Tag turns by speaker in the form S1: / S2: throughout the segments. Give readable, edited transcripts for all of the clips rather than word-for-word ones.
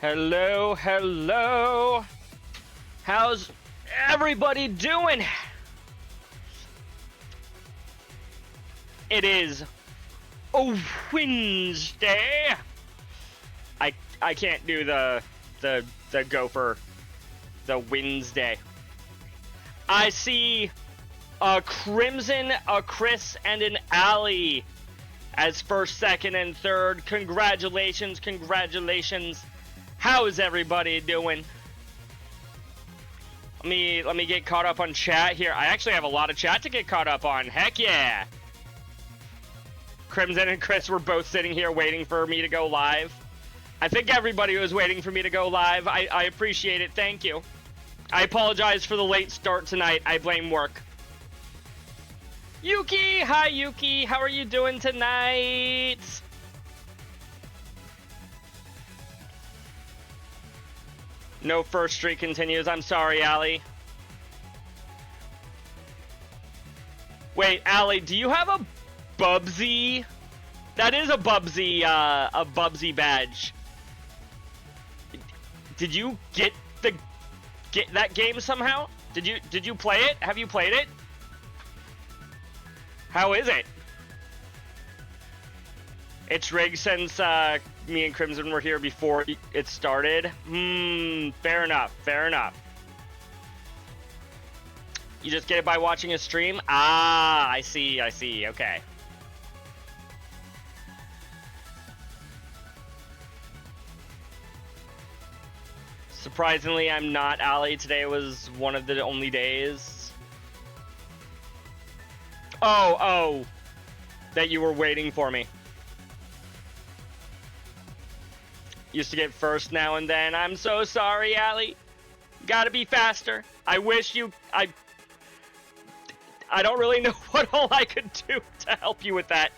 S1: Hello, hello. How's everybody doing? It is a Wednesday. I can't do the gopher the Wednesday. I see a Crimson, a Chris, and an Allie as first, second, and third. Congratulations, congratulations. How is everybody doing? Let me get caught up on chat here. I actually have a lot of chat to get caught up on. Heck yeah. Crimson and Chris were both sitting here waiting for me to go live. I think everybody was waiting for me to go live. I appreciate it. Thank you. I apologize for the late start tonight. I blame work. Yuki! Hi, Yuki. How are you doing tonight? No first streak continues. I'm sorry, Allie. Wait, Allie, do you have a Bubsy? That is a Bubsy badge. Did you get that game somehow? Did you play it? Have you played it? How is it? It's rigged since me and Crimson were here before it started. Fair enough, fair enough. You just get it by watching a stream? Ah, I see, okay. Surprisingly, I'm not, Allie. Today was one of the only days. Oh, that you were waiting for me. Used to get first now and then. I'm so sorry, Allie. Gotta be faster. I wish you... I don't really know what all I could do to help you with that.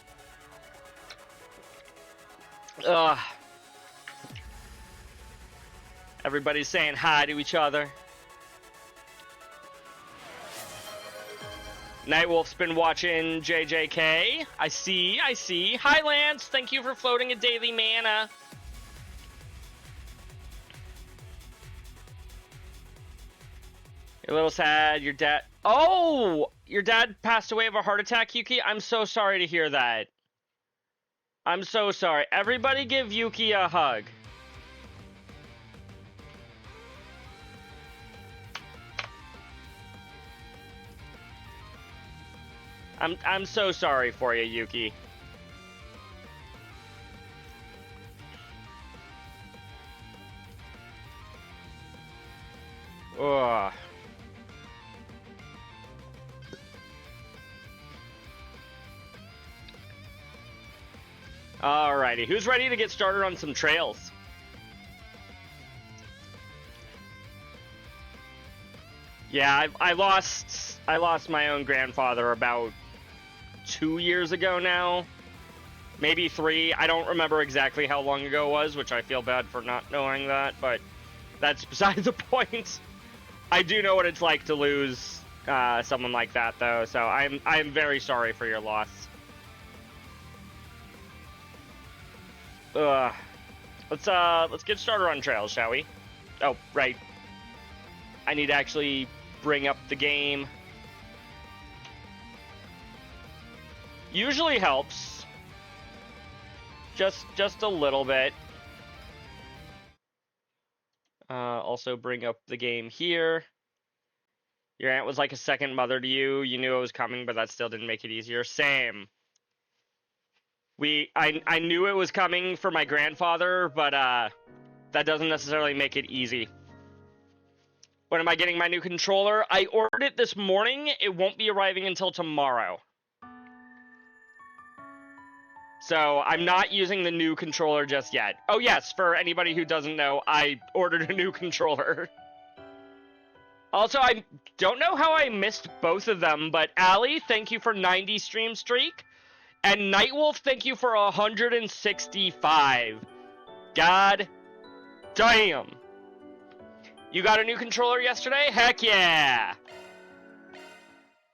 S1: Ugh. Everybody's saying hi to each other. Nightwolf's been watching JJK. I see. Hi, Lance. Thank you for floating a daily mana. You're a little sad. Your dad... Oh! Your dad passed away of a heart attack, Yuki? I'm so sorry to hear that. I'm so sorry. Everybody give Yuki a hug. I'm so sorry for you, Yuki. Ugh. Alrighty, who's ready to get started on some trails? Yeah, I lost my own grandfather about 2 years ago now. Maybe 3. I don't remember exactly how long ago it was, which I feel bad for not knowing that, but that's beside the point. I do know what it's like to lose someone like that, though, so I'm very sorry for your loss. Let's get started on trails, shall we? Oh, right. I need to actually bring up the game. Usually helps. Just a little bit. Also bring up the game here. Your aunt was like a second mother to you. You knew it was coming, but that still didn't make it easier. Same. I knew it was coming for my grandfather, but that doesn't necessarily make it easy. When am I getting my new controller? I ordered it this morning. It won't be arriving until tomorrow. So I'm not using the new controller just yet. Oh yes, for anybody who doesn't know, I ordered a new controller. Also, I don't know how I missed both of them, but Allie, thank you for 90 stream streak. And Nightwolf, thank you for 165. God damn. You got a new controller yesterday? Heck yeah.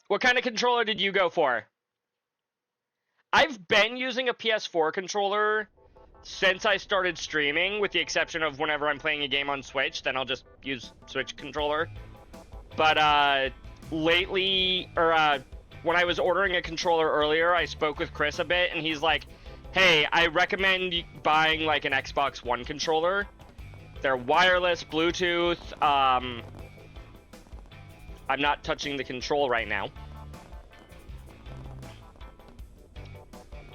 S1: What kind of controller did you go for? I've been using a PS4 controller since I started streaming, with the exception of whenever I'm playing a game on Switch, then I'll just use Switch controller. But lately, or when I was ordering a controller earlier, I spoke with Chris a bit, and he's like, hey, I recommend buying like an Xbox One controller. They're wireless, Bluetooth. I'm not touching the control right now.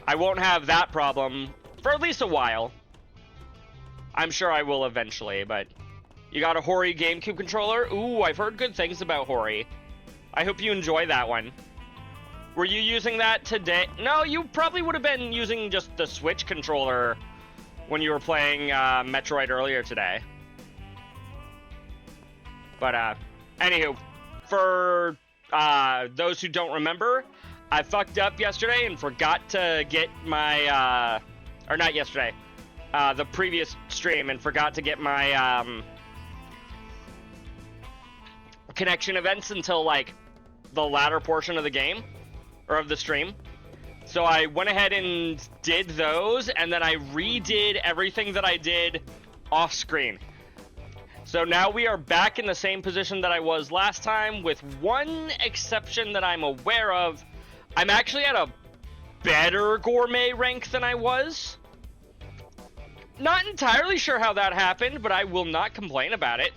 S1: I won't have that problem for at least a while. I'm sure I will eventually, but you got a Hori GameCube controller? Ooh, I've heard good things about Hori. I hope you enjoy that one. Were you using that today? No, you probably would have been using just the Switch controller when you were playing Metroid earlier today. But, anywho, for those who don't remember, I fucked up yesterday and forgot to get my, or not yesterday, the previous stream, and forgot to get my connection events until, like, the latter portion of the game, or of the stream. So I went ahead and did those, and then I redid everything that I did off screen. So now we are back in the same position that I was last time, with one exception that I'm aware of. I'm actually at a better gourmet rank than I was. Not entirely sure how that happened, but I will not complain about it.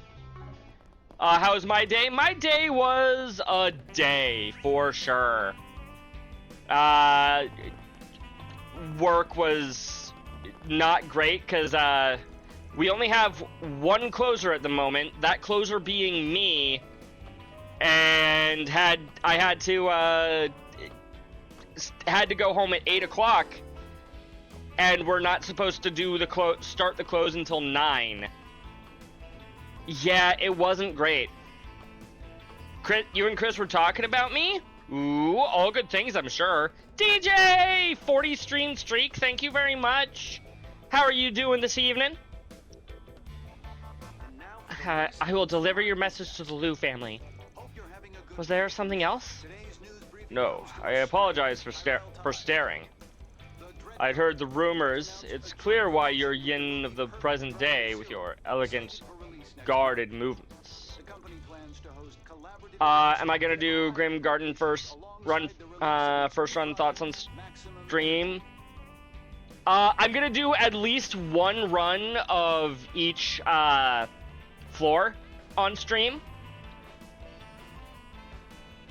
S1: How was my day? My day was a day, for sure. Work was not great, because we only have one closer at the moment, that closer being me, and I had to go home at 8 o'clock, and we're not supposed to do start the close until 9. Yeah, it wasn't great. Chris, you and Chris were talking about me? Ooh, all good things, I'm sure. DJ! 40 stream streak, thank you very much. How are you doing this evening? I will deliver your message to the Liu family. Was there something else? No, I apologize for staring. I'd heard the rumors. It's clear why you're yin of the present day with your elegant, guarded movements. Am I gonna do Grim Garden first run thoughts on stream? I'm gonna do at least one run of each floor on stream.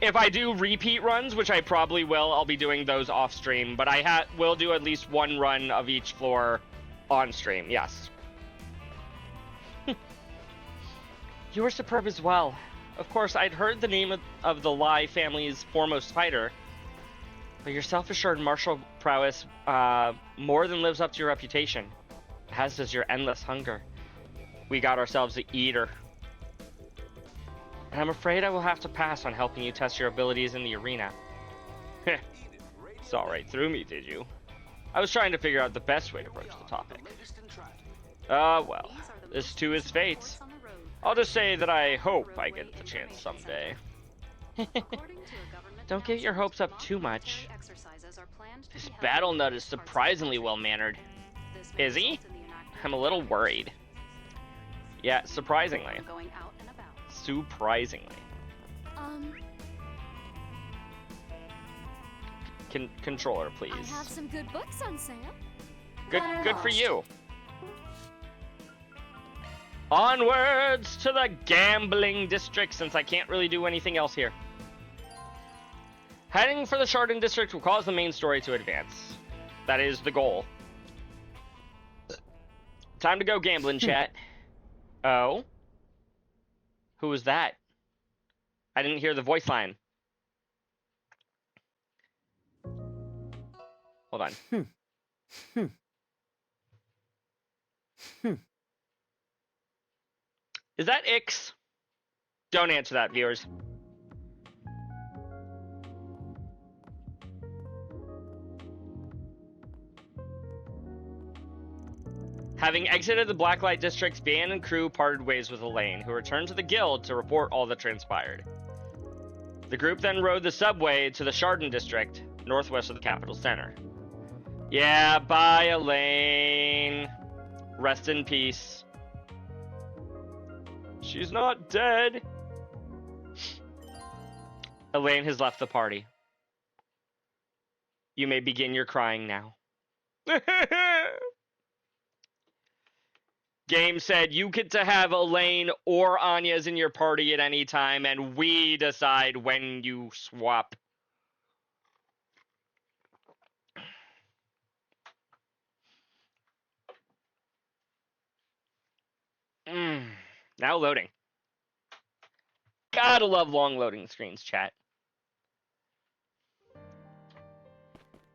S1: If I do repeat runs, which I probably will, I'll be doing those off stream, but I will do at least one run of each floor on stream, yes. You were superb as well. Of course, I'd heard the name of the Lai family's foremost fighter, but your self-assured martial prowess more than lives up to your reputation, as does your endless hunger. We got ourselves an eater. And I'm afraid I will have to pass on helping you test your abilities in the arena. Heh. Saw right through me, did you? I was trying to figure out the best way to approach the topic. Well, this too is fate. I'll just say that I hope I get the chance someday. Don't get your hopes up too much. This battle nut is surprisingly well-mannered. Is he? I'm a little worried. Yeah, surprisingly. Surprisingly. Controller, please.
S2: I have some good books on sale.
S1: Good for you. Onwards to the gambling district, since I can't really do anything else here. Heading for the Chardon district will cause the main story to advance. That is the goal. Time to go gambling, chat. Oh? Who was that? I didn't hear the voice line. Hold on. Is that Ix? Don't answer that, viewers. Having exited the Blacklight District, Ban and crew parted ways with Elaine, who returned to the guild to report all that transpired. The group then rode the subway to the Chardon District, northwest of the capital center. Yeah, bye, Elaine. Rest in peace. She's not dead. Elaine has left the party. You may begin your crying now. Game said you get to have Elaine or Anya's in your party at any time, and we decide when you swap. Now loading. Gotta love long loading screens, chat.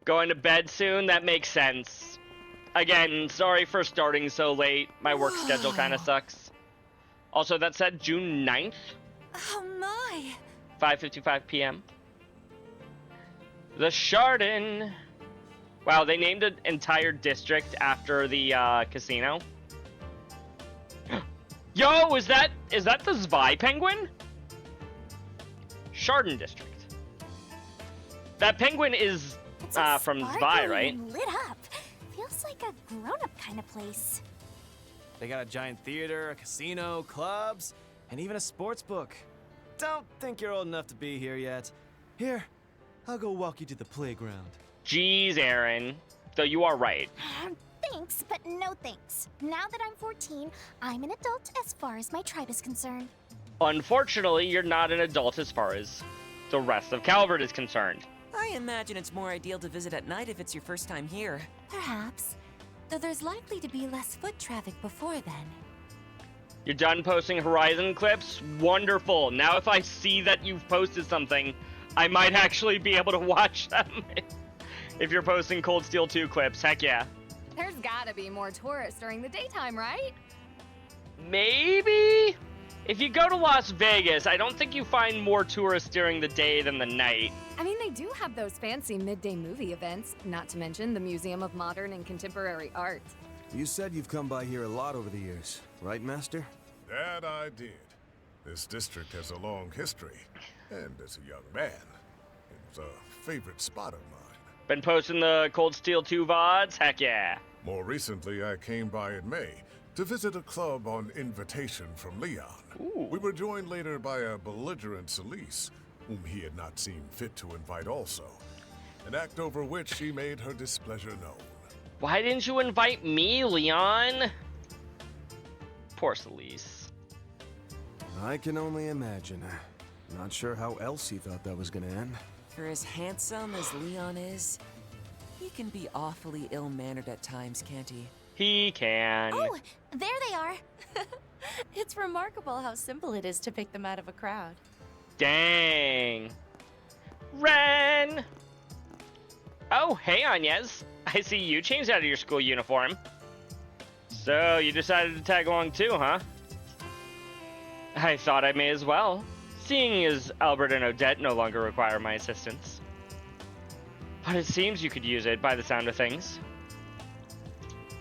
S1: Going to bed soon? That makes sense. Again, sorry for starting so late. My work schedule kind of sucks. Also, that said June 9th,
S2: Oh my!
S1: 5:55 p.m. The Chardon. Wow, they named an entire district after the casino. Yo, is that the Zwei penguin? Chardon district. That penguin is from Zwei, right?
S2: Lit up. Feels like a grown-up kind of place.
S3: They got a giant theater, a casino, clubs, and even a sports book. Don't think you're old enough to be here yet. Here, I'll go walk you to the playground.
S1: Jeez, Aaron. Though you are right.
S2: Thanks, but no thanks. Now that I'm 14, I'm an adult as far as my tribe is concerned.
S1: Unfortunately, you're not an adult as far as the rest of Calvert is concerned.
S4: I imagine it's more ideal to visit at night if it's your first time here.
S2: Perhaps. Though there's likely to be less foot traffic before then.
S1: You're done posting Horizon clips? Wonderful. Now if I see that you've posted something, I might actually be able to watch them. If you're posting Cold Steel 2 clips, heck yeah.
S5: There's gotta be more tourists during the daytime, right?
S1: Maybe? If you go to Las Vegas, I don't think you find more tourists during the day than the night.
S5: I mean, they do have those fancy midday movie events, not to mention the Museum of Modern and Contemporary Art.
S3: You said you've come by here a lot over the years, right, Master?
S6: That I did. This district has a long history, and as a young man, it was a favorite spot of mine.
S1: Been posting the Cold Steel 2 VODs? Heck yeah.
S6: More recently, I came by in May to visit a club on invitation from Leon.
S1: Ooh.
S6: We were joined later by a belligerent Celise, whom he had not seen fit to invite also, an act over which she made her displeasure known.
S1: Why didn't you invite me, Leon? Poor Celise.
S3: I can only imagine. Not sure how else he thought that was gonna end.
S4: For as handsome as Leon is, he can be awfully ill-mannered at times, can't he?
S1: He can.
S2: Oh, there they are. It's remarkable how simple it is to pick them out of a crowd.
S1: Dang. Ren! Oh, hey, Anyez. I see you changed out of your school uniform. So, you decided to tag along too, huh? I thought I may as well, seeing as Albert and Odette no longer require my assistance. But it seems you could use it by the sound of things.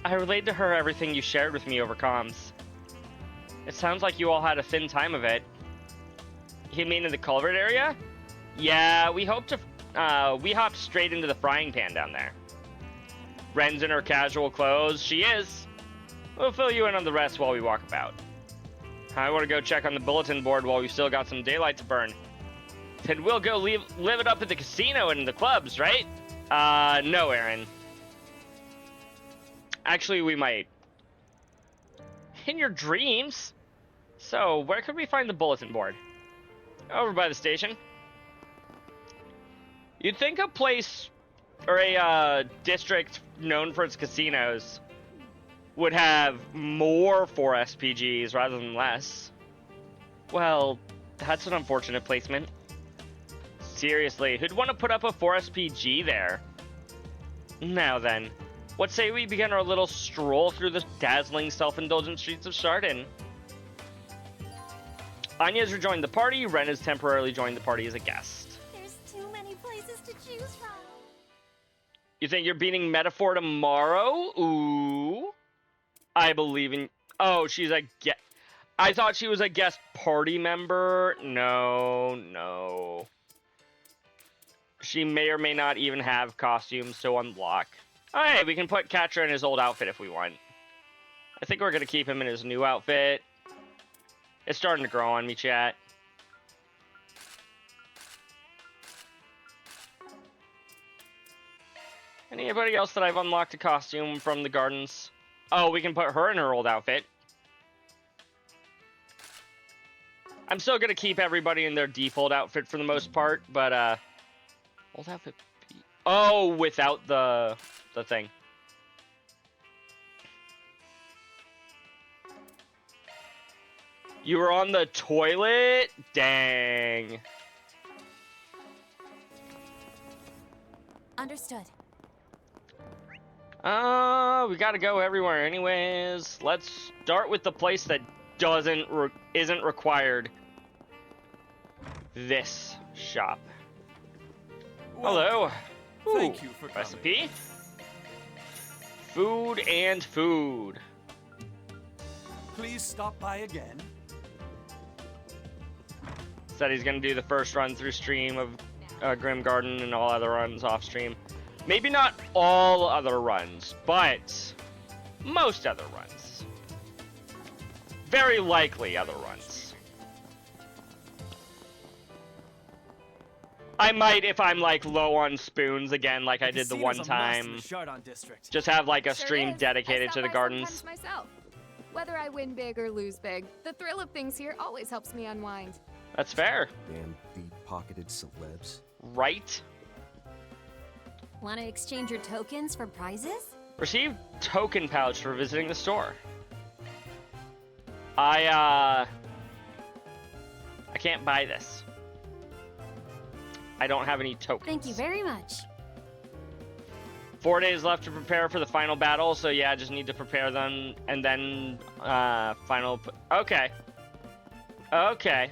S1: I relayed to her everything you shared with me over comms. It sounds like you all had a thin time of it. You mean in the culvert area? Yeah, we hope to. We hopped straight into the frying pan down there. Ren's in her casual clothes. She is. We'll fill you in on the rest while we walk about. I want to go check on the bulletin board while we've still got some daylight to burn. Then we'll go live it up at the casino and the clubs, right? No, Aaron. Actually, we might. In your dreams? So, where could we find the bulletin board? Over by the station. You'd think a place or a district known for its casinos would have more 4 SPGs rather than less. Well, that's an unfortunate placement. Seriously, who'd want to put up a 4 SPG there? Now then, what say we begin our little stroll through the dazzling, self-indulgent streets of Chardon? Anya has rejoined the party. Ren has temporarily joined the party as a guest.
S2: There's too many places to choose from.
S1: You think you're beating Metaphor tomorrow? Ooh. I believe in... Oh, she's a guest... I thought she was a guest party member. No. She may or may not even have costumes to unlock. Oh, hey, we can put Catra in his old outfit if we want. I think we're gonna keep him in his new outfit. It's starting to grow on me, chat. Anybody else that I've unlocked a costume from the gardens? Oh, we can put her in her old outfit. I'm still gonna keep everybody in their default outfit for the most part, but old outfit. Oh, without the thing. You were on the toilet? Dang.
S2: Understood.
S1: We gotta go everywhere anyways. Let's start with the place that isn't required. This shop. Hello.
S3: Thank
S1: Ooh,
S3: you for coming.
S1: recipe. Food and food.
S3: Please stop by again.
S1: Said he's gonna do the first run through stream of Grim Garden and all other runs off stream. Maybe not all other runs, but most other runs. Very likely other runs. I might, if I'm like low on spoons again, like I did the one time, just have like a
S5: Sure
S1: stream
S5: is.
S1: dedicated
S5: I
S1: to the
S5: stop by
S1: gardens.
S5: sometimes myself. Whether I win big or lose big, the thrill of things here always helps me unwind.
S1: That's fair,
S7: Damn deep-pocketed celebs.
S1: right?
S2: Want to exchange your tokens for prizes?
S1: Receive token pouch for visiting the store. I can't buy this. I don't have any tokens.
S2: Thank you very much.
S1: 4 days left to prepare for the final battle, so yeah, I just need to prepare them and then okay. Okay.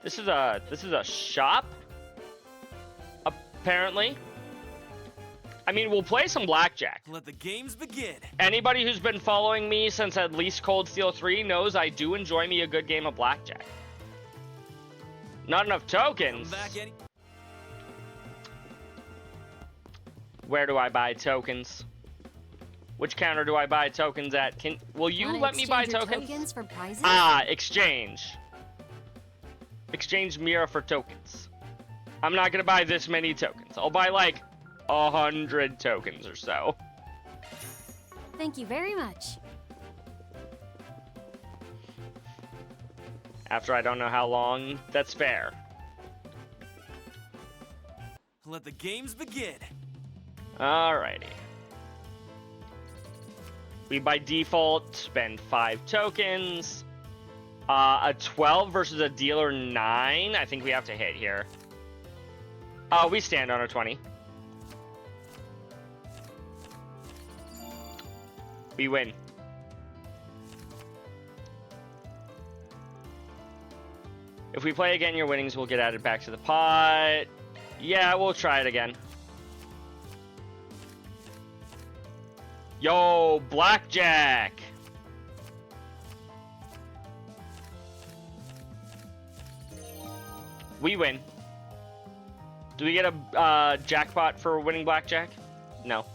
S1: This is a shop? Apparently. I mean, we'll play some blackjack.
S3: Let the games begin.
S1: Anybody who's been following me since at least Cold Steel 3 knows I do enjoy me a good game of blackjack. Not enough tokens.
S3: Come back any.
S1: Where do I buy tokens? Which counter do I buy tokens at? Will you
S2: Wanna
S1: let me buy
S2: exchange your
S1: tokens?
S2: for prizes?
S1: Exchange. Exchange Mira for tokens. I'm not gonna buy this many tokens. I'll buy like 100 tokens or so.
S2: Thank you very much.
S1: After I don't know how long, that's fair.
S3: Let the games begin.
S1: Alrighty. We by default spend 5 tokens. A 12 versus a dealer 9. I think we have to hit here. We stand on a 20. We win. If we play again, your winnings will get added back to the pot. Yeah, we'll try it again. Yo, blackjack! We win. Do we get a jackpot for winning blackjack? No.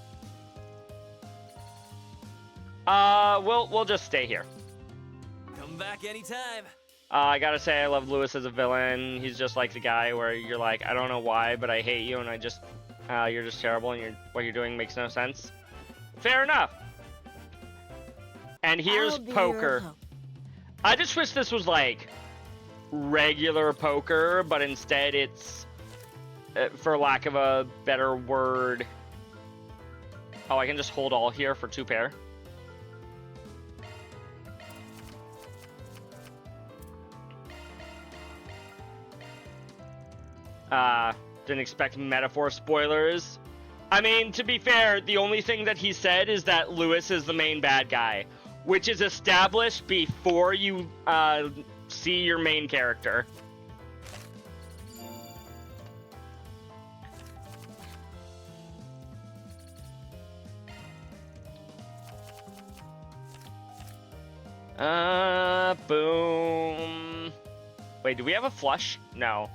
S1: We'll just stay here.
S3: Come back anytime.
S1: I gotta say, I love Lewis as a villain. He's just like the guy where you're like, I don't know why, but I hate you, and you're just terrible, and what you're doing makes no sense. Fair enough. And here's poker. I just wish this was like regular poker, but instead it's, for lack of a better word. Oh, I can just hold all here for 2 pair. Didn't expect metaphor spoilers. I mean, to be fair, the only thing that he said is that Lewis is the main bad guy, which is established before you see your main character. Boom. Wait, do we have a flush? No.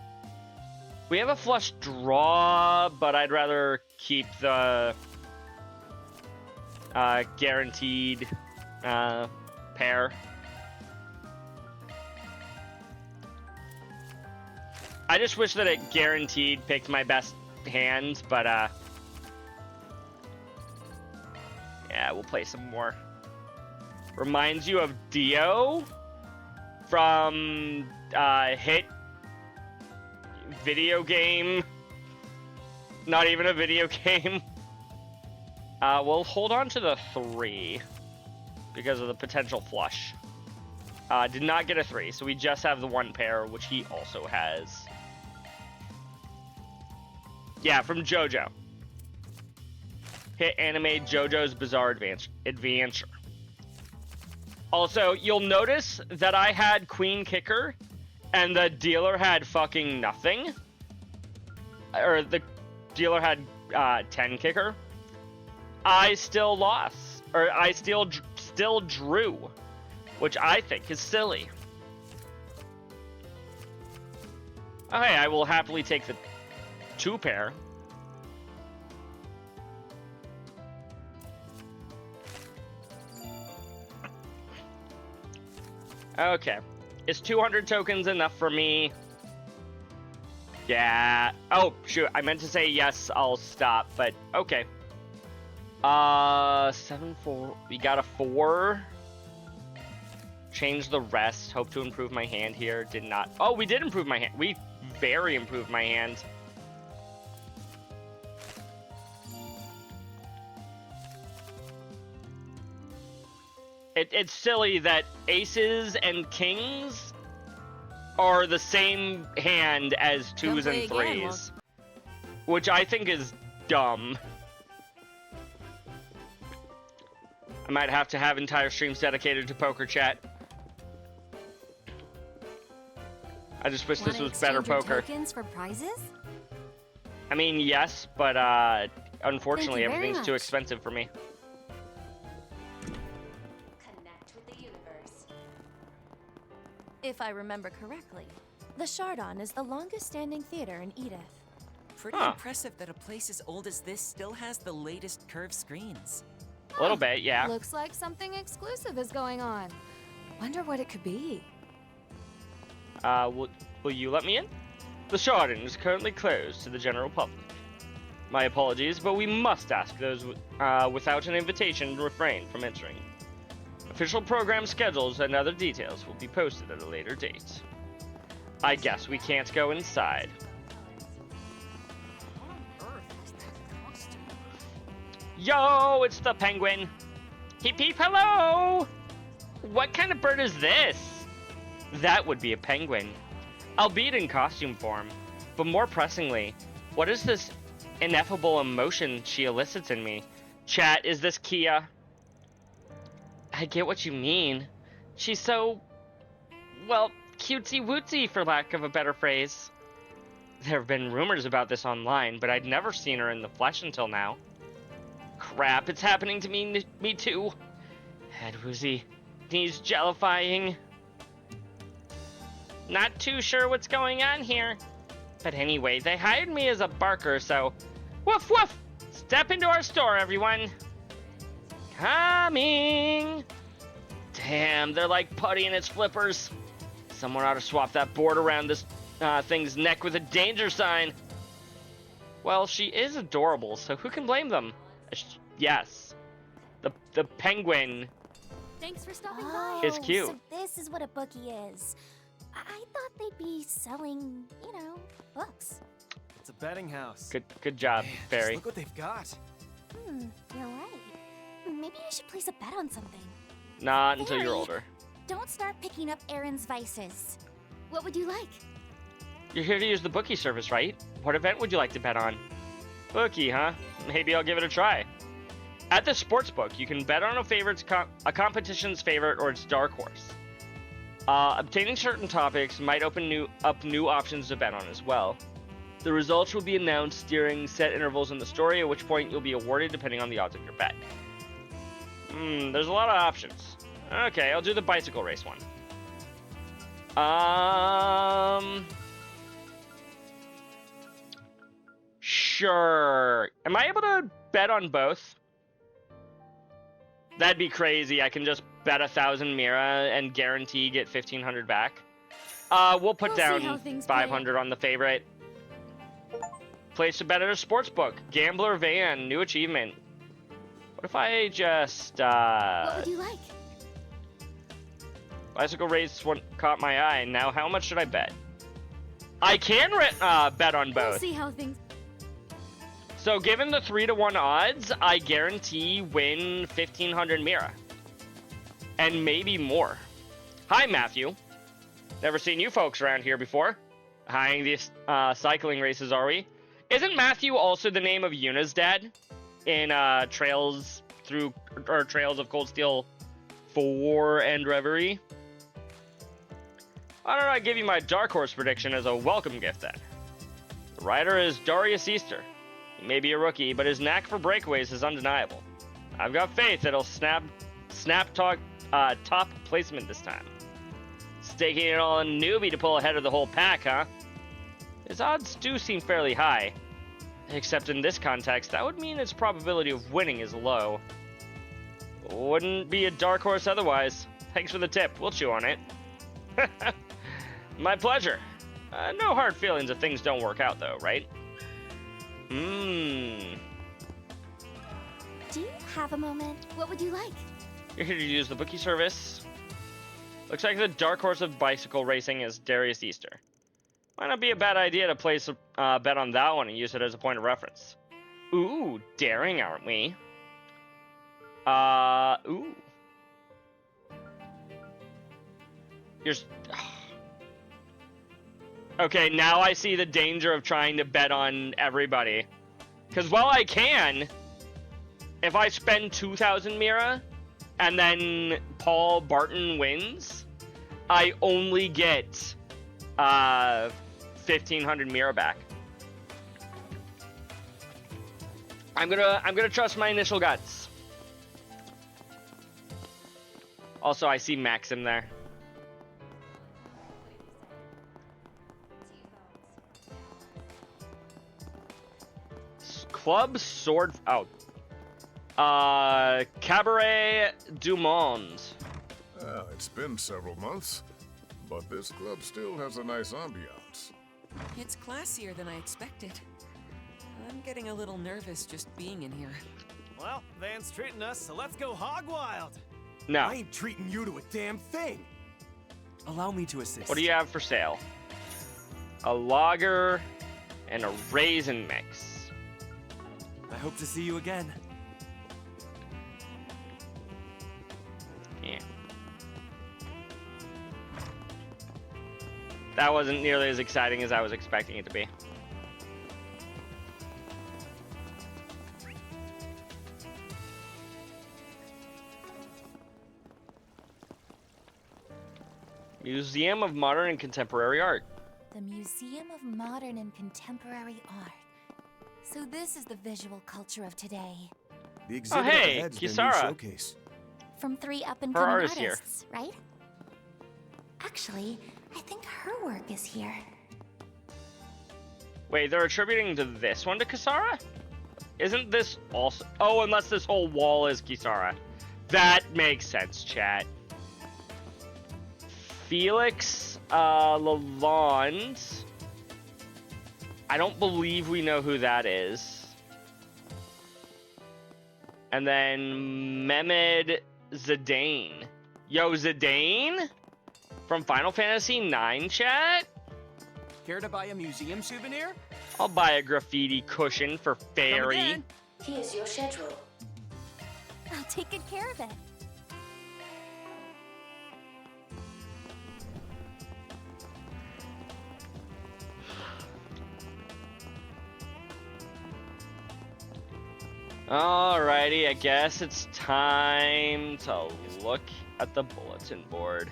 S1: We have a flush draw, but I'd rather keep the guaranteed pair. I just wish that it guaranteed picked my best hand, but yeah, we'll play some more. Reminds you of Dio from Hit video game. Not even a video game. We'll hold on to the 3 because of the potential flush. Did not get a 3, so we just have the 1 pair, which he also has. Yeah, from JoJo. Hit anime JoJo's Bizarre Adventure. Also, you'll notice that I had Queen Kicker and the dealer had fucking nothing. Or the dealer had 10 Kicker. I still lost. Or I still drew. Which I think is silly. Okay, I will happily take the 2 pair. Okay. Is 200 tokens enough for me? Yeah. Oh, shoot. I meant to say yes, I'll stop, but okay. 7-4. We got a 4. Change the rest. Hope to improve my hand here. Did not. Oh, we did improve my hand. We very improved my hand. It's silly that aces and kings are the same hand as 2s and 3s. Which I think is dumb. I might have to have entire streams dedicated to poker chat. I just wish this was better poker.
S2: Tokens for prizes?
S1: I mean, yes, but unfortunately
S2: Thank you very
S1: everything's too
S2: much.
S1: expensive for me.
S8: Connect with the universe. If I remember correctly, the Chardon is the longest standing theater in Edith.
S4: Pretty
S1: Huh.
S4: impressive that a place as old as this still has the latest curved screens.
S1: A little bit, yeah.
S5: Looks like something exclusive is going on. Wonder what it could be.
S1: Will you let me in? The Chardon is currently closed to the general public. My apologies, but we must ask those without an invitation to refrain from entering. Official program schedules and other details will be posted at a later date. I guess we can't go inside. Yo, it's the penguin. Heep heep, hello! What kind of bird is this? That would be a penguin, albeit in costume form. But more pressingly, what is this ineffable emotion she elicits in me? Chat, is this Kia? I get what you mean. She's so, well, cutesy-wootsy, for lack of a better phrase. There have been rumors about this online, but I'd never seen her in the flesh until now. Crap, it's happening to me too. Head woozy, knees jellifying. Not too sure what's going on here. But anyway, they hired me as a barker, so woof woof! Step into our store, everyone. Coming! Damn, they're like putty in its flippers. Someone ought to swap that board around this thing's neck with a danger sign. Well, she is adorable, so who can blame them? Yes. The penguin
S2: Thanks for stopping
S8: Oh,
S2: by.
S1: is cute.
S2: So this is what a bookie is. I thought they'd be selling, books.
S3: It's a betting house.
S1: Good job,
S3: Man, just
S1: Fairy.
S3: look what they've got.
S2: You're right. Maybe I should place a bet on something.
S1: Not until you're
S2: Fairy.
S1: older.
S2: Don't start picking up Aaron's vices. What would you like?
S1: You're here to use the bookie service, right? What event would you like to bet on? Bookie, huh? Maybe I'll give it a try. At the sportsbook, you can bet on a competition's favorite or its dark horse. Obtaining certain topics might open up new options to bet on as well. The results will be announced during set intervals in the story, at which point you'll be awarded depending on the odds of your bet. There's a lot of options. Okay, I'll do the bicycle race one. sure. Am I able to bet on both? That'd be crazy. I can just bet 1,000 Mira and guarantee get 1,500 back. We'll put
S8: We'll see how
S1: down
S8: things play
S1: 500 on the favorite. Place a bet at a sports book. Gambler van, new achievement. What if I just,
S2: What would you like?
S1: bicycle race one caught my eye. Now, how much should I bet? I can bet on
S8: We'll
S1: both.
S8: see how things.
S1: So, given the 3-to-1 odds, I guarantee win 1,500 Mira. And maybe more. Hi, Matthew. Never seen you folks around here before. Hi, these cycling races, are we? Isn't Matthew also the name of Yuna's dad in Trails of Cold Steel 4 and Reverie? Why don't I give you my Dark Horse prediction as a welcome gift then? The rider is Darius Easter. He may be a rookie, but his knack for breakaways is undeniable. I've got faith it'll snap top placement this time. Staking it all on newbie to pull ahead of the whole pack, huh? His odds do seem fairly high. Except in this context, that would mean its probability of winning is low. Wouldn't be a dark horse otherwise. Thanks for the tip. We'll chew on it. My pleasure. No hard feelings if things don't work out, though, right?
S2: Do you have a moment? What would you like?
S1: You're here to use the bookie service. Looks like the dark horse of bicycle racing is Darius Easter. Might not be a bad idea to place a bet on that one and use it as a point of reference. Ooh, daring, aren't we? Ooh. Here's... Okay, now I see the danger of trying to bet on everybody. Because while I can, if I spend 2,000 Mira, and then Paul Barton wins, I only get 1,500 Mira back. I'm gonna trust my initial guts. Also, I see Maxim there. Club Sword. Oh. Cabaret du Monde.
S6: It's been several months, but this club still has a nice ambiance.
S4: It's classier than I expected. I'm getting a little nervous just being in here.
S3: Well, Van's treating us, so let's go hog wild.
S1: No.
S3: I ain't treating you to a damn thing.
S7: Allow me to assist.
S1: What do you have for sale? A lager and a raisin mix.
S7: I hope to see you again.
S1: Yeah. That wasn't nearly as exciting as I was expecting it to be. Museum of Modern and Contemporary Art.
S2: The Museum of Modern and Contemporary Art. So this is the visual culture of today.
S7: The exhibit
S1: hey,
S7: ahead's their new
S1: Kisara.
S7: showcase.
S2: From 3
S1: Her
S2: up-and-coming
S1: art is here.
S2: artists, right? Actually, I think her work is here.
S1: Wait, they're attributing to this one to Kisara? Isn't this also... Oh, unless this whole wall is Kisara. That makes sense, chat. Felix Lalonde. I don't believe we know who that is. And then Mehmed Zidane. Yo, Zidane? From Final Fantasy IX, chat?
S7: Care to buy a museum souvenir?
S1: I'll buy a graffiti cushion for
S7: Come
S1: Fairy.
S7: again.
S9: Here's your schedule.
S2: I'll take good care of it.
S1: Alrighty, I guess it's time to look at the bulletin board.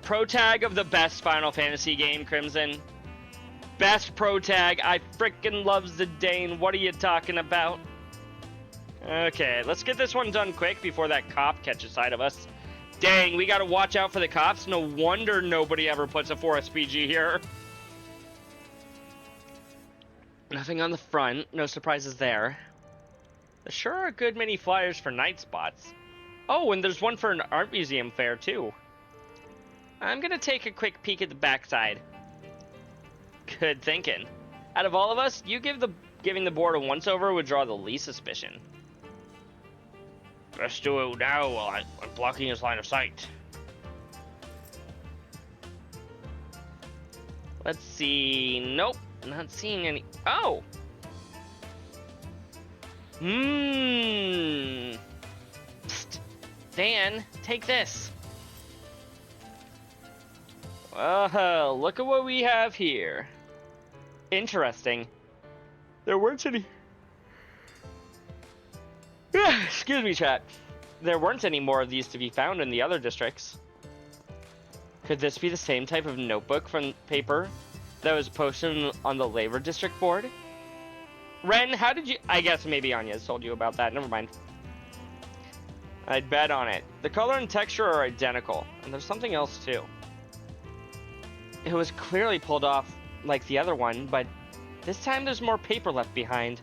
S1: Pro tag of the best Final Fantasy game, Crimson. Best pro tag. I frickin' love Zidane. What are you talking about? Okay, let's get this one done quick before that cop catches sight of us. Dang, we gotta watch out for the cops. No wonder nobody ever puts a 4SPG here. Nothing on the front. No surprises there. There sure are a good many flyers for night spots. Oh, and there's one for an art museum fair, too. I'm gonna take a quick peek at the backside. Good thinking. Out of all of us, giving the board a once-over would draw the least suspicion. Let's do it now while I'm blocking his line of sight. Let's see. Nope, not seeing any. Oh! Psst. Dan, take this. Look at what we have here. Interesting. There weren't any... Excuse me, chat. There weren't any more of these to be found in the other districts. Could this be the same type of notebook from paper that was posted on the labor district board? Ren, how did you... I guess maybe Anya told you about that. Never mind. I'd bet on it. The color and texture are identical. And there's something else, too. It was clearly pulled off like the other one, but this time there's more paper left behind.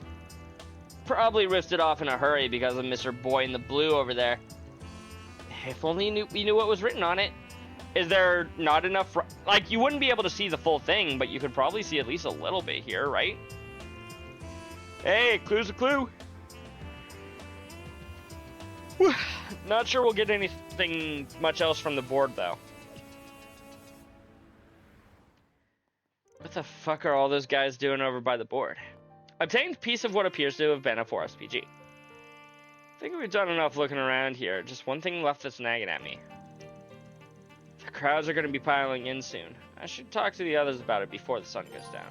S1: Probably ripped it off in a hurry because of Mr. Boy in the blue over there. If only we knew what was written on it. Is there not enough... Like, you wouldn't be able to see the full thing, but you could probably see at least a little bit here, right? Hey, clue's a clue. Whew. Not sure we'll get anything much else from the board, though. What the fuck are all those guys doing over by the board? Obtained piece of what appears to have been a 4SPG. I think we've done enough looking around here. Just one thing left that's nagging at me. The crowds are going to be piling in soon. I should talk to the others about it before the sun goes down.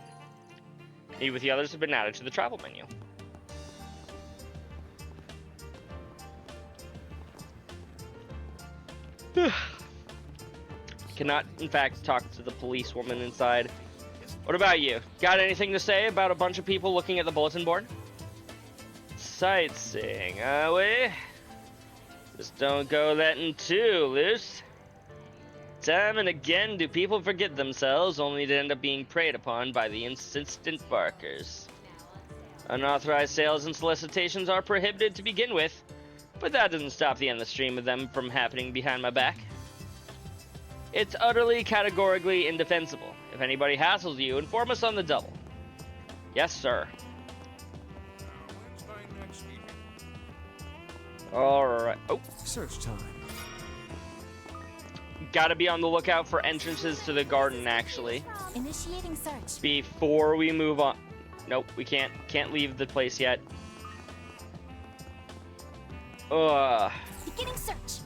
S1: Meet with the others have been added to the travel menu. Cannot, in fact, talk to the policewoman inside. What about you? Got anything to say about a bunch of people looking at the bulletin board? Sightseeing, are we? Just don't go letting too loose. Time and again do people forget themselves only to end up being preyed upon by the insistent barkers. Unauthorized sales and solicitations are prohibited to begin with, but that doesn't stop the endless stream of them from happening behind my back. It's utterly, categorically indefensible. If anybody hassles you, inform us on the double. Yes, sir. Alright. Oh.
S3: Search time.
S1: Gotta be on the lookout for entrances to the garden, actually.
S2: Initiating search.
S1: Before we move on. Nope, we can't leave the place yet.
S2: Beginning search.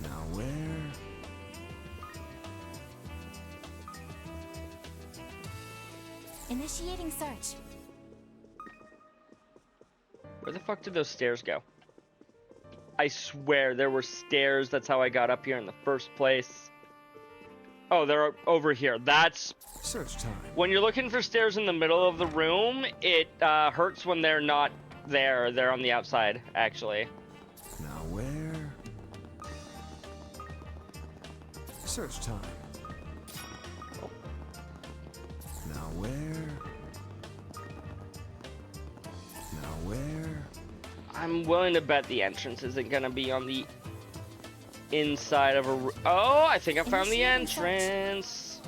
S3: Now where?
S2: Initiating search.
S1: Where the fuck did those stairs go? I swear there were stairs. That's how I got up here in the first place. Oh, they're over here. That's...
S3: Search time.
S1: When you're looking for stairs in the middle of the room, it hurts when they're not there. They're on the outside, actually.
S3: Now where? Search time. Now where? Now where?
S1: I'm willing to bet the entrance isn't gonna be on the inside of a... Oh, I think I found the entrance.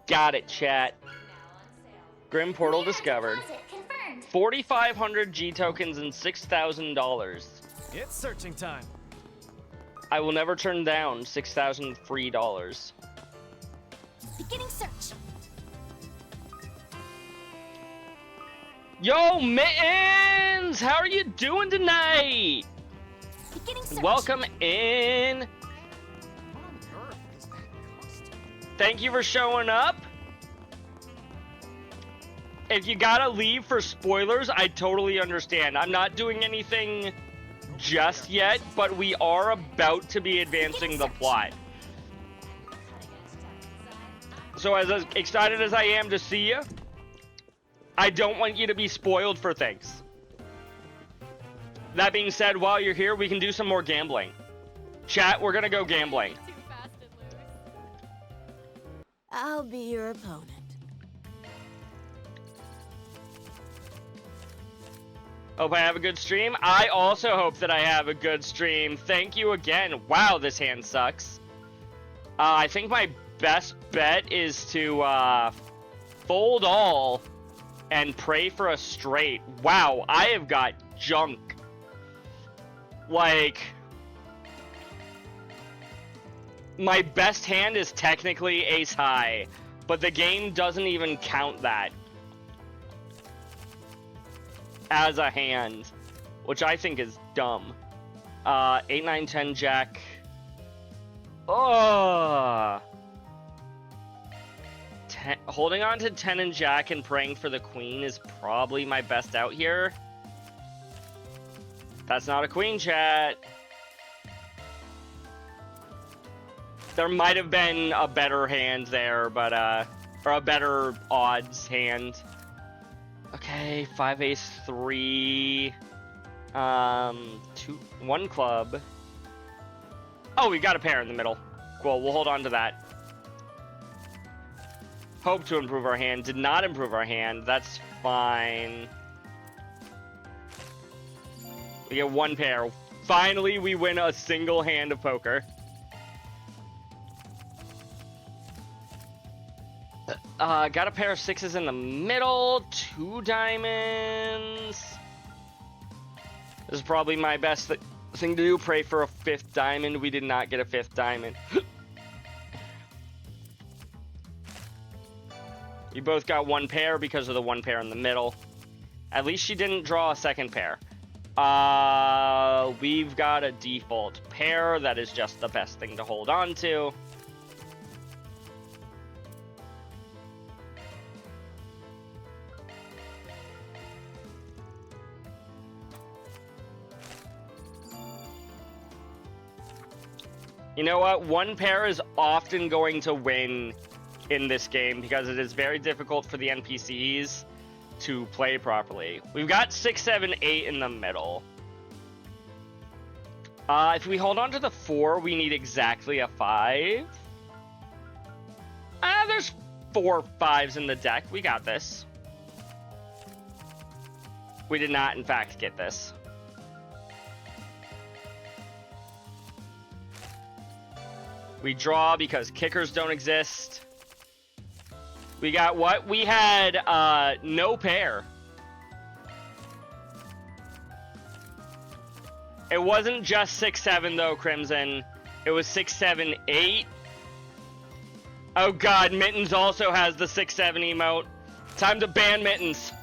S1: Got it, chat. Grim Portal discovered. 4,500 G tokens and $6,000.
S3: It's searching time.
S1: I will never turn down $6,000 free dollars.
S2: Beginning search.
S1: Yo, Mittens! How are you doing tonight?
S2: Beginning search.
S1: Welcome in. Thank you for showing up. If you gotta leave for spoilers, I totally understand. I'm not doing anything just yet, but we are about to be advancing the plot. So as excited as I am to see you, I don't want you to be spoiled for things. That being said, while you're here, we can do some more gambling. Chat, we're gonna go gambling.
S8: I'll be your opponent.
S1: Hope I have a good stream. I also hope that I have a good stream. Thank you again. Wow, this hand sucks. I think my best bet is to fold all and pray for a straight. Wow, I have got junk. Like, my best hand is technically ace high, but the game doesn't even count that as a hand, which I think is dumb. 8, 9, 10, jack. Oh, holding on to 10 and jack and praying for the queen is probably my best out here. That's not a queen, chat. There might have been a better hand there, but or a better odds hand. Okay, 5 ace 3, 1 club. Oh, we got a pair in the middle. Cool, we'll hold on to that. Hope to improve our hand. Did not improve our hand. That's fine. We get 1 pair. Finally, we win a single hand of poker. Got a pair of 6s in the middle. 2 diamonds. This is probably my best thing to do. Pray for a 5th diamond. We did not get a 5th diamond. You both got 1 pair because of the 1 pair in the middle. At least she didn't draw a 2nd pair. We've got a default pair. That is just the best thing to hold on to. You know what? 1 pair is often going to win in this game because it is very difficult for the NPCs to play properly. We've got 6, 7, 8 in the middle. If we hold on to the 4, we need exactly a 5. There's 4 5s in the deck. We got this. We did not, in fact, get this. We draw because kickers don't exist. We got what? We had no pair. It wasn't just 6, 7 though, Crimson. It was 6, 7, 8. Oh god, Mittens also has the 6, 7 emote. Time to ban Mittens.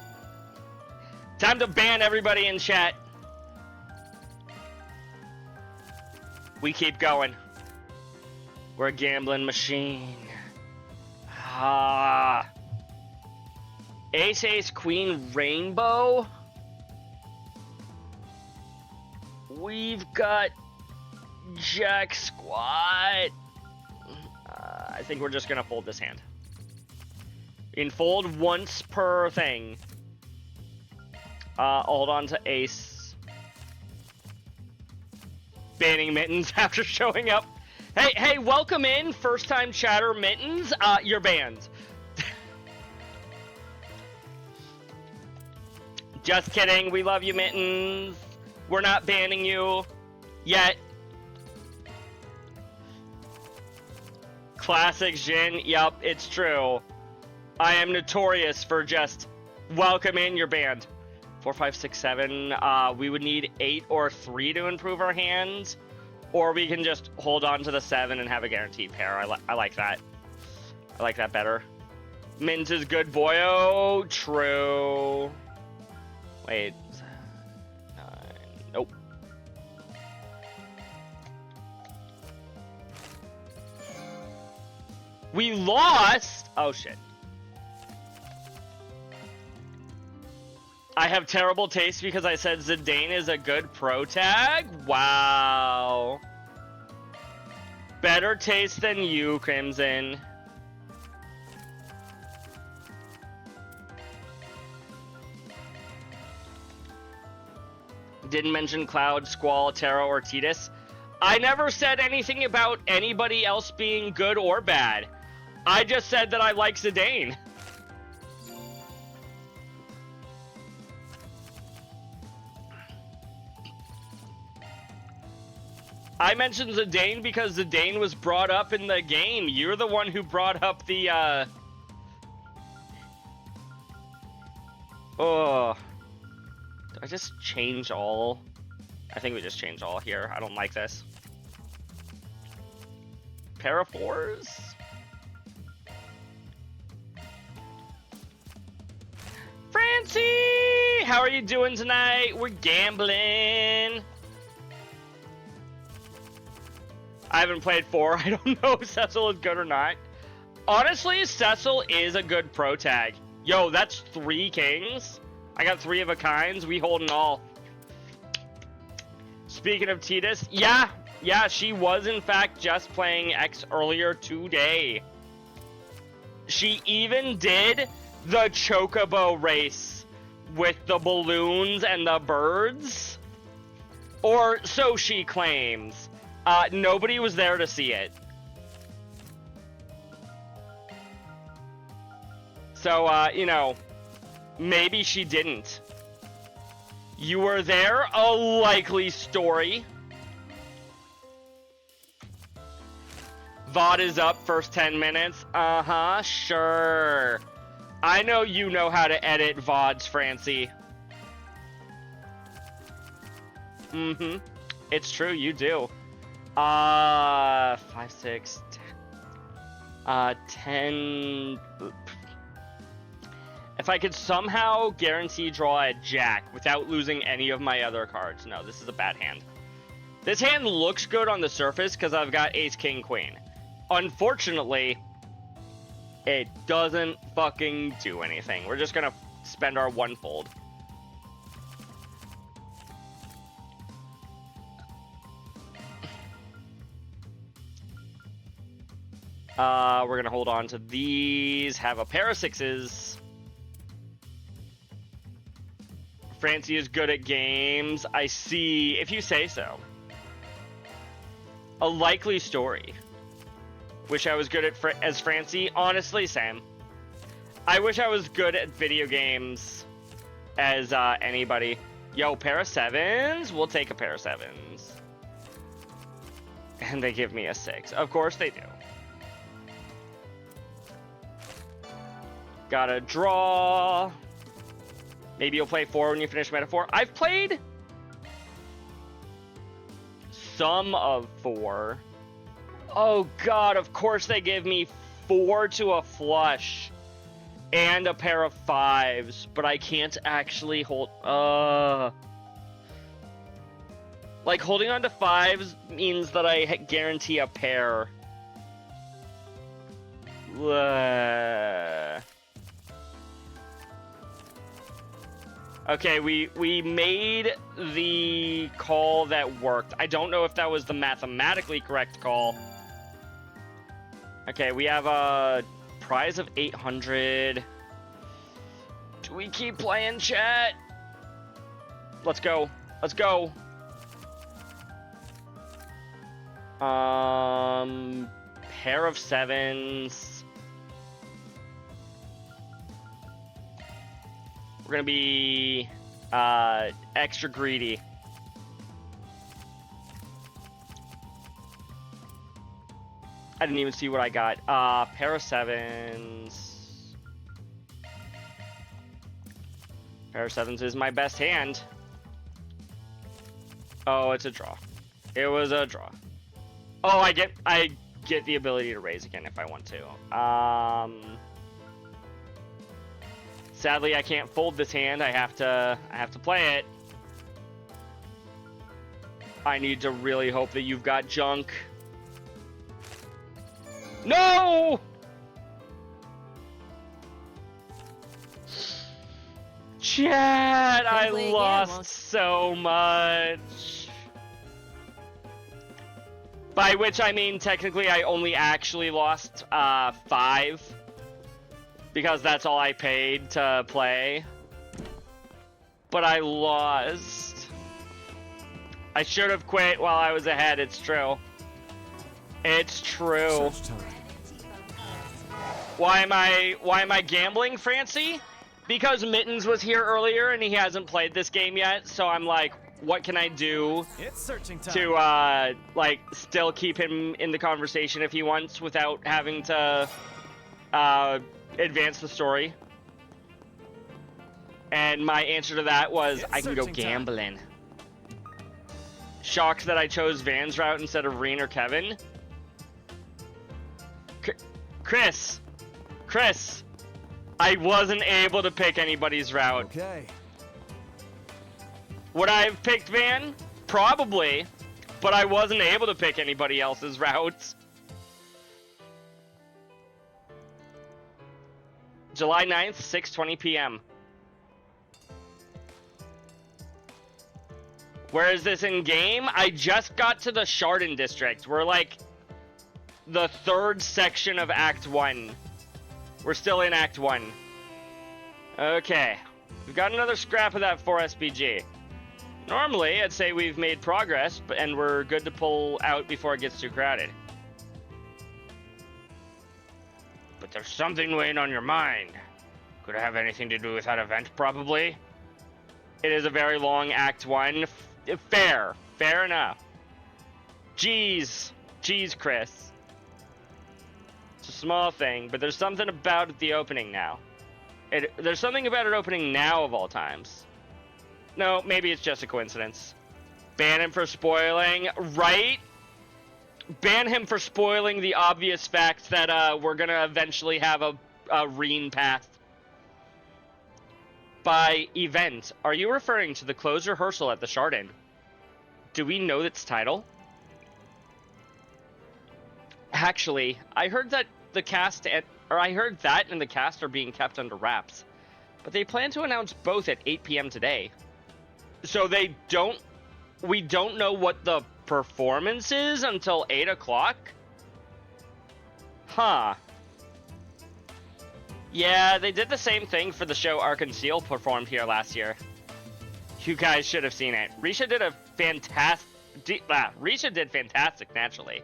S1: Time to ban everybody in chat. We keep going. We're a gambling machine. Ace, ace, queen, rainbow. We've got jack squat. I think we're just gonna fold this hand. You can fold once per thing. I'll hold on to ace. Banning Mittens after showing up. Hey, welcome in, first time chatter Mittens. You're banned. Just kidding, we love you, Mittens. We're not banning you yet. Classic Jin, yup, it's true. I am notorious for just welcome in, you're banned. 4, 5, 6, 7. We would need 8 or 3 to improve our hands. Or we can just hold on to the 7 and have a guaranteed pair. I like that. I like that better. Mittens is good boyo. True. Wait. 9. Nope. We lost! Oh, shit. I have terrible taste because I said Zidane is a good pro tag? Wow. Better taste than you, Crimson. Didn't mention Cloud, Squall, Taro, or Tidus. I never said anything about anybody else being good or bad. I just said that I like Zidane. I mentioned Zidane because Zidane was brought up in the game. You're the one who brought up the, Oh. Did I just change all? I think we just changed all here. I don't like this. Pair of fours? Francie! How are you doing tonight? We're gambling. I haven't played 4. I don't know if Cecil is good or not. Honestly, Cecil is a good pro tag. Yo, that's 3 kings. I got 3 of a kinds. We holding all. Speaking of Tidus, yeah, she was in fact just playing X earlier today. She even did the Chocobo race with the balloons and the birds. Or so she claims. Nobody was there to see it. So, you know, maybe she didn't. You were there? A likely story. VOD is up first 10 minutes. Uh-huh, sure. I know you know how to edit VODs, Francie. Mm-hmm. It's true, you do. 5, 6, 10. If I could somehow guarantee draw a jack without losing any of my other cards. No, this is a bad hand. This hand looks good on the surface because I've got ace, king, queen. Unfortunately, it doesn't fucking do anything. We're just gonna spend our 1 fold. We're gonna hold on to these, have a pair of 6s. Francie is good at games. I see, if you say so. A likely story. Wish I was good at as Francie. Honestly, Sam. I wish I was good at video games as anybody. Yo, pair of 7s? We'll take a pair of 7s. And they give me a 6. Of course they do. Gotta draw. Maybe you'll play 4 when you finish Metaphor. I've played some of 4. Oh god, of course they give me 4 to a flush and a pair of 5s, but I can't actually hold. Like, holding on to 5s means that I guarantee a pair. Okay, we made the call that worked. I don't know if that was the mathematically correct call. Okay, we have a prize of 800. Do we keep playing, chat? Let's go. Let's go. Pair of 7s. We're gonna be extra greedy. I didn't even see what I got. Pair of 7s. Pair of 7s is my best hand. Oh, it's a draw. It was a draw. Oh, I get the ability to raise again if I want to. Sadly, I can't fold this hand. I have to play it. I need to really hope that you've got junk. No! Chad, I
S8: Play again,
S1: lost
S8: won't-
S1: so much. By which I mean, technically, I only actually lost 5. Because that's all I paid to play. But I lost. I should have quit while I was ahead. It's true. It's true.
S3: Search time.
S1: Why am I gambling, Francie? Because Mittens was here earlier and he hasn't played this game yet, so I'm like, what can I do
S3: It's searching time.
S1: to like still keep him in the conversation if he wants without having to advance the story? And my answer to that was,
S3: It's
S1: I can go
S3: searching time.
S1: gambling. Shocked that I chose Van's route instead of Reen or Kevin. Chris, I wasn't able to pick anybody's route.
S3: Okay.
S1: Would I have picked Van? Probably, but I wasn't able to pick anybody else's routes. July 9th, 6:20 p.m. Where is this in game? I just got to the Chardon district. We're like the third section of Act 1. We're still in Act 1. Okay. We've got another scrap of that 4SPG. Normally, I'd say we've made progress, and we're good to pull out before it gets too crowded. But there's something weighing on your mind. Could it have anything to do with that event, probably? It is a very long Act 1. Fair enough. Jeez, Chris. It's a small thing, but there's something about the opening now. There's something about it opening now of all times. No, maybe it's just a coincidence. Ban him for spoiling, right? Ban him for spoiling the obvious fact that we're gonna eventually have a Reen path. By event, are you referring to the closed rehearsal at the Chardon? Do we know its title? Actually, I heard that the cast and the cast are being kept under wraps, but they plan to announce both at 8 p.m. today. So we don't know what the performance is until 8 o'clock? Huh. Yeah, they did the same thing for the show Arc&Ciel performed here last year. You guys should have seen it. Risha did fantastic naturally.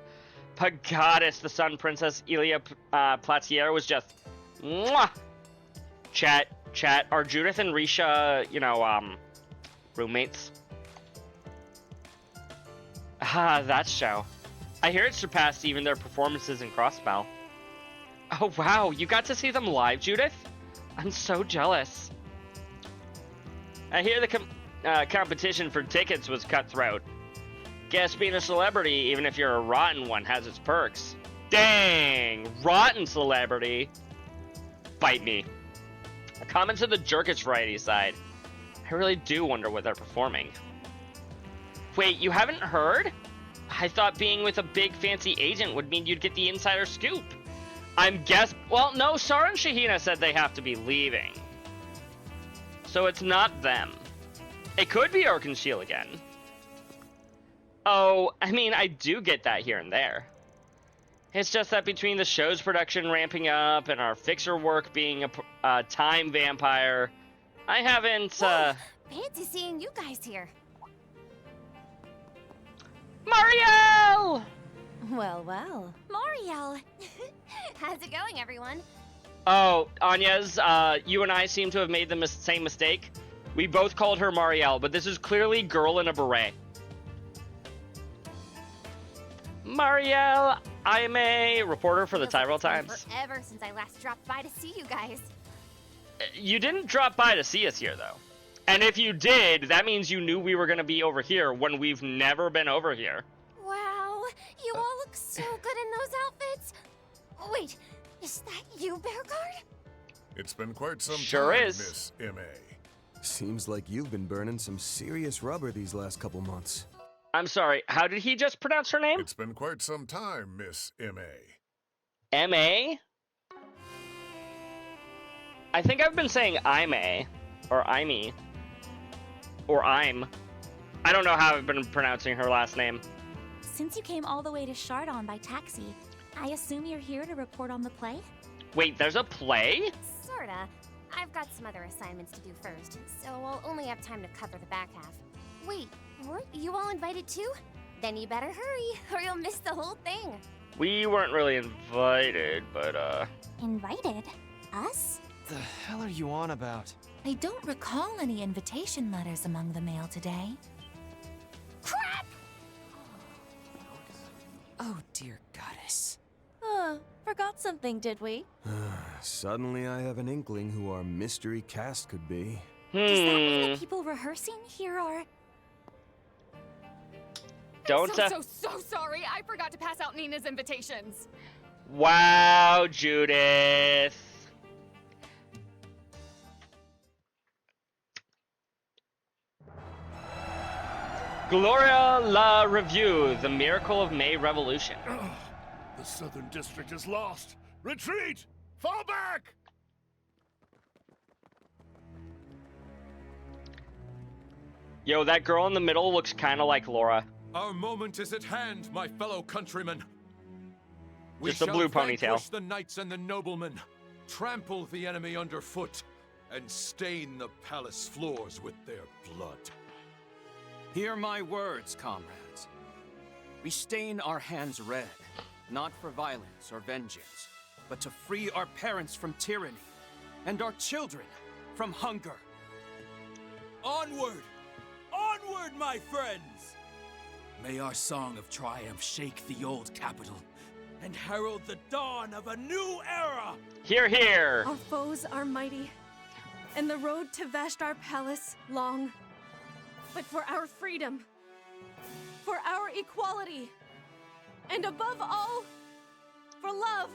S1: Pagatus, the Sun Princess Elia Platier was just mwah! Chat. Are Judith and Risha, roommates? Ah, that show. I hear it surpassed even their performances in Crossbell. Oh wow, you got to see them live, Judith? I'm so jealous. I hear the competition for tickets was cutthroat. Guess being a celebrity, even if you're a rotten one, has its perks. Dang! Rotten celebrity! Bite me. Comment to the Jerkish variety side. I really do wonder what they're performing. Wait, you haven't heard? I thought being with a big fancy agent would mean you'd get the insider scoop. Well, no, Sarah and Shahina said they have to be leaving. So it's not them. It could be Arc&Ciel again. Oh, I mean, I do get that here and there. It's just that between the show's production ramping up and our fixer work being a time vampire, I haven't,
S2: Fancy seeing you guys here.
S1: Marielle!
S8: Well.
S2: Moriel! How's it going, everyone?
S1: Oh, Anya's, you and I seem to have made the same mistake. We both called her Marielle, but this is clearly Girl in a Beret. Marielle, I'm a reporter for the
S2: Feels like
S1: Tyrell
S2: it's been
S1: Times.
S2: forever since I last dropped by to see you guys.
S1: You didn't drop by to see us here, though. And if you did, that means you knew we were going to be over here when we've never been over here.
S2: Wow, you all look so good in those outfits. Wait, is that you, Bearguard?
S6: It's been quite some
S1: Sure
S6: time,
S1: is.
S6: Miss M.A.
S3: Seems like you've been burning some serious rubber these last couple months.
S1: I'm sorry, how did he just pronounce her name?
S6: It's been quite some time, Miss M.A.
S1: M.A.? I think I've been saying I'm a, or I'm-y, or I'm. I don't know how I've been pronouncing her last name.
S8: Since you came all the way to Chardon by taxi, I assume you're here to report on the play?
S1: Wait, there's a play?
S2: Sorta. I've got some other assignments to do first, so I'll only have time to cover the back half. Wait, Weren't you all invited too? Then you better hurry, or you'll miss the whole thing.
S1: We weren't really invited, but
S2: Invited? Us?
S3: The hell are you on about?
S8: I don't recall any invitation letters among the mail today.
S2: Crap!
S4: Oh, dear goddess.
S8: Forgot something, did we?
S3: Suddenly I have an inkling who our mystery cast could be.
S2: Does that mean the people rehearsing here are...
S1: don't.
S5: So sorry. I forgot to pass out Nina's invitations.
S1: Wow, Judith. Gloria La Review, The Miracle of May Revolution.
S6: The Southern District is lost. Retreat! Fall back!
S1: Yo, that girl in the middle looks kind of like Laura.
S9: Our moment is at hand, my fellow countrymen. We
S1: Just the
S9: shall
S1: blue ponytail.
S9: vanquish the knights and the noblemen, trample the enemy underfoot, and stain the palace floors with their blood.
S7: Hear my words, comrades. We stain our hands red, not for violence or vengeance, but to free our parents from tyranny, and our children from hunger.
S10: Onward! Onward, my friends! May our song of triumph shake the old capital and herald the dawn of a new era!
S1: Here, here.
S11: Our foes are mighty, and the road to Vashtar Palace long. But for our freedom, for our equality, and above all, for love,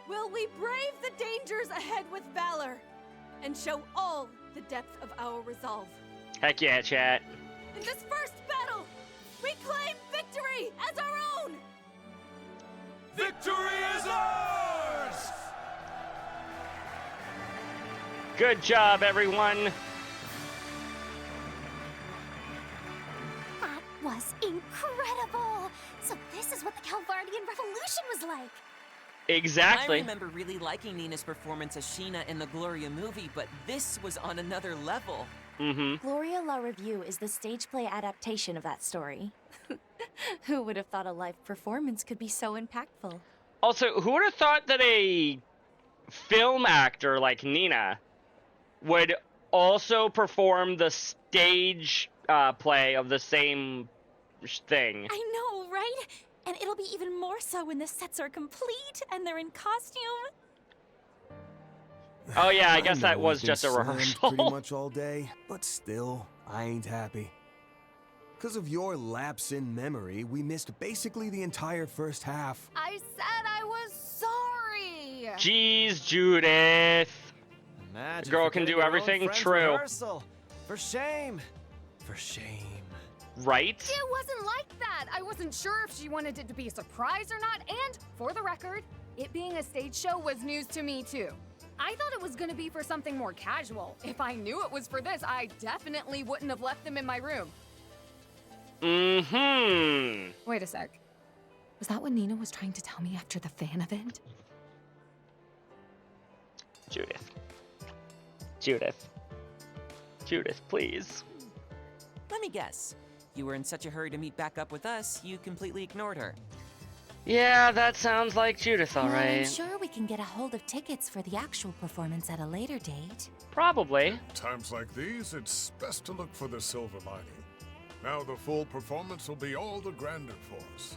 S11: will we brave the dangers ahead with valor and show all the depth of our resolve.
S1: Heck yeah, chat.
S11: In this first battle, we claim victory as our own!
S10: Victory is ours!
S1: Good job, everyone.
S2: That was incredible! So this is what the Calvardian Revolution was like!
S1: Exactly.
S4: I remember really liking Nina's performance as Sheena in the Gloria movie, but this was on another level.
S1: Mm-hmm.
S8: Gloria La Review is the stage play adaptation of that story. Who would have thought a live performance could be so impactful?
S1: Also, who would have thought that a film actor like Nina would also perform the stage play of the same thing?
S8: I know, right? And it'll be even more so when the sets are complete and they're in costume.
S1: Oh yeah, I guess
S3: know
S1: that was
S3: we've been
S1: just a
S3: slammed
S1: rehearsal.
S3: pretty much all day, but still, I ain't happy. Because of your lapse in memory, we missed basically the entire first half.
S5: I said I was sorry.
S1: Jeez, Judith.
S3: Imagine
S1: girl can
S3: forgetting
S1: do
S3: your own
S1: everything.
S3: friend's
S1: True.
S3: rehearsal. For shame. For shame.
S1: Right?
S5: It wasn't like that. I wasn't sure if she wanted it to be a surprise or not, and for the record, it being a stage show was news to me too. I thought it was gonna be for something more casual. If I knew it was for this, I definitely wouldn't have left them in my room.
S1: Mm-hmm.
S5: Wait a sec. Was that what Nina was trying to tell me after the fan event?
S1: Judith. Judith. Judith, please.
S4: Let me guess. You were in such a hurry to meet back up with us, you completely ignored her.
S1: Yeah, that sounds like Judith, all
S8: Well, I'm
S1: right.
S8: sure we can get a hold of tickets for the actual performance at a later date.
S1: Probably.
S6: Times like these, it's best to look for the silver lining. Now the full performance will be all the grander for us.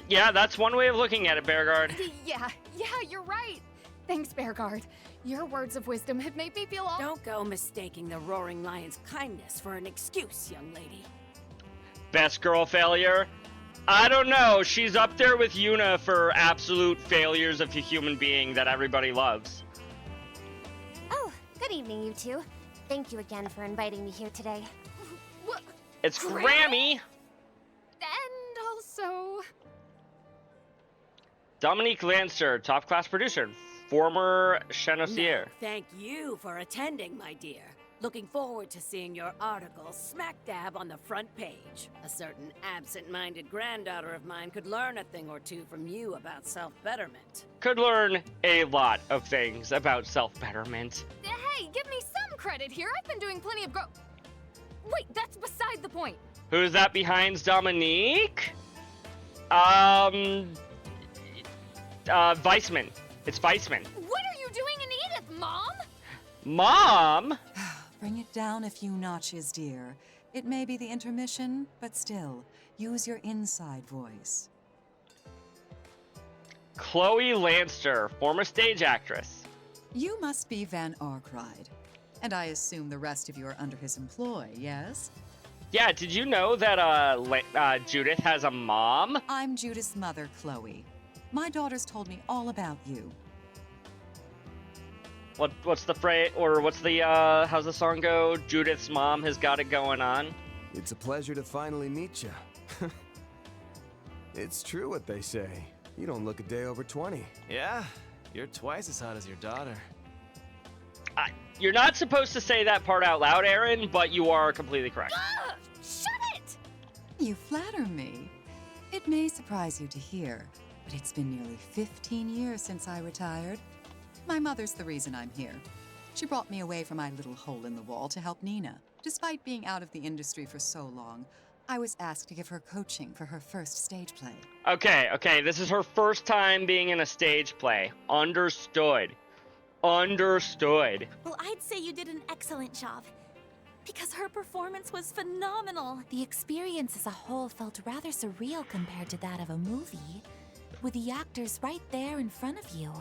S1: Yeah, that's one way of looking at it, Bearguard.
S5: Yeah, you're right. Thanks, Bearguard. Your words of wisdom have made me feel all—
S11: Don't go mistaking the Roaring Lion's kindness for an excuse, young lady.
S1: Best girl failure? I don't know. She's up there with Yuna for absolute failures of a human being that everybody loves.
S2: Oh, good evening, you two. Thank you again for inviting me here today.
S5: What?
S1: It's
S5: Grammy?
S1: Grammy.
S5: And also—
S1: Dominique Lancer, top class producer, former Chenosier.
S11: No, thank you for attending, my dear. Looking forward to seeing your article smack dab on the front page. A certain absent-minded granddaughter of mine could learn a thing or two from you about self-betterment.
S1: Could learn a lot of things about self-betterment.
S5: Hey, give me some credit here. I've been doing plenty of Wait, that's beside the point.
S1: Who's that behind Dominique? Weissman. It's Weissman.
S5: What are you doing in Edith, Mom?
S1: Mom?
S12: Bring it down a few notches, dear. It may be the intermission, but still, use your inside voice.
S1: Chloe Lanster, former stage actress.
S12: You must be Van Arkride. And I assume the rest of you are under his employ, yes?
S1: Yeah, did you know that Judith has a mom?
S12: I'm Judith's mother, Chloe. My daughters told me all about you.
S1: What's the phrase, or what's the, how's the song go? Judith's mom has got it going on.
S3: It's a pleasure to finally meet you. It's true what they say. You don't look a day over 20. Yeah, you're twice as hot as your daughter.
S1: You're not supposed to say that part out loud, Aaron, but you are completely correct.
S5: Shut it!
S12: You flatter me. It may surprise you to hear, but it's been nearly 15 years since I retired. My mother's the reason I'm here. She brought me away from my little hole in the wall to help Nina. Despite being out of the industry for so long, I was asked to give her coaching for her first stage play.
S1: Okay, this is her first time being in a stage play. Understood. Understood.
S2: Well, I'd say you did an excellent job. Because her performance was phenomenal. The experience as a whole felt rather surreal compared to that of a movie. With the actors right there in front of you.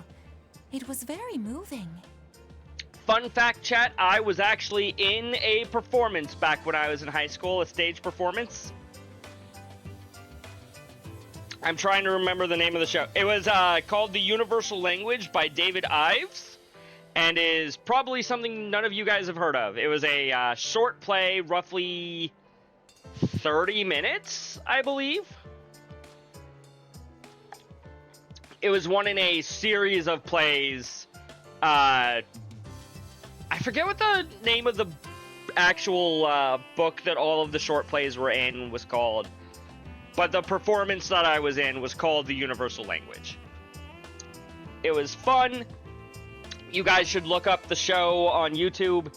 S2: It was very moving.
S1: Fun fact, chat, I was actually in a performance back when I was in high school, a stage performance. I'm trying to remember the name of the show. It was called The Universal Language by David Ives, and is probably something none of you guys have heard of. It was a short play, roughly 30 minutes, I believe. It was one in a series of plays. I forget what the name of the actual book that all of the short plays were in was called, but the performance that I was in was called The Universal Language. It was fun. You guys should look up the show on YouTube.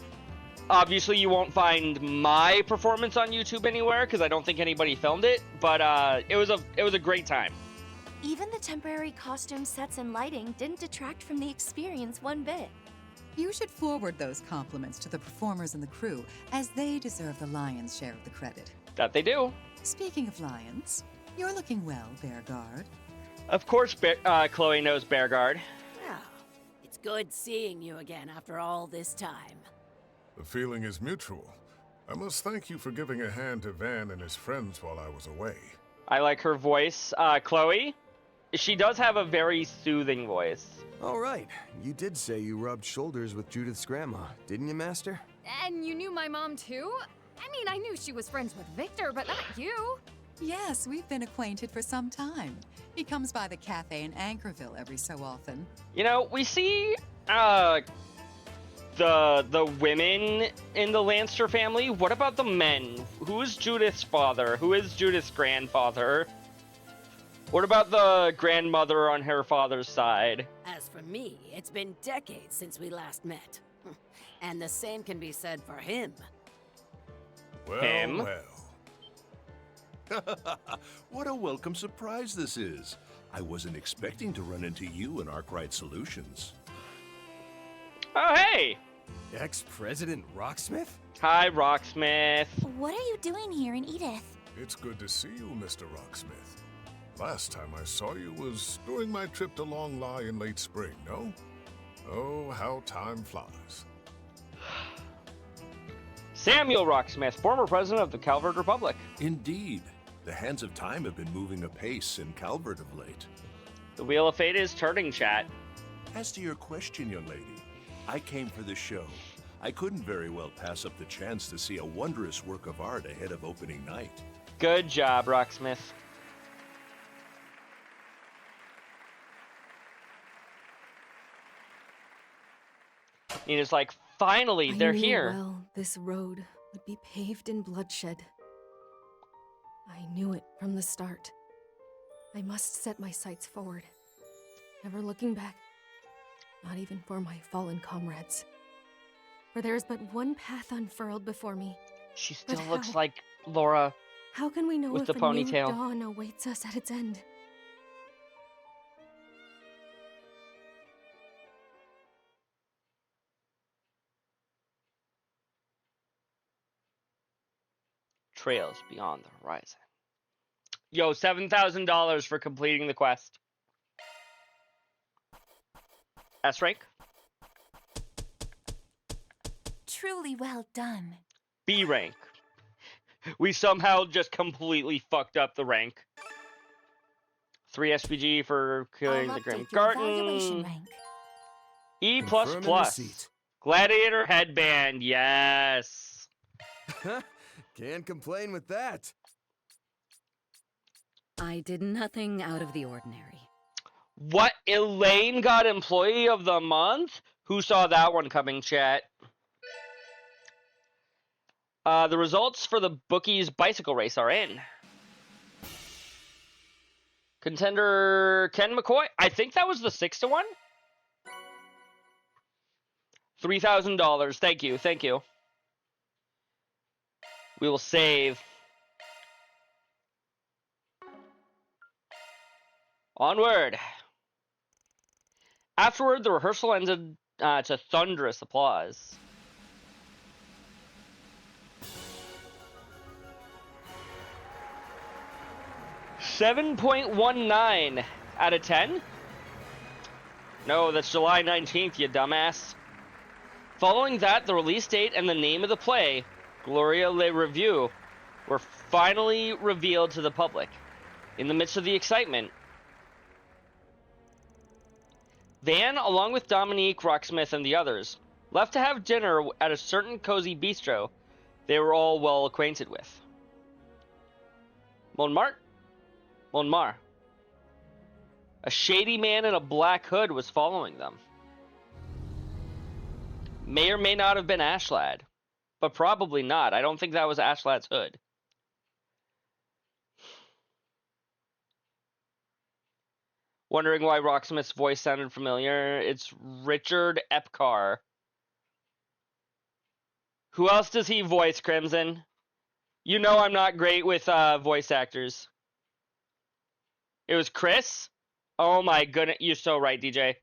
S1: Obviously, you won't find my performance on YouTube anywhere because I don't think anybody filmed it, but it was a great time.
S8: Even the temporary costume sets and lighting didn't detract from the experience one bit.
S12: You should forward those compliments to the performers and the crew, as they deserve the lion's share of the credit.
S1: That they do.
S12: Speaking of lions, you're looking well, Bearguard.
S1: Of course, Chloe knows Bearguard.
S13: Well, it's good seeing you again after all this time.
S6: The feeling is mutual. I must thank you for giving a hand to Van and his friends while I was away.
S1: I like her voice. Chloe, she does have a very soothing voice.
S3: All right, you did say you rubbed shoulders with Judith's grandma, didn't you, Master?
S5: And you knew my mom too? I mean, I knew she was friends with Victor, but not you.
S12: Yes, we've been acquainted for some time. He comes by the cafe in Anchorville every so often.
S1: You know, we see the women in the Lanster family. What about the men? Who is Judith's father? Who is Judith's grandfather? What about the grandmother on her father's side?
S13: As for me, it's been decades since we last met. And the same can be said for him.
S6: Well,
S1: Him?
S14: well. What a welcome surprise this is. I wasn't expecting to run into you in Arkwright Solutions.
S1: Oh, hey!
S3: Ex-President Rocksmith?
S1: Hi, Rocksmith.
S2: What are you doing here in Edith?
S6: It's good to see you, Mr. Rocksmith. Last time I saw you was during my trip to Long Lie in late spring, no? Oh, how time flies.
S1: Samuel Rocksmith, former president of the Calvert Republic.
S14: Indeed. The hands of time have been moving apace in Calvert of late.
S1: The Wheel of Fate is turning, chat.
S14: As to your question, young lady, I came for the show. I couldn't very well pass up the chance to see a wondrous work of art ahead of opening night.
S1: Good job, Rocksmith. Nina's like, finally, they're
S11: I knew
S1: here.
S11: well this road would be paved in bloodshed. I knew it from the start. I must set my sights forward, never looking back, not even for my fallen comrades. For there is but one path unfurled before me,
S1: She still
S11: But
S1: looks
S11: how?
S1: like Laura.
S11: How can we know
S1: With
S11: if
S1: the
S11: a new
S1: ponytail.
S11: dawn awaits us at its end?
S1: Trails beyond the horizon. Yo, $7,000 for completing the quest. S rank?
S2: Truly well done.
S1: B rank. We somehow just completely fucked up the rank. 3 SPG for killing
S2: I'll
S1: the Grim
S2: update your evaluation
S1: Garten.
S2: rank.
S1: E++.
S3: Confirming receipt.
S1: Gladiator headband, yes.
S3: Can't complain with that.
S13: I did nothing out of the ordinary.
S1: What? Elaine got Employee of the Month? Who saw that one coming, chat? The results for the Bookies bicycle race are in. Contender Ken McCoy. I think that was the 6-1. $3,000. Thank you. Thank you. We will save. Onward. Afterward, the rehearsal ended to thunderous applause. $7.19 out of 10? No, that's July 19th, you dumbass. Following that, the release date and the name of the play, Gloria Le Revue, were finally revealed to the public. In the midst of the excitement, Van, along with Dominique, Rocksmith, and the others, left to have dinner at a certain cozy bistro they were all well acquainted with. Montmartre. A shady man in a black hood was following them. May or may not have been Ashlad, but probably not. I don't think that was Ashlad's hood. Wondering why Rocksmith's voice sounded familiar? It's Richard Epcar. Who else does he voice, Crimson? You know I'm not great with voice actors. It was Chris? Oh my goodness, you're so right, DJ.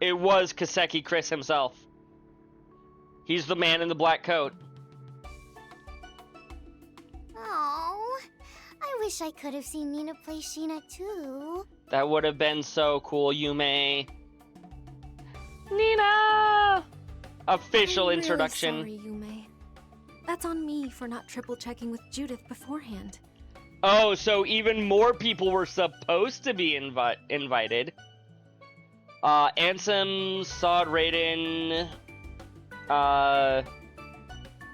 S1: It was Kaseki Chris himself. He's the man in the black coat.
S15: Oh, I wish I could have seen Nina play Sheena too.
S1: That would have been so cool, Yume. Nina! Official
S11: I'm
S1: introduction.
S11: Really sorry, Yume. That's on me for not triple checking with Judith beforehand.
S1: Oh, so even more people were supposed to be invited. Ansem, Sod Raiden,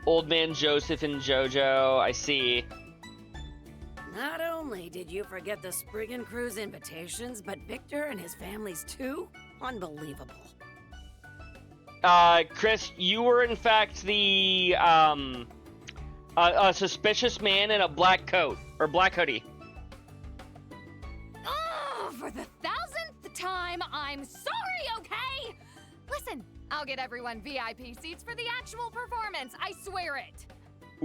S1: Old Man Joseph and Jojo, I see.
S13: Not only did you forget the Spriggan Crew's invitations, but Victor and his families too? Unbelievable.
S1: Chris, you were in fact the, a suspicious man in a black coat, or black hoodie.
S5: Oh, for the 1000th time, I'm sorry, okay? Listen, I'll get everyone VIP seats for the actual performance, I swear it.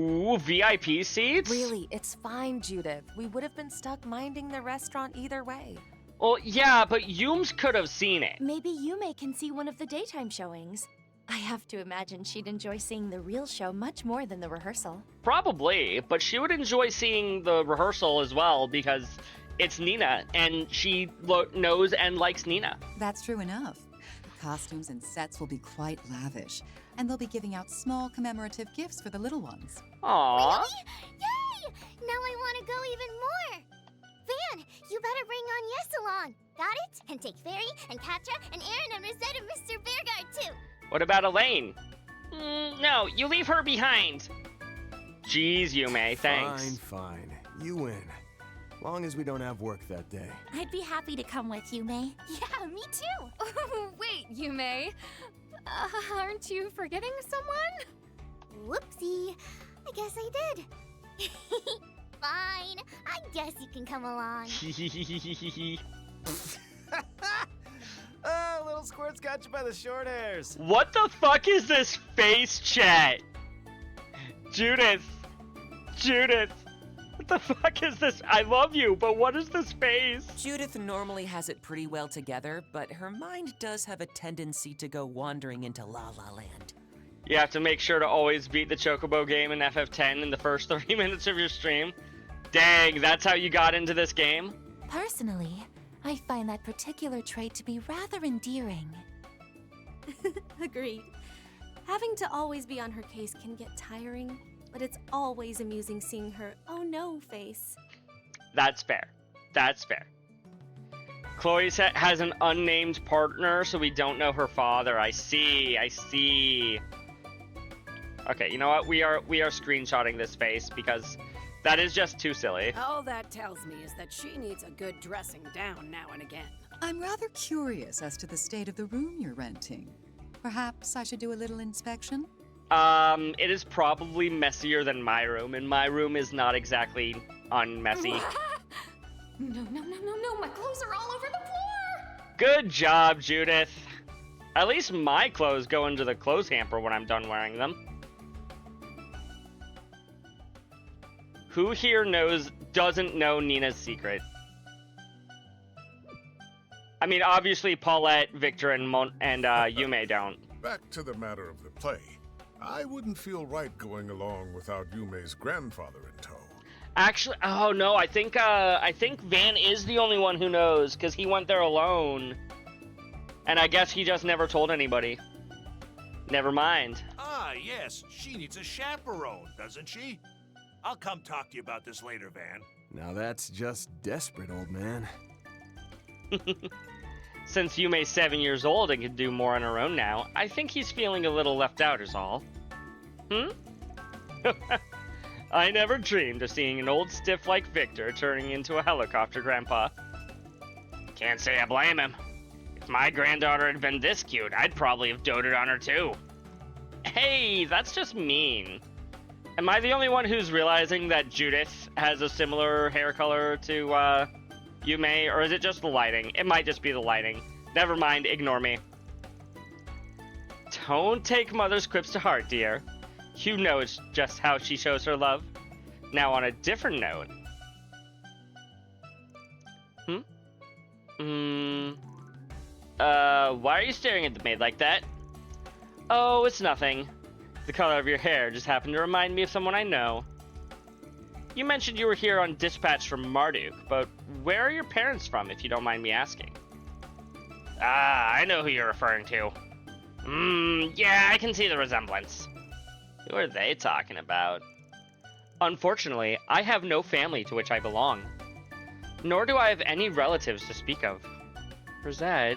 S1: Ooh, VIP seats?
S8: Really, it's fine, Judith. We would have been stuck minding the restaurant either way.
S1: Well, yeah, but Yums could have seen it.
S2: Maybe Yume can see one of the daytime showings. I have to imagine she'd enjoy seeing the real show much more than the rehearsal.
S1: Probably, but she would enjoy seeing the rehearsal as well because it's Nina, and she knows and likes Nina.
S12: That's true enough. The costumes and sets will be quite lavish, and they'll be giving out small commemorative gifts for the little ones.
S1: Aww.
S15: Yay! Now I want to go even more. Van, you better bring on Yes along. Got it? And take Fairy and Katja and Aaron and Rosette and Mr. Bearguard too.
S1: What about Elaine? No, you leave her behind. Jeez, Yume, thanks.
S3: Fine. You win. Long as we don't have work that day.
S2: I'd be happy to come with Yume.
S15: Yeah, me too.
S5: Oh, wait, Yume. Aren't you forgetting someone?
S15: Whoopsie. I guess I did. Fine. I guess you can come along.
S3: Ah, little squirt's got you by the short hairs.
S1: What the fuck is this face chat? Judith, Judith! What the fuck is this? I love you, but what is this face?
S4: Judith normally has it pretty well together, but her mind does have a tendency to go wandering into La La Land.
S1: You have to make sure to always beat the Chocobo game in FF10 in the first 30 minutes of your stream. Dang, that's how you got into this game?
S2: Personally, I find that particular trait to be rather endearing.
S11: Agreed. Having to always be on her case can get tiring, but it's always amusing seeing her oh no face.
S1: That's fair. That's fair. Chloe has an unnamed partner, so we don't know her father. I see. Okay, you know what? We are screenshotting this face because that is just too silly.
S13: All that tells me is that she needs a good dressing down now and again.
S12: I'm rather curious as to the state of the room you're renting. Perhaps I should do a little inspection?
S1: It is probably messier than my room, and my room is not exactly unmessy.
S5: No, my clothes are all over the floor!
S1: Good job, Judith. At least my clothes go into the clothes hamper when I'm done wearing them. Who here doesn't know Nina's secret? I mean, obviously Paulette, Victor, and Yume don't.
S6: Back to the matter of the play. I wouldn't feel right going along without Yume's grandfather in tow.
S1: Actually, oh no, I think Van is the only one who knows, because he went there alone. And I guess he just never told anybody. Never mind.
S16: Ah, yes, she needs a chaperone, doesn't she? I'll come talk to you about this later, Van.
S3: Now that's just desperate, old man.
S1: Since Yume's 7 years old and can do more on her own now, I think he's feeling a little left out is all. I never dreamed of seeing an old stiff like Victor turning into a helicopter grandpa. Can't say I blame him. If my granddaughter had been this cute, I'd probably have doted on her too. Hey, that's just mean. Am I the only one who's realizing that Judith has a similar hair color to, Yume, or is it just the lighting? It might just be the lighting. Never mind, ignore me. Don't take Mother's quips to heart, dear. You know it's just how she shows her love. Now on a different note. Why are you staring at the maid like that? Oh, it's nothing. The color of your hair just happened to remind me of someone I know. You mentioned you were here on dispatch from Marduk, but where are your parents from, if you don't mind me asking? Ah, I know who you're referring to. Yeah, I can see the resemblance. Who are they talking about? Unfortunately, I have no family to which I belong. Nor do I have any relatives to speak of. Rosette?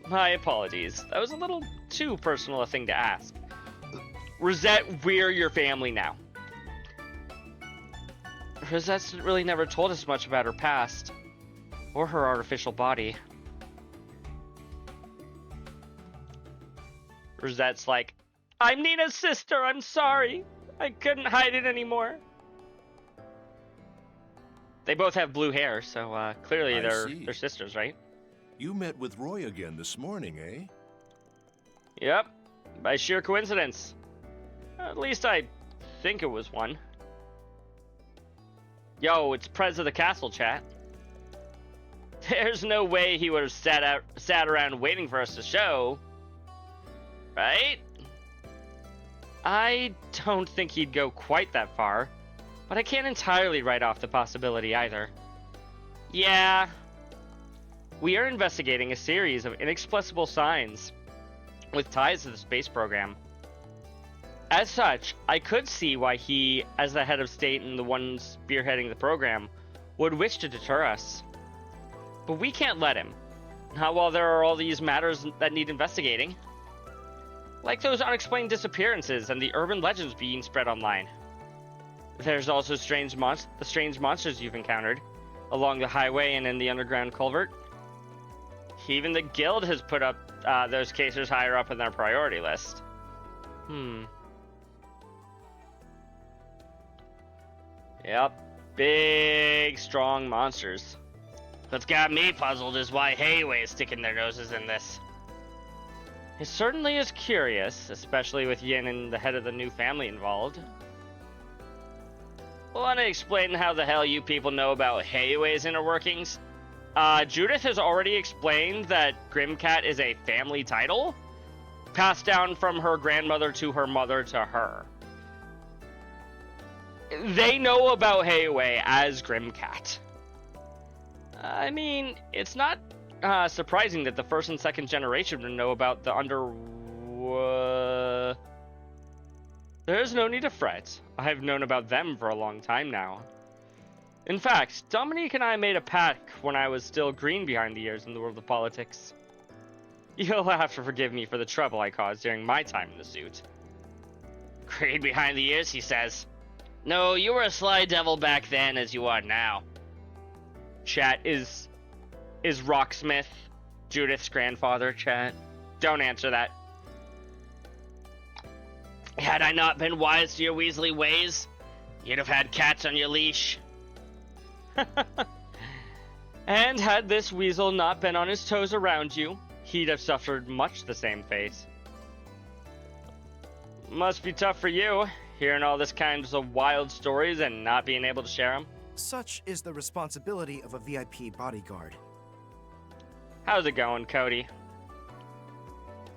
S1: My apologies. That was a little too personal a thing to ask. Rosette, we're your family now. Rosette's really never told us much about her past. Or her artificial body. Rosette's like, I'm Nina's sister, I'm sorry. I couldn't hide it anymore. They both have blue hair, so clearly they're sisters, right?
S14: You met with Roy again this morning, eh?
S1: Yep, by sheer coincidence. At least I think it was one. Yo, it's Prez of the Castle, chat. There's no way he would have sat around waiting for us to show. Right? I don't think he'd go quite that far, but I can't entirely write off the possibility either. Yeah. We are investigating a series of inexplicable signs with ties to the space program. As such, I could see why he, as the head of state and the one spearheading the program, would wish to deter us. But we can't let him. Not while there are all these matters that need investigating. Like those unexplained disappearances and the urban legends being spread online. There's also the strange monsters you've encountered, along the highway and in the underground culvert. Even the guild has put up those cases higher up in their priority list. Yep, big, strong monsters. What's got me puzzled is why Hayway is sticking their noses in this. It certainly is curious, especially with Yin and the head of the new family involved. Want to explain how the hell you people know about Heiue's inner workings? Judith has already explained that Grimcat is a family title, passed down from her grandmother to her mother to her. They know about Heiue as Grimcat. I mean, it's not surprising that the first and second generation would know about the There's no need to fret. I have known about them for a long time now. In fact, Dominique and I made a pact when I was still green behind the ears in the world of politics. You'll have to forgive me for the trouble I caused during my time in the suit. Green behind the ears, he says. No, you were a sly devil back then as you are now. Chat, is Rocksmith Judith's grandfather, chat? Don't answer that. Had I not been wise to your Weasley ways, you'd have had cats on your leash. And had this weasel not been on his toes around you, he'd have suffered much the same fate. Must be tough for you, hearing all this kinds of wild stories and not being able to share them.
S17: Such is the responsibility of a VIP bodyguard.
S1: How's it going, Cody?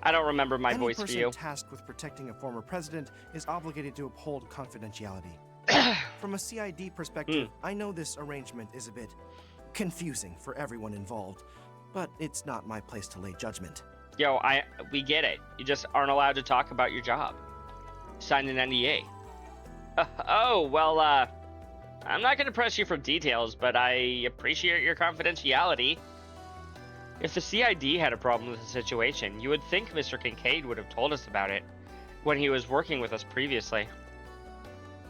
S1: I don't remember my voice for you.
S17: Any person tasked with protecting a former president is obligated to uphold confidentiality. From a CID perspective, I know this arrangement is a bit confusing for everyone involved, but it's not my place to lay judgment.
S1: Yo, we get it. You just aren't allowed to talk about your job. Signed an NDA. I'm not going to press you for details, but I appreciate your confidentiality. If the CID had a problem with the situation, you would think Mr. Kincaid would have told us about it when he was working with us previously.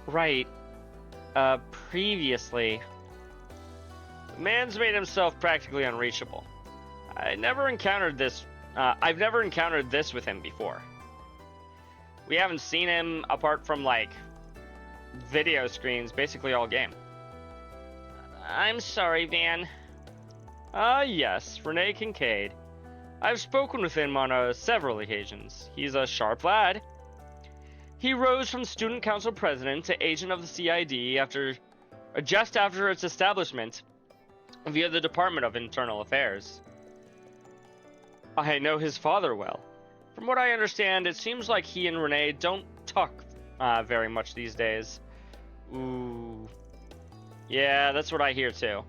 S1: Right. Previously. The man's made himself practically unreachable. I've never encountered this with him before. We haven't seen him apart from, like, video screens basically all game. I'm sorry, Van. Yes, Rene Kincaid. I've spoken with him on several occasions. He's a sharp lad. He rose from student council president to agent of the CID just after its establishment via the Department of Internal Affairs. I know his father well. From what I understand, it seems like he and Rene don't talk very much these days. Ooh. Yeah, that's what I hear too.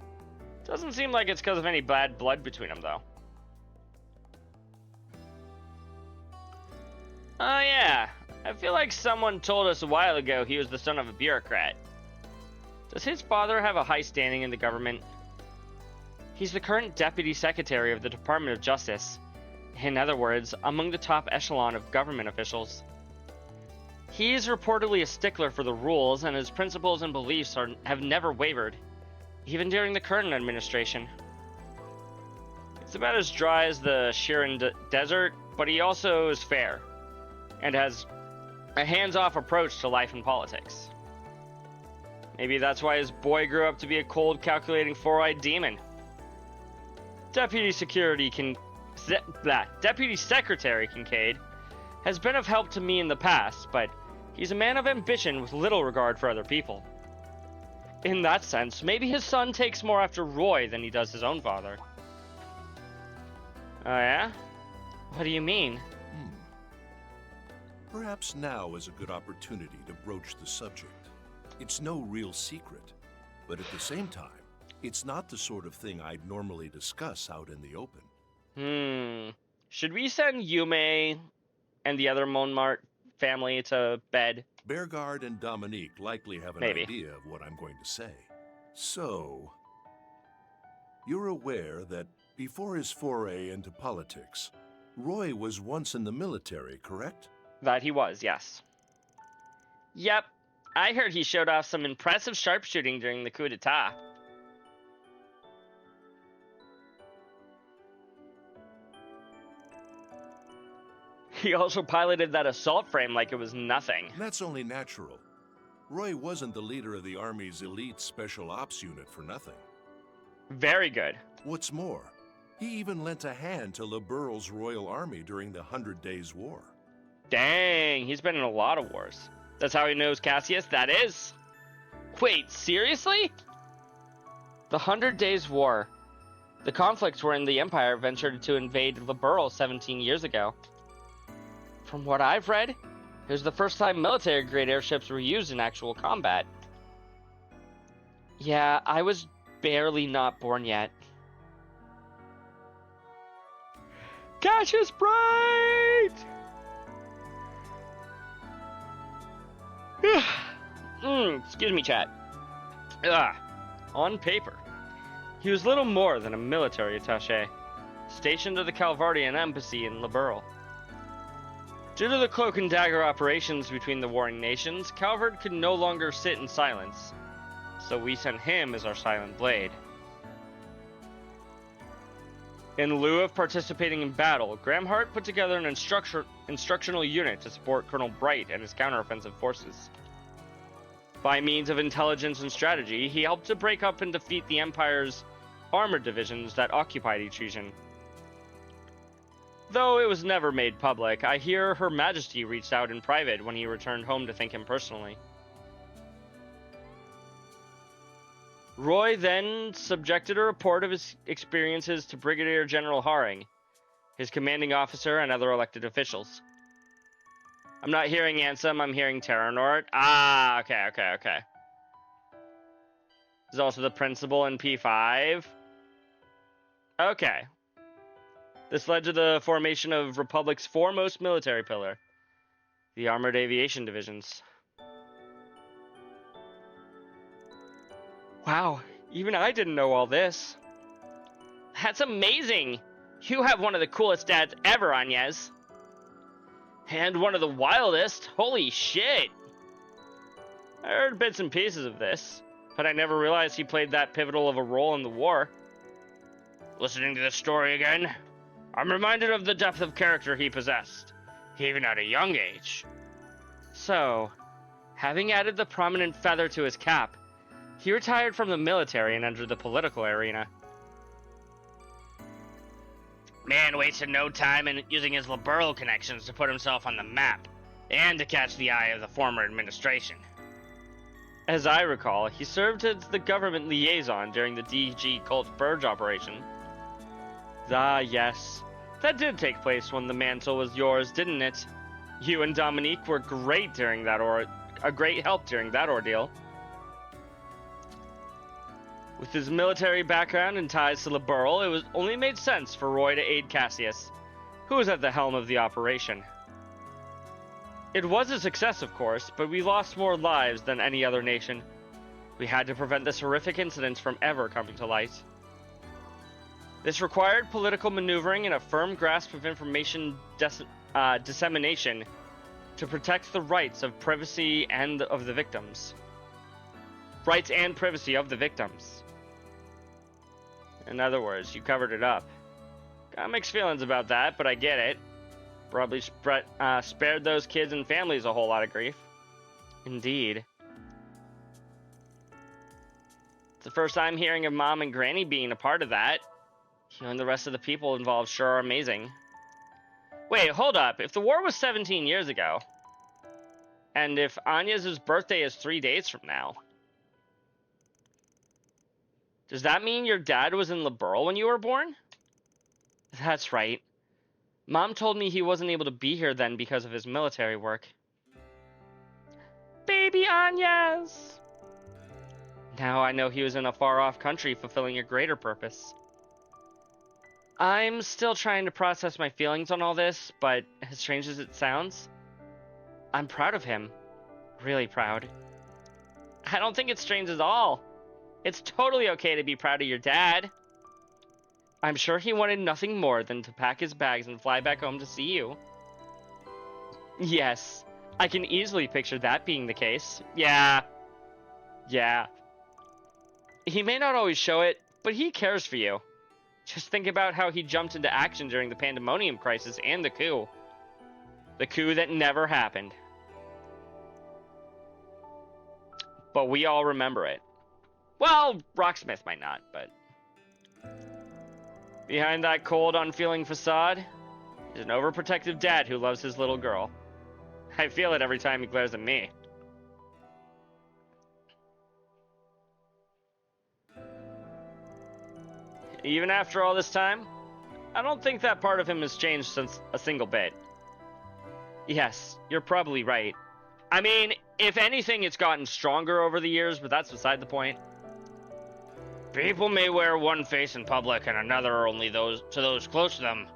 S1: Doesn't seem like it's because of any bad blood between them, though. Oh yeah, I feel like someone told us a while ago he was the son of a bureaucrat. Does his father have a high standing in the government? He's the current Deputy Secretary of the Department of Justice. In other words, among the top echelon of government officials. He is reportedly a stickler for the rules, and his principles and beliefs have never wavered, even during the current administration. It's about as dry as the Shirin Desert, but he also is fair, and has a hands-off approach to life and politics. Maybe that's why his boy grew up to be a cold, calculating, four-eyed demon. Deputy Secretary Kincaid has been of help to me in the past, but he's a man of ambition with little regard for other people. In that sense, maybe his son takes more after Roy than he does his own father. Oh yeah? What do you mean?
S14: Perhaps now is a good opportunity to broach the subject. It's no real secret, but at the same time, it's not the sort of thing I'd normally discuss out in the open.
S1: Should we send Yume and the other Montmartre family to bed?
S14: Bearguard and Dominique likely have an idea of what I'm going to say. So, you're aware that before his foray into politics, Roy was once in the military, correct?
S1: That he was, yes. Yep, I heard he showed off some impressive sharpshooting during the coup d'etat. He also piloted that assault frame like it was nothing.
S14: That's only natural. Roy wasn't the leader of the Army's elite special ops unit for nothing.
S1: Very good.
S14: What's more, he even lent a hand to Le Burle's Royal Army during the 100 Days War.
S1: Dang, he's been in a lot of wars. That's how he knows Cassius, that is. Wait, seriously? The 100 Days War. The conflicts wherein the Empire ventured to invade Liberl 17 years ago. From what I've read, it was the first time military-grade airships were used in actual combat. Yeah, I was barely not born yet. Cassius Bright! Excuse me, chat. On paper, he was little more than a military attaché, stationed at the Calvardian embassy in Liberl. Due to the cloak and dagger operations between the warring nations, Calvard could no longer sit in silence, so we sent him as our silent blade. In lieu of participating in battle, Gramhart put together an instructional unit to support Colonel Bright and his counteroffensive forces. By means of intelligence and strategy, he helped to break up and defeat the Empire's armored divisions that occupied each region. Though it was never made public, I hear Her Majesty reached out in private when he returned home to thank him personally. Roy then subjected a report of his experiences to Brigadier General Haring, his commanding officer, and other elected officials. I'm not hearing Ansem, I'm hearing Terranort. Ah, okay. There's also the principal in P5. Okay. This led to the formation of Republic's foremost military pillar, the Armored Aviation Divisions. Wow, even I didn't know all this. That's amazing! You have one of the coolest dads ever, Añez. And one of the wildest. Holy shit! I heard bits and pieces of this, but I never realized he played that pivotal of a role in the war. Listening to this story again, I'm reminded of the depth of character he possessed, even at a young age. So, having added the prominent feather to his cap, he retired from the military and entered the political arena. Man wasted no time in using his Liberl connections to put himself on the map, and to catch the eye of the former administration. As I recall, he served as the government liaison during the DG Colt Purge operation. Ah, yes. That did take place when the mantle was yours, didn't it? You and Dominique were great during that a great help during that ordeal. With his military background and ties to Liberl, it was only made sense for Roy to aid Cassius, who was at the helm of the operation. It was a success, of course, but we lost more lives than any other nation. We had to prevent this horrific incident from ever coming to light. This required political maneuvering and a firm grasp of information dissemination to protect the rights of privacy and of the victims. Rights and privacy of the victims. In other words, you covered it up. Got mixed feelings about that, but I get it. Probably spared those kids and families a whole lot of grief. Indeed. It's the first time hearing of Mom and Granny being a part of that. You and the rest of the people involved sure are amazing. Wait, hold up. If the war was 17 years ago, and if Añez's birthday is 3 days from now, does that mean your dad was in Liberl when you were born? That's right. Mom told me he wasn't able to be here then because of his military work. Baby Añez! Now I know he was in a far-off country fulfilling a greater purpose. I'm still trying to process my feelings on all this, but as strange as it sounds, I'm proud of him. Really proud. I don't think it's strange at all. It's totally okay to be proud of your dad. I'm sure he wanted nothing more than to pack his bags and fly back home to see you. Yes, I can easily picture that being the case. Yeah. He may not always show it, but he cares for you. Just think about how he jumped into action during the Pandemonium Crisis and the coup. The coup that never happened. But we all remember it. Well, Rocksmith might not, but... Behind that cold, unfeeling facade is an overprotective dad who loves his little girl. I feel it every time he glares at me. Even after all this time, I don't think that part of him has changed since a single bit. Yes, you're probably right. I mean, if anything, it's gotten stronger over the years, but that's beside the point. People may wear one face in public and another only to those close to them,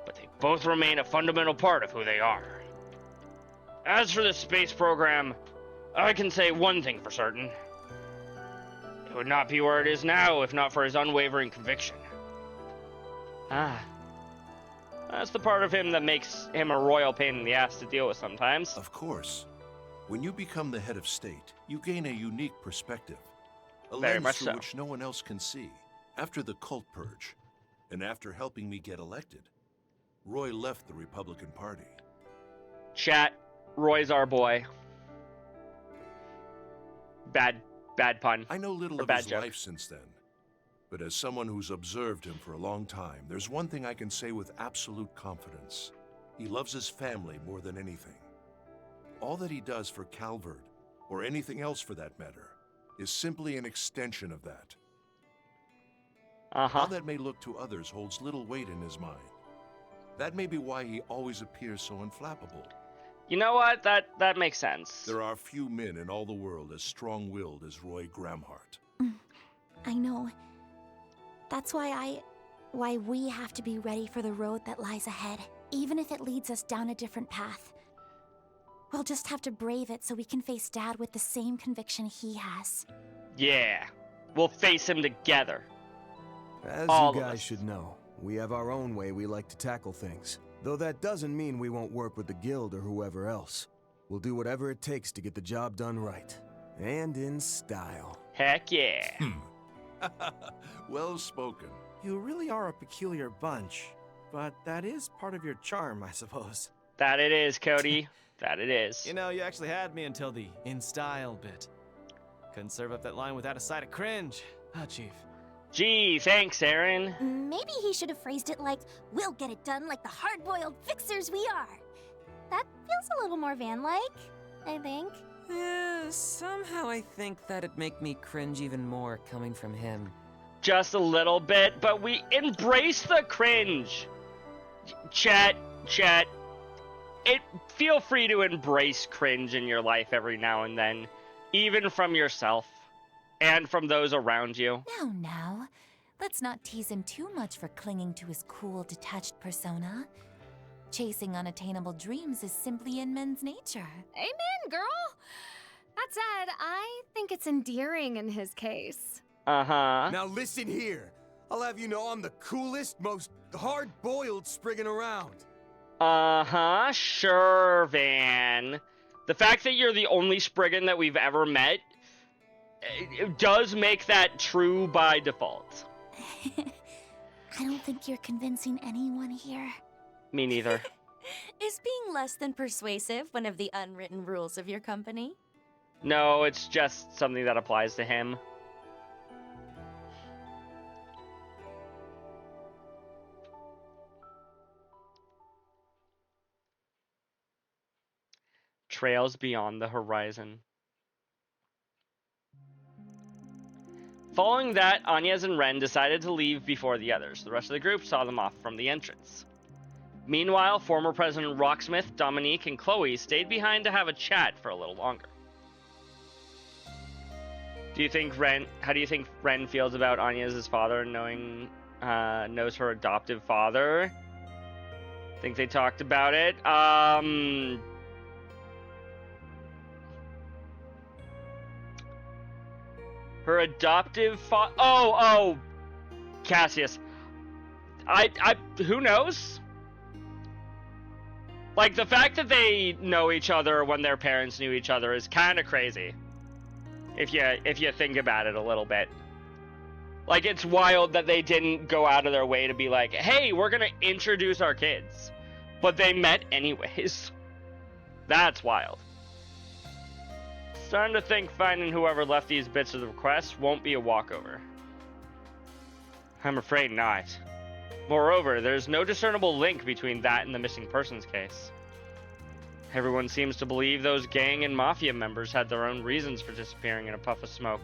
S1: but they both remain a fundamental part of who they are. As for the space program, I can say one thing for certain. It would not be where it is now if not for his unwavering conviction. Ah. That's the part of him that makes him a royal pain in the ass to deal with sometimes.
S14: Of course. When you become the head of state, you gain a unique perspective. A
S1: Very
S14: lens
S1: much
S14: through
S1: so.
S14: which no one else can see. After the cult purge, and after helping me get elected, Roy left the Republican Party.
S1: Chat, Roy's our boy. Bad pun.
S14: I know little
S1: Or
S14: of
S1: bad
S14: his
S1: joke.
S14: life since then. But as someone who's observed him for a long time, there's one thing I can say with absolute confidence. He loves his family more than anything. All that he does for Calvert, or anything else for that matter, is simply an extension of that. How that may look to others holds little weight in his mind. That may be why he always appears so unflappable.
S1: You know what? That makes sense.
S14: There are few men in all the world as strong-willed as Roy Gramhart.
S2: I know. That's why we have to be ready for the road that lies ahead, even if it leads us down a different path. We'll just have to brave it so we can face Dad with the same conviction he has.
S1: Yeah. We'll face him together.
S18: As
S1: All
S18: you
S1: of
S18: guys
S1: us.
S18: should know, we have our own way we like to tackle things. Though that doesn't mean we won't work with the Guild or whoever else. We'll do whatever it takes to get the job done right. And in style.
S1: Heck yeah.
S14: Well spoken.
S17: You really are a peculiar bunch, but that is part of your charm, I suppose.
S1: That it is, Cody. That it is.
S3: You know, you actually had me until the in style bit. Couldn't serve up that line without a side of cringe. Ah, Chief.
S1: Gee, thanks, Aaron.
S15: Maybe he should have phrased it like, we'll get it done like the hard-boiled fixers we are. That feels a little more Van-like, I think.
S4: Somehow I think that'd make me cringe even more coming from him.
S1: Just a little bit, but we embrace the cringe. Chat. Feel free to embrace cringe in your life every now and then, even from yourself and from those around you.
S2: Now. Let's not tease him too much for clinging to his cool, detached persona. Chasing unattainable dreams is simply in men's nature.
S5: Amen, girl. That said, I think it's endearing in his case.
S18: Now listen here. I'll have you know I'm the coolest, most hard-boiled Spriggan around.
S1: Sure, Van. The fact that you're the only Spriggan that we've ever met it does make that true by default.
S2: I don't think you're convincing anyone here.
S1: Me neither.
S8: Is being less than persuasive one of the unwritten rules of your company?
S1: No, it's just something that applies to him. Trails beyond the horizon. Following that, Agnes and Ren decided to leave before the others. The rest of the group saw them off from the entrance. Meanwhile, former President Rocksmith, Dominique, and Chloe stayed behind to have a chat for a little longer. How do you think Ren feels about Agnes' father knowing knows her adoptive father? Think they talked about it? Her adoptive father. Oh, Cassius. Who knows? Like, the fact that they know each other when their parents knew each other is kind of crazy. If you think about it a little bit. Like, it's wild that they didn't go out of their way to be like, hey, we're gonna introduce our kids. But they met anyways. That's wild. Starting to think finding whoever left these bits of the request won't be a walkover. I'm afraid not. Moreover, there's no discernible link between that and the missing persons case. Everyone seems to believe those gang and mafia members had their own reasons for disappearing in a puff of smoke.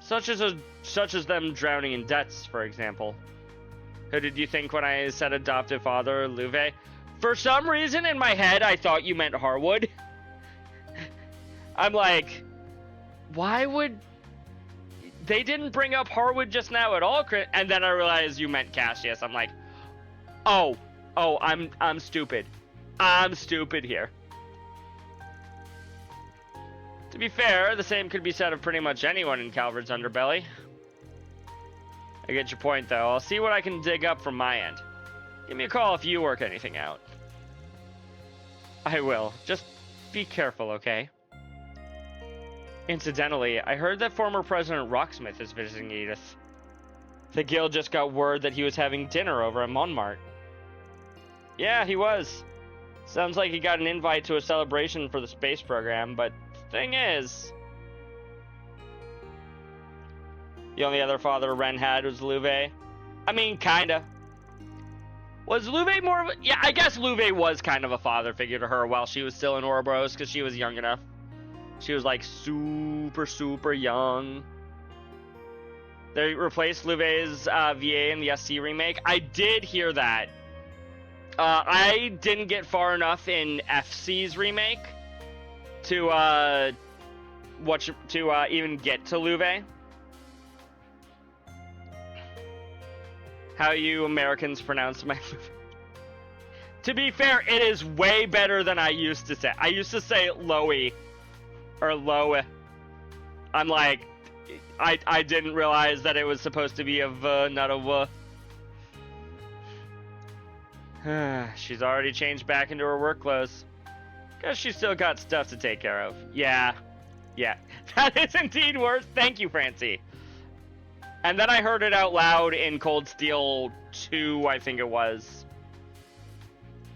S1: Such as them drowning in debts, for example. Who did you think when I said adoptive father, Louve? For some reason in my head, I thought you meant Harwood. I'm like, why would... They didn't bring up Harwood just now at all, and then I realized you meant Cassius. I'm like, oh, I'm stupid. I'm stupid here. To be fair, the same could be said of pretty much anyone in Calvard's underbelly. I get your point, though. I'll see what I can dig up from my end. Give me a call if you work anything out. I will. Just be careful, okay? Incidentally, I heard that former President Rocksmith is visiting Edith. The guild just got word that he was having dinner over at Montmartre. Yeah, he was. Sounds like he got an invite to a celebration for the space program, but the thing is... The only other father Ren had was Louve. I mean, kinda. Was Louve more of a... Yeah, I guess Louve was kind of a father figure to her while she was still in Ouroboros, because she was young enough. She was, like, super, super young. They replaced Louve's VA in the SC remake. I did hear that. I didn't get far enough in FC's remake to even get to Louve. How you Americans pronounce my... To be fair, it is way better than I used to say. I used to say Loey. Or Loe. I'm like... I didn't realize that it was supposed to be a V, not a W. She's already changed back into her work clothes. Guess she's still got stuff to take care of. Yeah. Yeah. That is indeed worse. Thank you, Francie. And then I heard it out loud in Cold Steel 2, I think it was.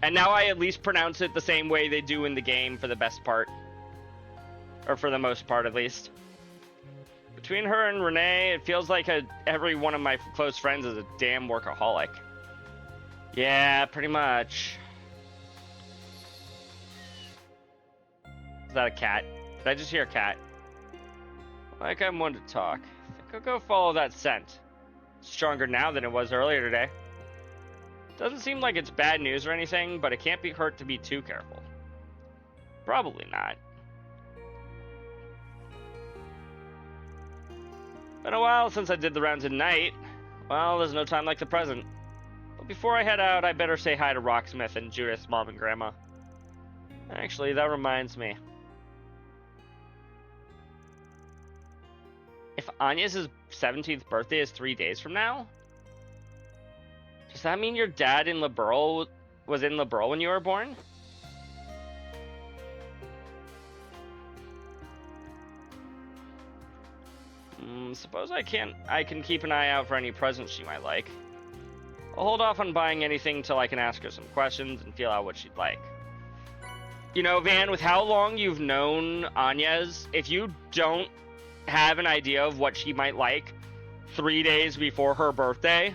S1: And now I at least pronounce it the same way they do in the game for the best part. Or for the most part, at least. Between her and Renee, it feels like every one of my close friends is a damn workaholic. Yeah, pretty much. Is that a cat? Did I just hear a cat? Like I'm one to talk. I think I'll go follow that scent. It's stronger now than it was earlier today. Doesn't seem like it's bad news or anything, but it can't be hurt to be too careful. Probably not. Been a while since I did the rounds at night. Well, there's no time like the present. But before I head out, I better say hi to Rocksmith and Judith's mom and grandma. Actually, that reminds me. If Anya's 17th birthday is 3 days from now? Does that mean your dad in Liberl was in Liberl when you were born? Suppose I can keep an eye out for any presents she might like. I'll hold off on buying anything till I can ask her some questions and feel out what she'd like. You know, Van, with how long you've known Anya's, if you don't have an idea of what she might like 3 days before her birthday,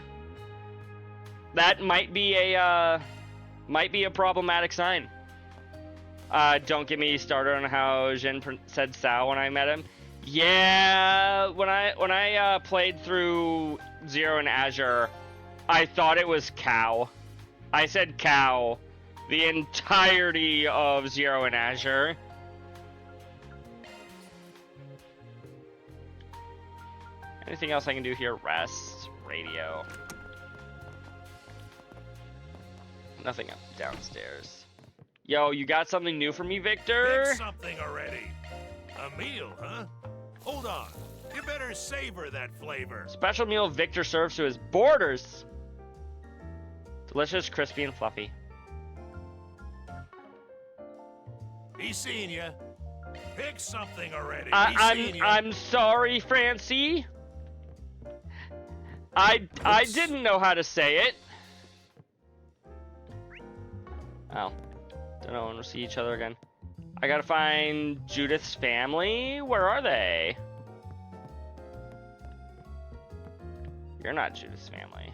S1: that might be a problematic sign. Don't get me started on how Jin said Sao when I met him. Yeah, when I played through Zero and Azure, I thought it was cow. I said cow the entirety of Zero and Azure. Anything else I can do here? Rest, radio. Nothing up downstairs. Yo, you got something new for me, Victor?
S16: Pick something already. A meal, huh? Hold on. You better savor that flavor.
S1: Special meal Victor serves to his boarders. Delicious, crispy, and fluffy.
S16: He's seen ya. Pick something already.
S1: I'm sorry, Francie. I didn't know how to say it. Oh. Don't know when we'll see each other again. I gotta find Judith's family. Where are they? You're not Judith's family.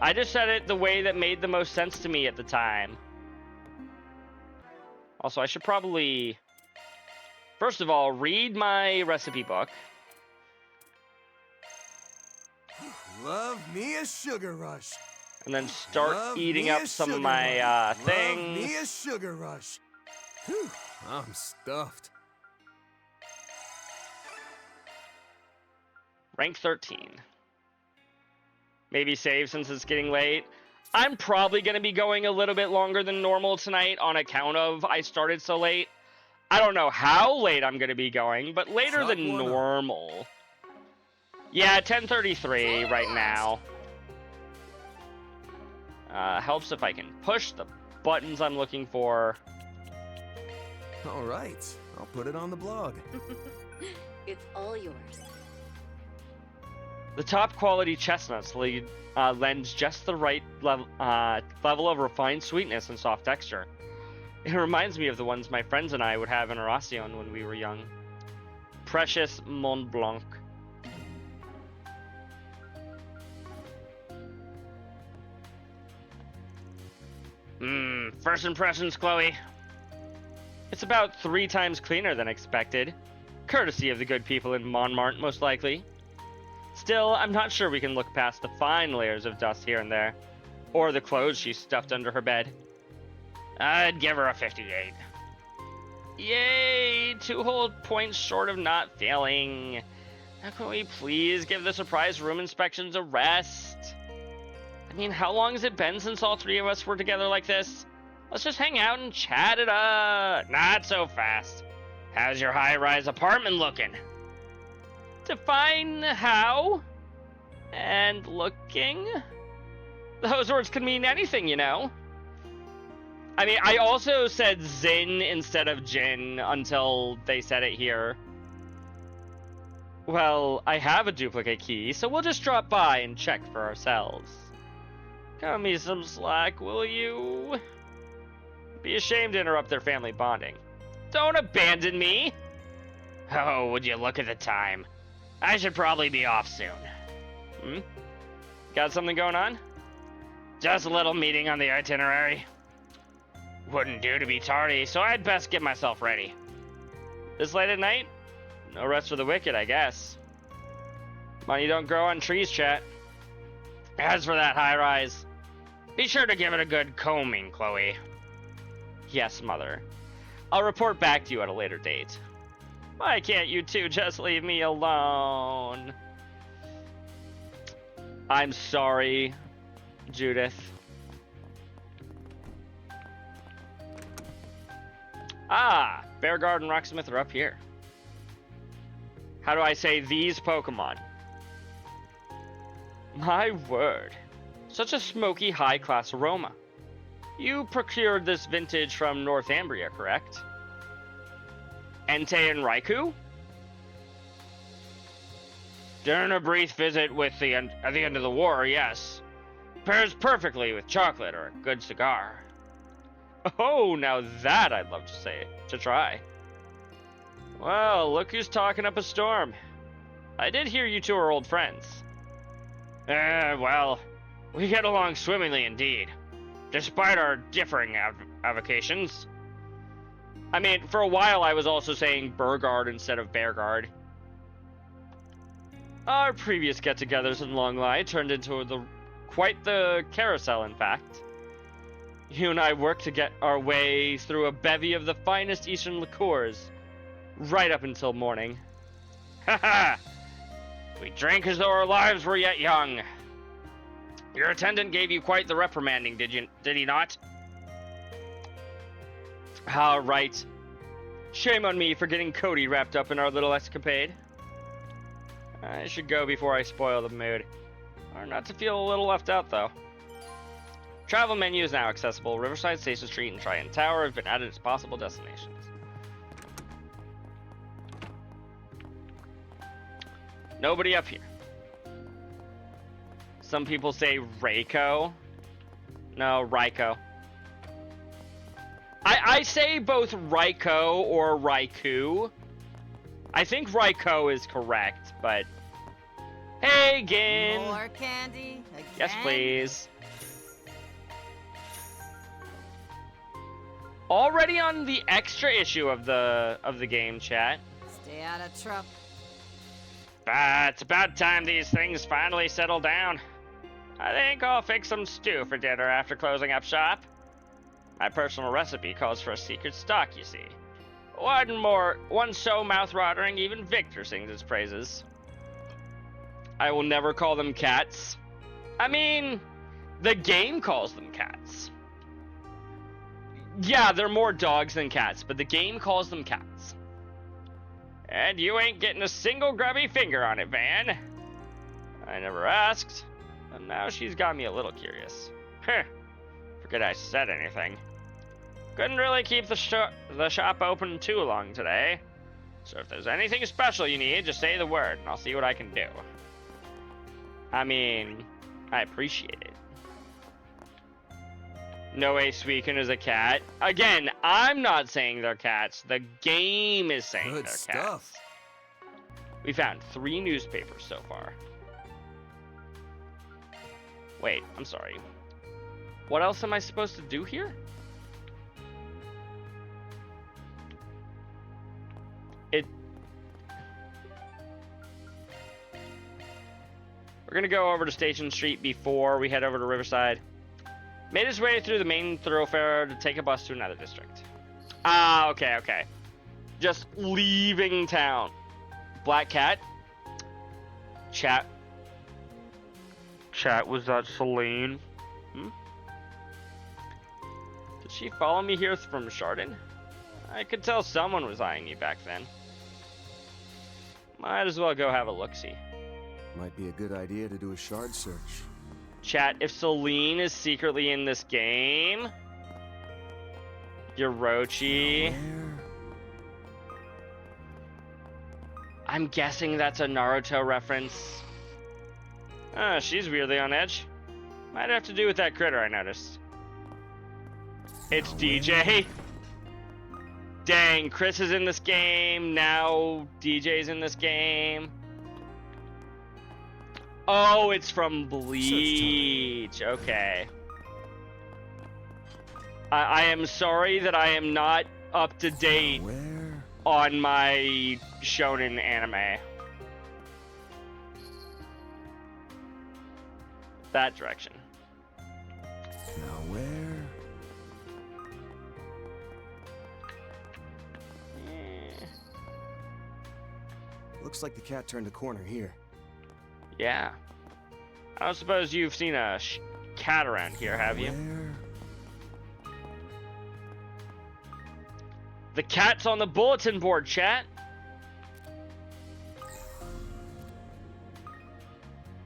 S1: I just said it the way that made the most sense to me at the time. Also, I should probably First of all, read my recipe book.
S18: Love me a sugar rush.
S1: And then start
S18: Love
S1: eating
S18: me
S1: up
S18: a
S1: some of
S18: sugar
S1: my
S18: rush.
S1: things.
S18: Love me a sugar rush. Whew, I'm stuffed.
S1: Rank 13. Maybe save since it's getting late. I'm probably going to be going a little bit longer than normal tonight on account of I started so late. I don't know how late I'm going to be going, but later
S18: Chalk
S1: than
S18: one up.
S1: normal. Yeah, 10:33 right now. Helps if I can push the buttons I'm looking for.
S18: All right, I'll put it on the blog.
S13: It's all yours.
S1: The top quality chestnuts lends just the right level of refined sweetness and soft texture. It reminds me of the ones my friends and I would have in Aracion when we were young. Precious Mont Blanc. First impressions, Chloe. It's about 3 times cleaner than expected. Courtesy of the good people in Montmartre, most likely. Still, I'm not sure we can look past the fine layers of dust here and there. Or the clothes she stuffed under her bed. I'd give her a 58. Yay! 2 whole points short of not failing. Now can we please give the surprise room inspections a rest? I mean, how long has it been since all 3 of us were together like this? Let's just hang out and chat it up. Not so fast. How's your high-rise apartment looking? Define how? And looking? Those words could mean anything, you know? I mean, I also said Zin instead of Jin until they said it here. Well, I have a duplicate key, so we'll just drop by and check for ourselves. Cut me some slack, will you? Be ashamed to interrupt their family bonding. Don't abandon me! Oh, would you look at the time? I should probably be off soon. Got something going on? Just a little meeting on the itinerary. Wouldn't do to be tardy, so I'd best get myself ready. This late at night? No rest for the wicked, I guess. Money don't grow on trees, chat. As for that high rise, be sure to give it a good combing, Chloe. Yes, Mother. I'll report back to you at a later date. Why can't you two just leave me alone? I'm sorry, Judith. Ah, Bearguard and Rocksmith are up here. How do I say these Pokemon? My word. Such a smoky, high-class aroma. You procured this vintage from Northumbria, correct? Entei and Raikou? During a brief visit at the end of the war, yes. Pairs perfectly with chocolate or a good cigar. Oh, now that I'd love to try. Well, look who's talking up a storm. I did hear you two are old friends. Well, we get along swimmingly indeed, despite our differing avocations. I mean, for a while I was also saying Burgard instead of Bearguard. Our previous get-togethers in Longlai turned into quite the carousel, in fact. You and I worked to get our way through a bevy of the finest Eastern liqueurs, right up until morning. Haha! We drank as though our lives were yet young. Your attendant gave you quite the reprimanding, did he not? All right. Shame on me for getting Cody wrapped up in our little escapade. I should go before I spoil the mood. Or not to feel a little left out, though. Travel menu is now accessible. Riverside, Station Street, and Triton Tower have been added as possible destinations. Nobody up here. Some people say Reiko. No, Raikou. I say both Raikou or Raikou. I think Raikou is correct, but... Hey, Gin!
S19: More candy? Again?
S1: Yes, please. Already on the extra issue of the game, chat.
S13: Stay out of trouble.
S1: It's about time these things finally settle down. I think I'll fix some stew for dinner after closing up shop. My personal recipe calls for a secret stock, you see. One so mouth-watering, even Victor sings its praises. I will never call them cats. I mean, the game calls them cats. Yeah, they're more dogs than cats, but the game calls them cats. And you ain't getting a single grubby finger on it, Van. I never asked, and now she's got me a little curious. Forget I said anything. Couldn't really keep the shop open too long today. So if there's anything special you need, just say the word, and I'll see what I can do. I mean, I appreciate it. No Ace Weekend is a cat. Again, I'm not saying they're cats. The game is saying they're cats. We found 3 newspapers so far. Wait, I'm sorry. What else am I supposed to do here? We're gonna go over to Station Street before we head over to Riverside. Made his way through the main thoroughfare to take a bus to another district. Ah, okay. Just leaving town. Black Cat? Chat, was that Celine? Did she follow me here from Chardon? I could tell someone was eyeing me back then. Might as well go have a look-see.
S18: Might be a good idea to do a shard search.
S1: Chat, if Celine is secretly in this game, Yorochi. I'm guessing that's a Naruto reference. She's weirdly on edge. Might have to do with that critter I noticed. It's DJ. Dang, Chris is in this game. Now DJ's in this game. Oh, it's from Bleach. Okay. I am sorry that I am not up to date on my shonen anime. That direction.
S18: Now where? Looks like the cat turned a corner here.
S1: Yeah. I don't suppose you've seen a cat around here, have you? The cat's on the bulletin board, chat.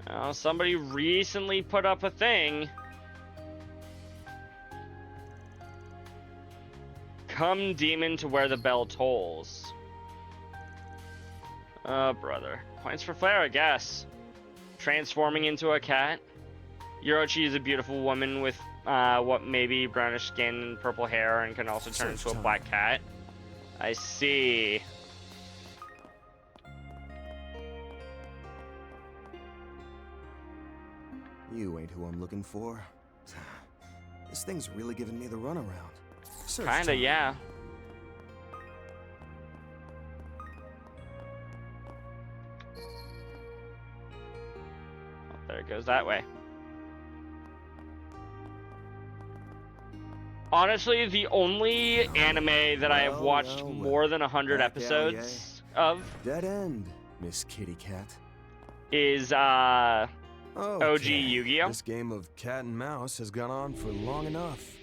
S1: Oh, somebody recently put up a thing. Come, demon, to where the bell tolls. Oh, brother. Points for flair, I guess. Transforming into a cat. Yorochi is a beautiful woman with what maybe brownish skin and purple hair, and can also turn into a black cat. I see.
S18: You ain't who I'm looking for. This thing's really giving me the runaround.
S1: Kinda, yeah. Oh, there it goes that way. Honestly, the only anime that I have watched more than 100 episodes of
S18: Dead End, Miss Kitty Cat.
S1: is OG Yu-Gi-Oh!
S18: This game of cat and mouse has gone on for long enough.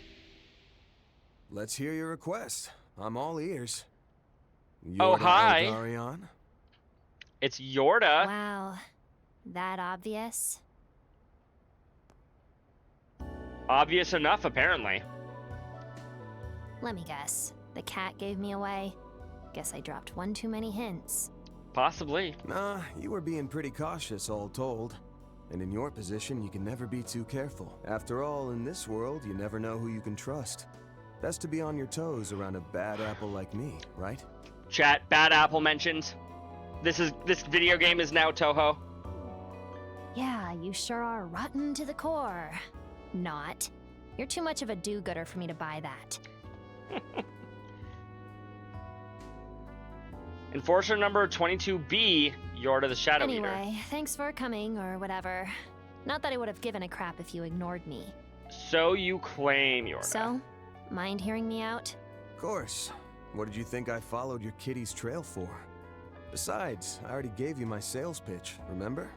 S18: Let's hear your request. I'm all ears.
S1: Oh, hi.
S18: Darion?
S1: It's Yorda.
S15: Wow. That obvious?
S1: Obvious enough, apparently.
S15: Let me guess. The cat gave me away. Guess I dropped one too many hints.
S1: Possibly.
S18: Nah, you were being pretty cautious, all told. And in your position, you can never be too careful. After all, in this world, you never know who you can trust. Best to be on your toes around a bad apple like me, right?
S1: Chat, bad apple mentions. This video game is now Toho.
S15: Yeah, you sure are rotten to the core. Not. You're too much of a do-gooder for me to buy that.
S1: Enforcer number 22B, Yorda the Shadow Eater.
S19: Anyway, thanks for coming or whatever. Not that I would have given a crap if you ignored me.
S1: So you claim, Yorda.
S19: So, mind hearing me out?
S18: Of course. What did you think I followed your kitty's trail for? Besides, I already gave you my sales pitch, remember?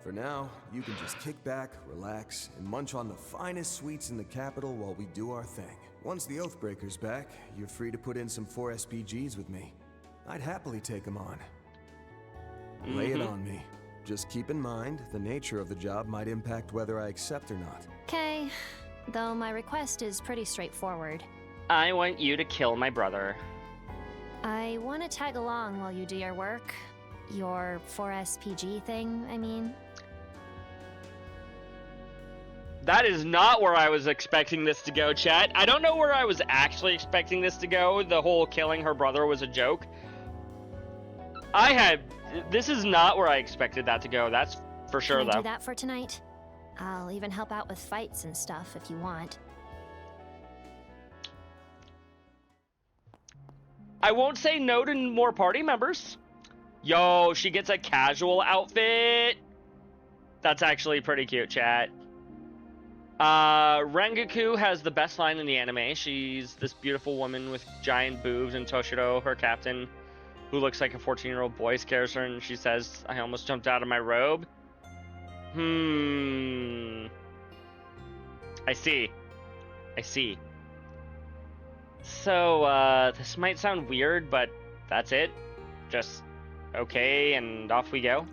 S18: For now, you can just kick back, relax, and munch on the finest sweets in the capital while we do our thing. Once the Oathbreaker's back, you're free to put in some 4 SPGs with me. I'd happily take them on. Lay it on me. Just keep in mind, the nature of the job might impact whether I accept or not.
S19: Okay, though my request is pretty straightforward.
S1: I want you to kill my brother.
S19: I want to tag along while you do your work. Your 4SPG thing, I mean.
S1: That is not where I was expecting this to go, chat. I don't know where I was actually expecting this to go. The whole killing her brother was a joke. This is not where I expected that to go. That's for sure,
S19: Can I
S1: though.
S19: do that for tonight? I'll even help out with fights and stuff if you want.
S1: I won't say no to more party members. Yo, she gets a casual outfit. That's actually pretty cute, chat. Rengoku has the best line in the anime. She's this beautiful woman with giant boobs, and Toshiro, her captain, who looks like a 14-year-old boy, scares her, and she says, "I almost jumped out of my robe." I see. So, this might sound weird, but that's it. Just okay, and off we go.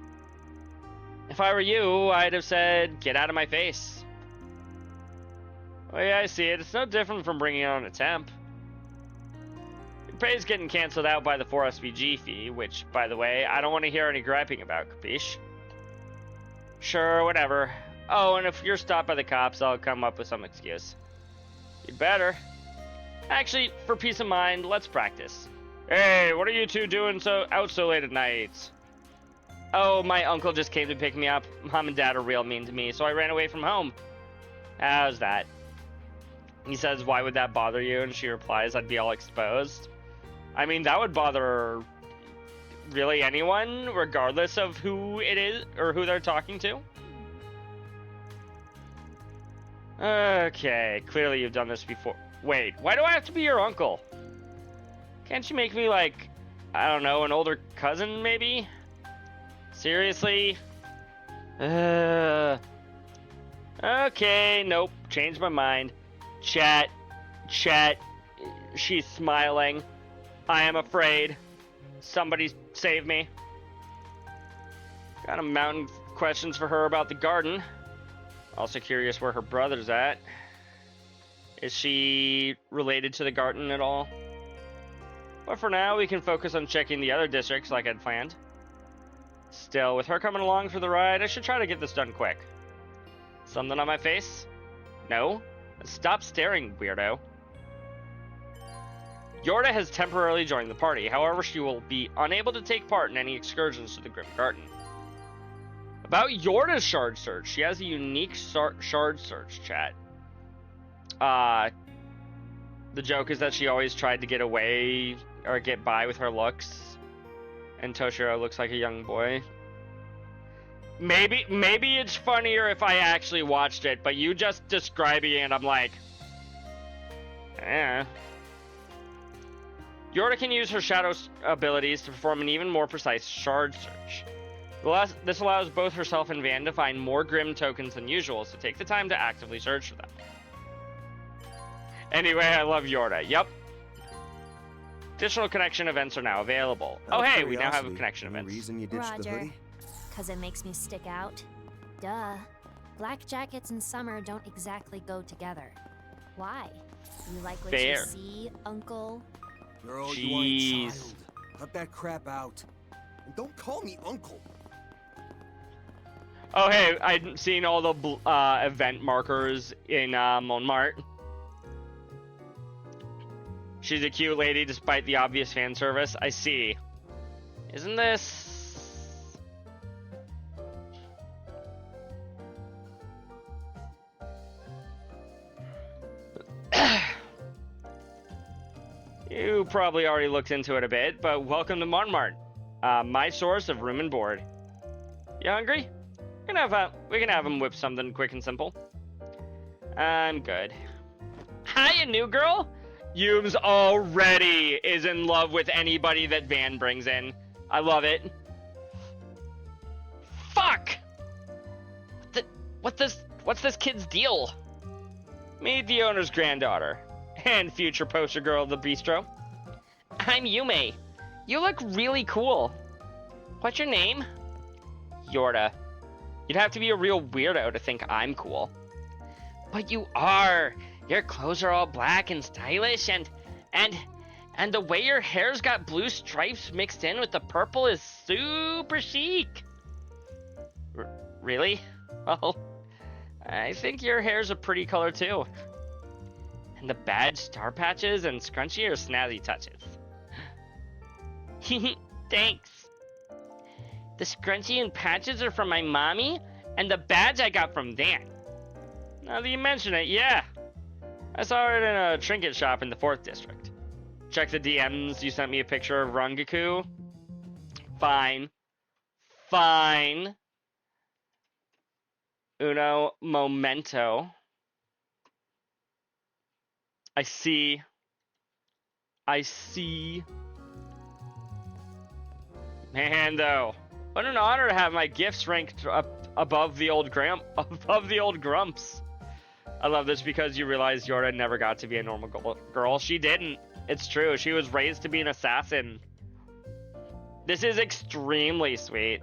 S1: If I were you, I'd have said, "Get out of my face." Oh yeah, I see it. It's no different from bringing on a temp. Your pay's getting canceled out by the 4 SPG fee, which, by the way, I don't want to hear any griping about, capiche? Sure, whatever. Oh, and if you're stopped by the cops, I'll come up with some excuse. You'd better. Actually, for peace of mind, let's practice. Hey, what are you two doing out so late at night? Oh, my uncle just came to pick me up. Mom and Dad are real mean to me, so I ran away from home. How's that? He says, "Why would that bother you?" And she replies, "I'd be all exposed." I mean, that would bother really anyone, regardless of who it is or who they're talking to. Okay, clearly you've done this before. Wait, why do I have to be your uncle? Can't you make me like, I don't know, an older cousin maybe? Seriously? Okay, nope, changed my mind. Chat, she's smiling. I am afraid. Somebody save me. Got a mountain questions for her about the garden. Also curious where her brother's at. Is she related to the garden at all? But for now, we can focus on checking the other districts like I'd planned. Still, with her coming along for the ride, I should try to get this done quick. Something on my face? No? Stop staring, weirdo. Yorda has temporarily joined the party. However, she will be unable to take part in any excursions to the Grim Garden. About Yorda's shard search, she has a unique shard search, chat. The joke is that she always tried to get away or get by with her looks, and Toshiro looks like a young boy. Maybe it's funnier if I actually watched it, but you just describing it, I'm like, eh. Yorda can use her shadow abilities to perform an even more precise shard search. This allows both herself and Van to find more Grim tokens than usual, so take the time to actively search for them. Anyway, I love Yorda. Yup. Additional connection events are now available. Oh, hey, we now have a connection event.
S19: Roger. Because it makes me stick out? Duh. Black jackets and summer don't exactly go together. Why? You like what you see, Uncle?
S10: Girl, you are a child. Cut that crap out. And don't call me uncle.
S1: Oh, hey, I've seen all the event markers in Montmartre. She's a cute lady despite the obvious fan service. I see. Isn't this... You probably already looked into it a bit, but welcome to Montmartre, my source of room and board. You hungry? We can have him whip something quick and simple. I'm good. Hiya, new girl. Yums already is in love with anybody that Van brings in. I love it. Fuck! What's this kid's deal? Meet the owner's granddaughter and future poster girl of the bistro. I'm Yume. You look really cool. What's your name? Yorda. You'd have to be a real weirdo to think I'm cool. But you are. Your clothes are all black and stylish, and the way your hair's got blue stripes mixed in with the purple is super chic. Really? Well, I think your hair's a pretty color too. And the badge, star patches, and scrunchy are snazzy touches. Thanks. The scrunchie and patches are from my mommy, and the badge I got from Dan. Now that you mention it, yeah. I saw it in a trinket shop in the 4th district. Check the DMs, you sent me a picture of Rangaku. Fine. Fine. Uno momento. I see. Man, though. What an honor to have my gifts ranked up above the old grumps. I love this because you realize Yorda never got to be a normal girl. She didn't. It's true. She was raised to be an assassin. This is extremely sweet.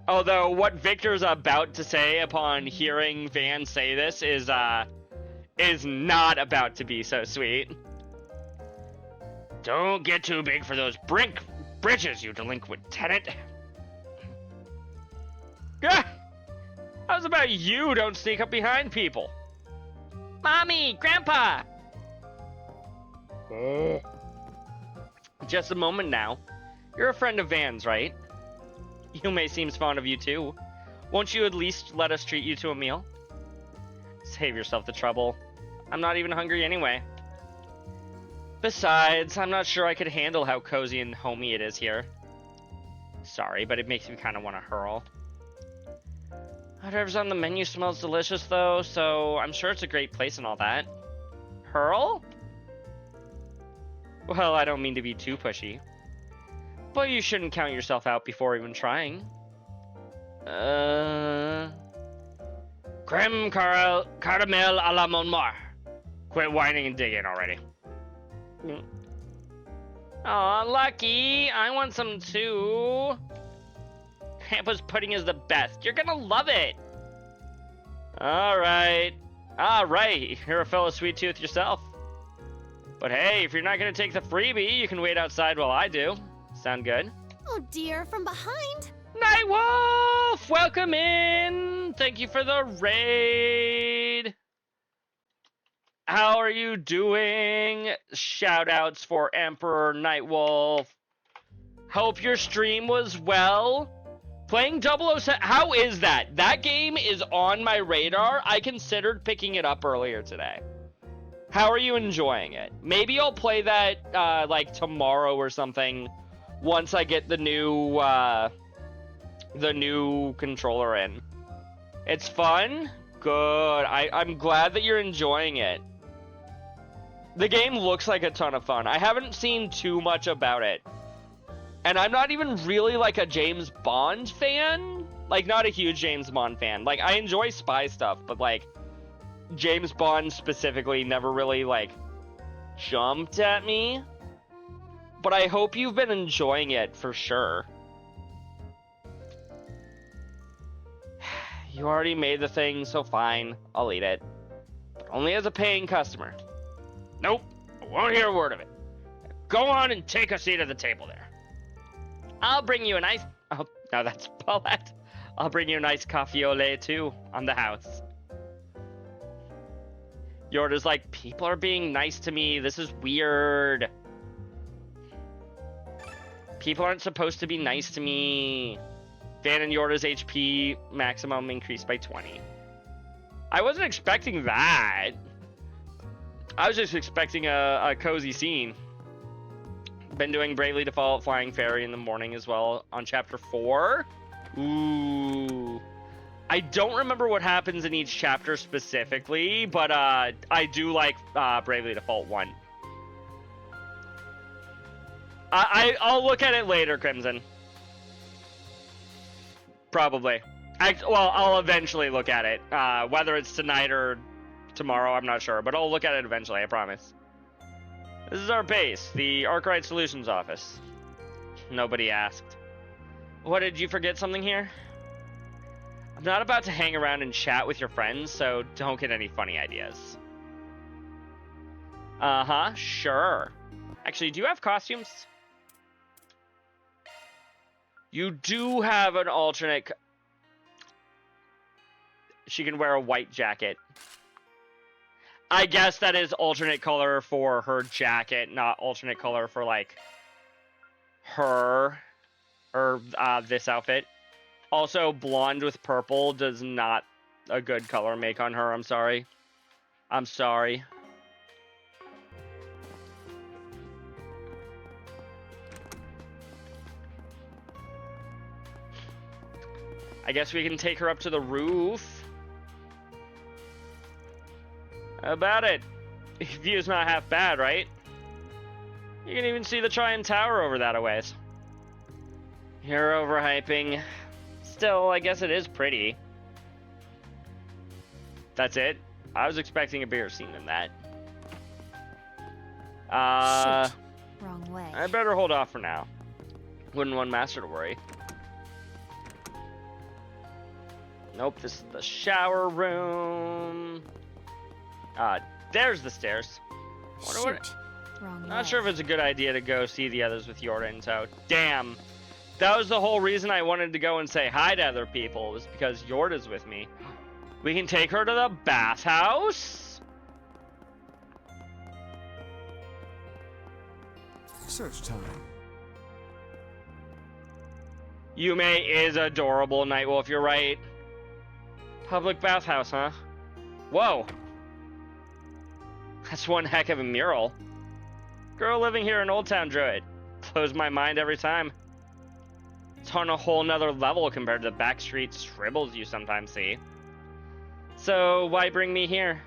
S1: Although what Victor's about to say upon hearing Van say this is not about to be so sweet. Don't get too big for those britches, you delinquent tenant. Ah! How's about you don't sneak up behind people? Mommy! Grandpa! Just a moment now. You're a friend of Van's, right? Yume seems fond of you too. Won't you at least let us treat you to a meal? Save yourself the trouble. I'm not even hungry anyway. Besides, I'm not sure I could handle how cozy and homey it is here. Sorry, but it makes me kind of want to hurl. Whatever's on the menu smells delicious though, so I'm sure it's a great place and all that. Hurl? Well, I don't mean to be too pushy. But you shouldn't count yourself out before even trying. Creme caramel à la Montmartre. Quit whining and dig in already. Aw, Lucky, I want some too. Grandpa's pudding is the best. You're gonna love it. Alright. You're a fellow sweet tooth yourself. But hey, if you're not gonna take the freebie, you can wait outside while I do. Sound good?
S15: Oh dear, from behind.
S1: Nightwolf, welcome in. Thank you for the raid. How are you doing? Shoutouts for Emperor Nightwolf. Hope your stream was well. Playing 007, how is that? That game is on my radar. I considered picking it up earlier today. How are you enjoying it? Maybe I'll play that like tomorrow or something once I get the new controller in. It's fun? Good. I'm glad that you're enjoying it. The game looks like a ton of fun. I haven't seen too much about it. And I'm not even really like a James Bond fan. Like, not a huge James Bond fan. Like, I enjoy spy stuff, but like, James Bond specifically never really like jumped at me. But I hope you've been enjoying it for sure. You already made the thing, so fine. I'll eat it. But only as a paying customer. Nope, I won't hear a word of it. Go on and take a seat at the table there. I'll bring you a nice... Oh, no, that's Paulette. I'll bring you a nice coffee au lait, too, on the house. Yorda's like, people are being nice to me. This is weird. People aren't supposed to be nice to me. Van and Yorda's HP maximum increased by 20. I wasn't expecting that. I was just expecting a cozy scene. Been doing Bravely Default, Flying Fairy in the morning as well on chapter 4. Ooh. I don't remember what happens in each chapter specifically, but I do like Bravely Default 1. I'll look at it later, Crimson. Probably. Well, I'll eventually look at it. Whether it's tonight or tomorrow, I'm not sure, but I'll look at it eventually, I promise. This is our base, the Arkwright Solutions office. Nobody asked. What, did you forget something here? I'm not about to hang around and chat with your friends, so don't get any funny ideas. Uh-huh, sure. Actually, do you have costumes? You do have an alternate... She can wear a white jacket. I guess that is alternate color for her jacket, not alternate color for, like, her, or this outfit. Also, blonde with purple does not a good color make on her, I'm sorry. I'm sorry. I guess we can take her up to the roof. How about it? View's not half bad, right? You can even see the Tryon Tower over that a ways. You're overhyping. Still, I guess it is pretty. That's it? I was expecting a bigger scene than that.
S19: Shit. Wrong way.
S1: I better hold off for now. Wouldn't want Master to worry. Nope, this is the shower room. There's the stairs.
S19: Shoot. Wrong
S1: Not
S19: way.
S1: sure if it's a good idea to go see the others with Yorda in tow. Damn. That was the whole reason I wanted to go and say hi to other people, was because Yorda's with me. We can take her to the bathhouse?
S18: Search time.
S1: Yume is adorable, Nightwolf, you're right. Public bathhouse, huh? Whoa. That's one heck of a mural. Girl living here in Old Town Druid. Blows my mind every time. It's on a whole nother level compared to the backstreet scribbles you sometimes see. So, why bring me here?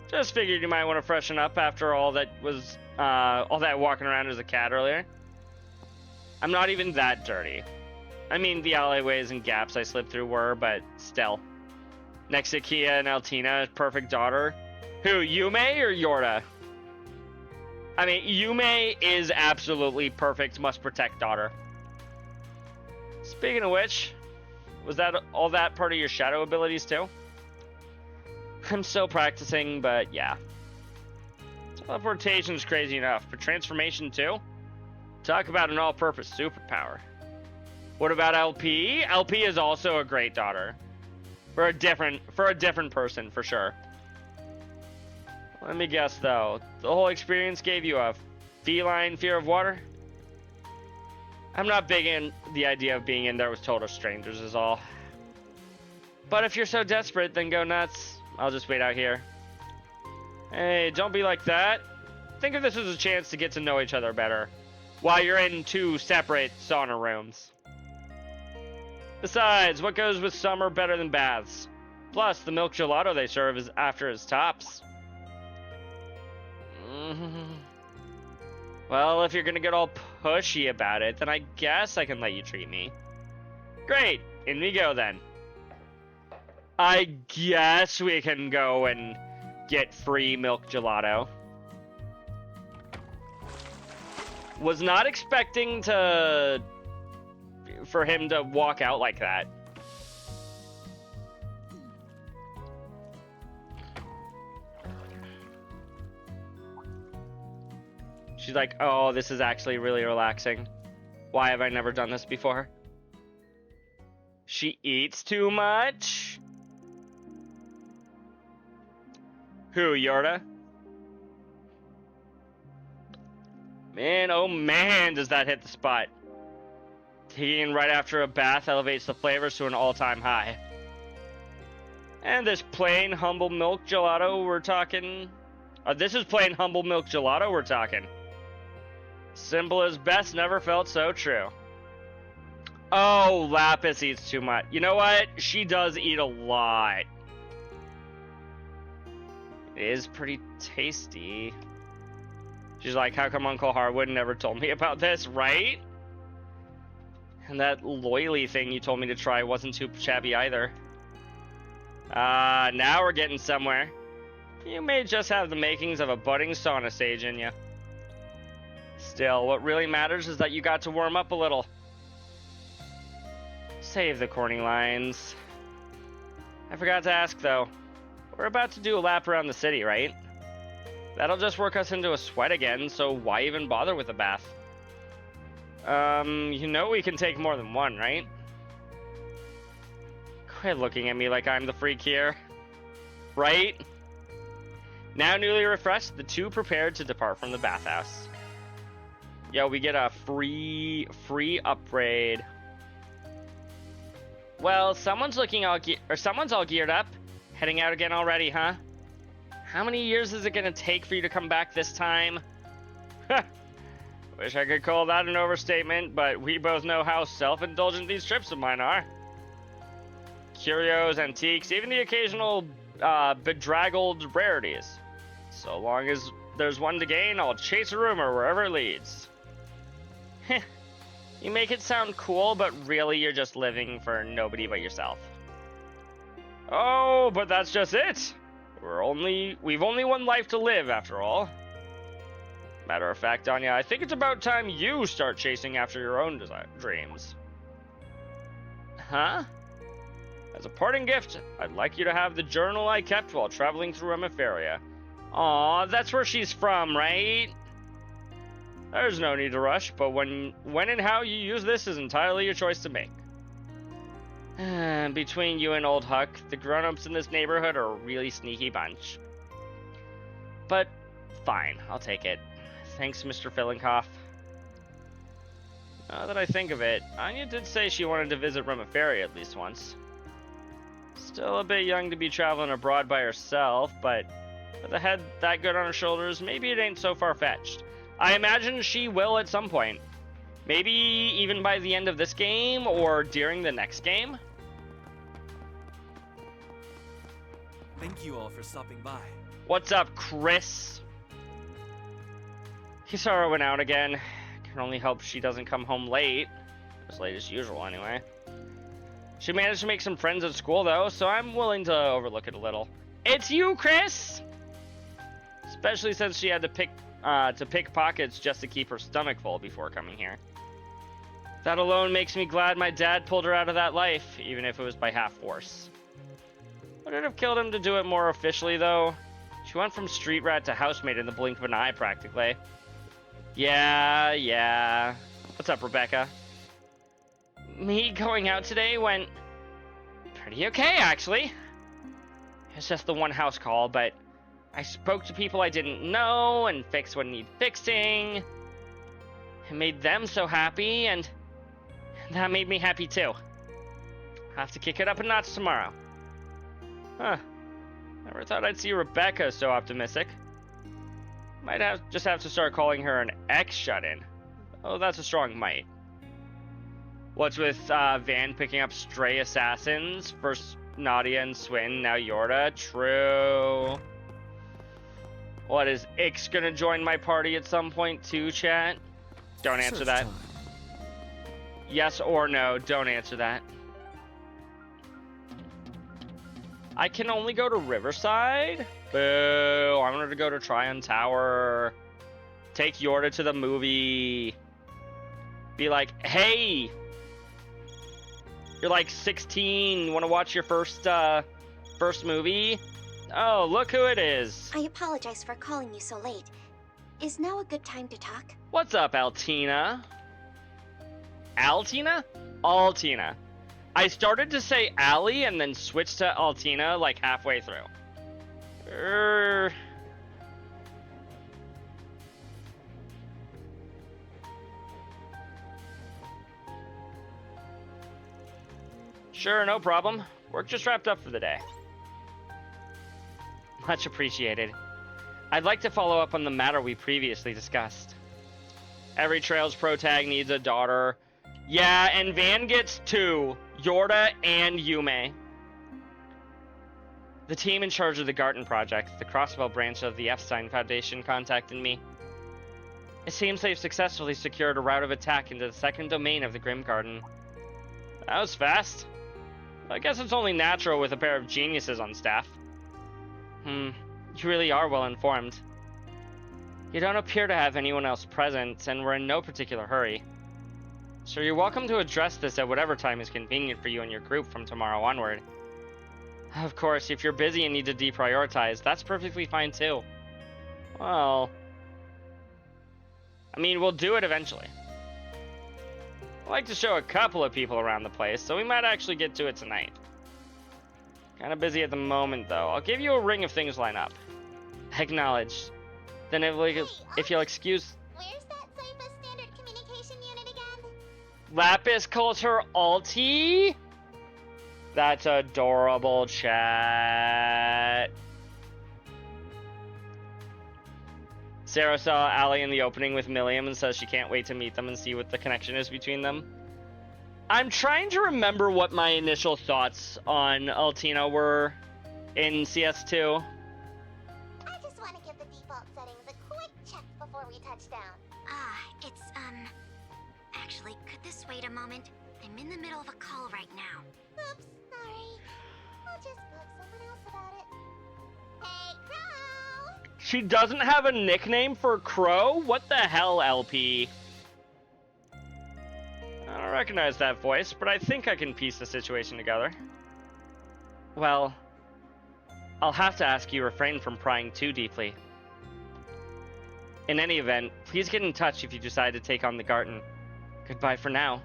S1: Just figured you might want to freshen up after all that was, all that walking around as a cat earlier. I'm not even that dirty. I mean, the alleyways and gaps I slipped through were, but still. Next to Kia and Altina, perfect daughter. Who, Yume or Yorda? I mean, Yume is absolutely perfect, must protect daughter. Speaking of which, was that all that part of your shadow abilities too? I'm still practicing, but yeah. Teleportation's crazy enough, but transformation too? Talk about an all-purpose superpower. What about LP? LP is also a great daughter. For a different person, for sure. Let me guess though, the whole experience gave you a feline fear of water? I'm not big in the idea of being in there with total strangers is all. But if you're so desperate, then go nuts. I'll just wait out here. Hey, don't be like that. Think of this as a chance to get to know each other better, while you're in 2 separate sauna rooms. Besides, what goes with summer better than baths? Plus, the milk gelato they serve is after his tops. Well, if you're gonna get all pushy about it, then I guess I can let you treat me. Great, in we go then. I guess we can go and get free milk gelato. Was not expecting for him to walk out like that. She's like, oh, this is actually really relaxing. Why have I never done this before? She eats too much? Who, Yorda? Man, oh man, does that hit the spot. Taking right after a bath elevates the flavors to an all-time high. And this plain humble milk gelato we're talking... this is plain humble milk gelato we're talking. Simple as best never felt so true. Oh, Lapis eats too much. You know what? She does eat a lot. It is pretty tasty. She's like, how come Uncle Harwood never told me about this, right? And that loily thing you told me to try wasn't too shabby either. Now we're getting somewhere. You may just have the makings of a budding sauna sage in you. Still, what really matters is that you got to warm up a little. Save the corny lines. I forgot to ask though. We're about to do a lap around the city, right? That'll just work us into a sweat again, so why even bother with a bath? You know we can take more than one, right? Quit looking at me like I'm the freak here. Right? Now newly refreshed, the two prepared to depart from the bathhouse. Yo, we get a free upgrade. Well, someone's all geared up. Heading out again already, huh? How many years is it gonna take for you to come back this time? Wish I could call that an overstatement, but we both know how self-indulgent these trips of mine are. Curios, antiques, even the occasional bedraggled rarities. So long as there's one to gain, I'll chase a rumor wherever it leads. You make it sound cool, but really you're just living for nobody but yourself. Oh, but that's just it. We've only one life to live, after all. Matter of fact, Anya, I think it's about time you start chasing after your own dreams. Huh? As a parting gift, I'd like you to have the journal I kept while traveling through Emeferia. Aw, that's where she's from, right? There's no need to rush, but when and how you use this is entirely your choice to make. Between you and Old Huck, the grown-ups in this neighborhood are a really sneaky bunch. But, fine, I'll take it. Thanks, Mr. Fillinkoff. Now that I think of it, Anya did say she wanted to visit Emeferia at least once. Still a bit young to be traveling abroad by herself, but with a head that good on her shoulders, maybe it ain't so far-fetched. I imagine she will at some point. Maybe even by the end of this game, or during the next game.
S10: Thank you all for stopping by.
S1: What's up, Chris? Kisara went out again. Can only hope she doesn't come home late. As late as usual, anyway. She managed to make some friends at school, though, so I'm willing to overlook it a little. It's you, Chris! Especially since she had to pick pockets just to keep her stomach full before coming here. That alone makes me glad my dad pulled her out of that life, even if it was by half force. Would it have killed him to do it more officially, though? She went from street rat to housemaid in the blink of an eye, practically. Yeah. What's up, Rebecca? Me going out today went pretty okay, actually. It's just the one house call, but I spoke to people I didn't know and fixed what needed fixing. It made them so happy, and that made me happy too. I'll have to kick it up a notch tomorrow. Huh. Never thought I'd see Rebecca so optimistic. Might just have to start calling her an ex-shut-in. Oh, that's a strong might. What's with Van picking up stray assassins? First Nadia and Swin, now Yorda. True. What, is Ix gonna join my party at some point too, chat? Don't answer that. Yes or no, don't answer that. I can only go to Riverside? Boo, I wanted to go to Tryon Tower. Take Yorda to the movie. Be like, hey! You're like 16, want to watch your first movie? Oh, look who it is.
S15: I apologize for calling you so late. Is now a good time to talk?
S1: What's up, Altina? Altina? Altina. I started to say Allie and then switched to Altina like halfway through. Sure, no problem. Work just wrapped up for the day. Much appreciated. I'd like to follow up on the matter we previously discussed. Every Trails Pro tag needs a daughter. Yeah, and Van gets 2. Yorda and Yume. The team in charge of the Garten Project, the Crossbell branch of the Epstein Foundation, contacted me. It seems they've successfully secured a route of attack into the second domain of the Grim Garden. That was fast. I guess it's only natural with a pair of geniuses on staff. You really are well informed. You don't appear to have anyone else present, and we're in no particular hurry. So you're welcome to address this at whatever time is convenient for you and your group from tomorrow onward. Of course, if you're busy and need to deprioritize, that's perfectly fine too. Well, I mean, we'll do it eventually. I like to show a couple of people around the place, so we might actually get to it tonight. Kinda busy at the moment, though. I'll give you a ring if things line up. Acknowledged. Then if you'll excuse...
S15: Where's that Cypher Standard Communication Unit again?
S1: Lapis Culture Alti? That's adorable, chat. Sarah saw Allie in the opening with Milliam and says she can't wait to meet them and see what the connection is between them. I'm trying to remember what my initial thoughts on Altina were in CS2.
S15: I just want to give the default settings a quick check before we touch down. It's, actually, could this wait a moment? I'm in the middle of a call right now. Oops, sorry. I'll just bug someone else about it. Hey, Crow!
S1: She doesn't have a nickname for Crow? What the hell, LP? I don't recognize that voice, but I think I can piece the situation together. Well, I'll have to ask you refrain from prying too deeply. In any event, please get in touch if you decide to take on the Garten. Goodbye for now.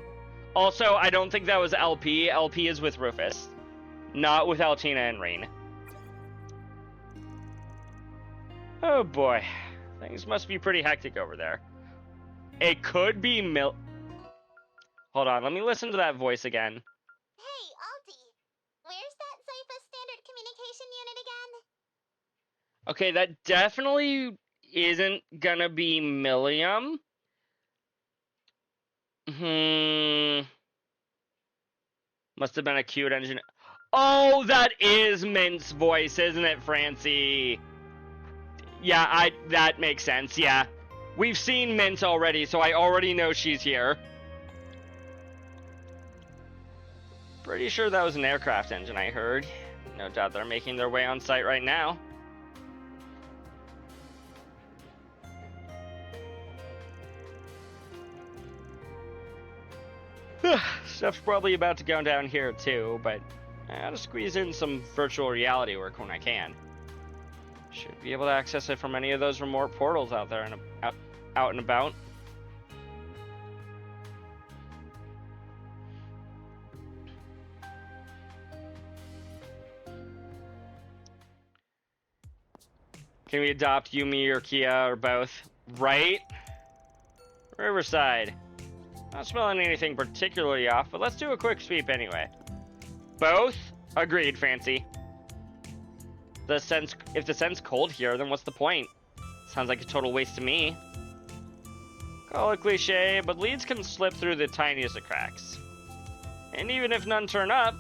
S1: Also, I don't think that was LP. LP is with Rufus, not with Altina and Rain. Oh boy, things must be pretty hectic over there. It could be Hold on, let me listen to that voice again.
S15: Hey, Alti, where's that Cypher Standard Communication Unit again?
S1: Okay, that definitely isn't gonna be Milliam. Must have been a cute engineer. Oh, that is Mint's voice, isn't it, Francie? Yeah, that makes sense, yeah. We've seen Mint already, so I already know she's here. Pretty sure that was an aircraft engine I heard. No doubt they're making their way on site right now. Stuff's probably about to go down here too, but I gotta squeeze in some virtual reality work when I can. Should be able to access it from any of those remote portals out there and out and about. Can we adopt Yumi or Kia or both? Right? Riverside. Not smelling anything particularly off, but let's do a quick sweep anyway. Both? Agreed, Fancy. If the scent's cold here, then what's the point? Sounds like a total waste to me. Call it cliche, but leads can slip through the tiniest of cracks. And even if none turn up,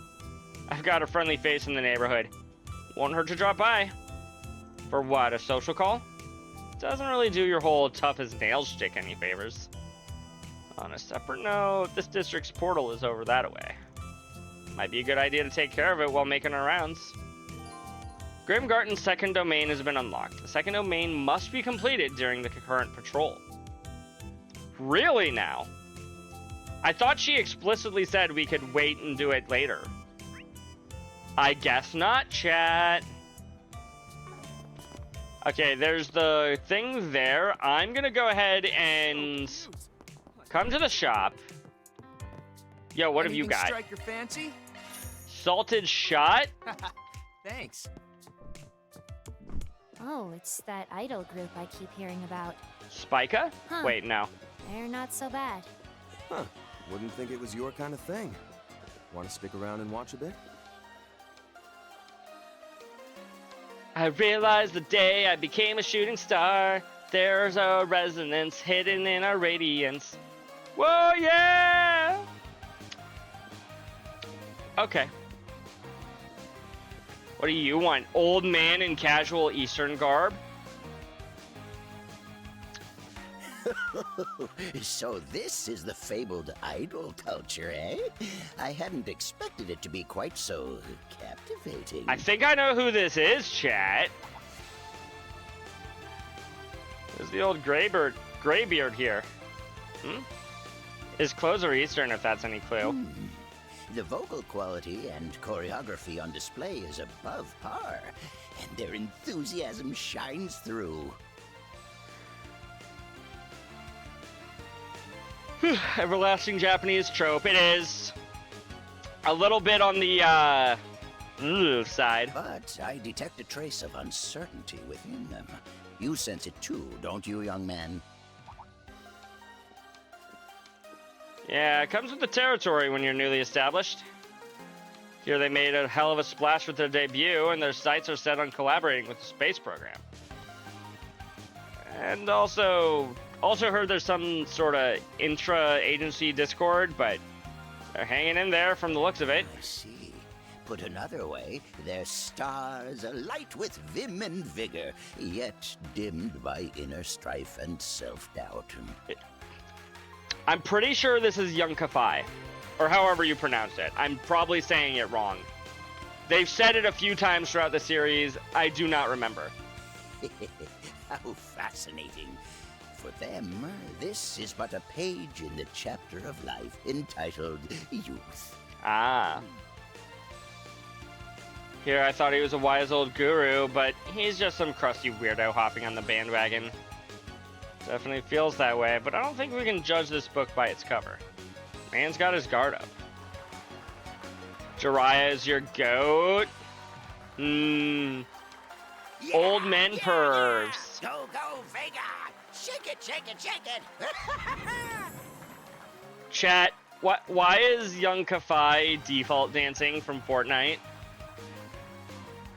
S1: I've got a friendly face in the neighborhood. Won't hurt to drop by. For what, a social call? Doesn't really do your whole tough as nails shtick any favors. On a separate note, this district's portal is over that way. Might be a good idea to take care of it while making our rounds. Grimgarten's second domain has been unlocked. The second domain must be completed during the concurrent patrol. Really now? I thought she explicitly said we could wait and do it later. I guess not, chat. Okay, there's the thing there. I'm gonna go ahead and come to the shop. Yo, what have you got?
S4: Strike your fancy?
S1: Salted shot?
S4: Thanks.
S19: Oh, it's that idol group I keep hearing about.
S1: Spica?
S19: Huh.
S1: Wait, no.
S19: They're not so bad.
S18: Huh. Wouldn't think it was your kind of thing. Want to stick around and watch a bit?
S1: I realized the day I became a shooting star. There's a resonance hidden in our radiance. Whoa, yeah! Okay. What do you want? Old man in casual Eastern garb?
S20: So this is the fabled idol culture, eh? I hadn't expected it to be quite so captivating.
S1: I think I know who this is, chat. There's the old Graybeard here. Hmm? His clothes are Eastern, if that's any clue.
S20: The vocal quality and choreography on display is above par, and their enthusiasm shines through.
S1: Everlasting Japanese trope. It is a little bit on the side.
S20: But I detect a trace of uncertainty within them. You sense it too, don't you, young man?
S1: Yeah, it comes with the territory when you're newly established. Here they made a hell of a splash with their debut, and their sights are set on collaborating with the space program. And also heard there's some sort of intra-agency discord, but they're hanging in there from the looks of it.
S20: I see. Put another way, their stars alight with vim and vigor, yet dimmed by inner strife and self-doubt.
S1: I'm pretty sure this is Young Kafai, or however you pronounce it. I'm probably saying it wrong. They've said it a few times throughout the series. I do not remember.
S20: How fascinating. For them, this is but a page in the chapter of life entitled Youth.
S1: Ah. Here I thought he was a wise old guru, but he's just some crusty weirdo hopping on the bandwagon. Definitely feels that way, but I don't think we can judge this book by its cover. Man's got his guard up. Jiraiya is your goat? Yeah, old men pervs.
S20: Go, Vega! Shake it, shake it, shake it!
S1: Chat, why is Young Kafai default dancing from Fortnite?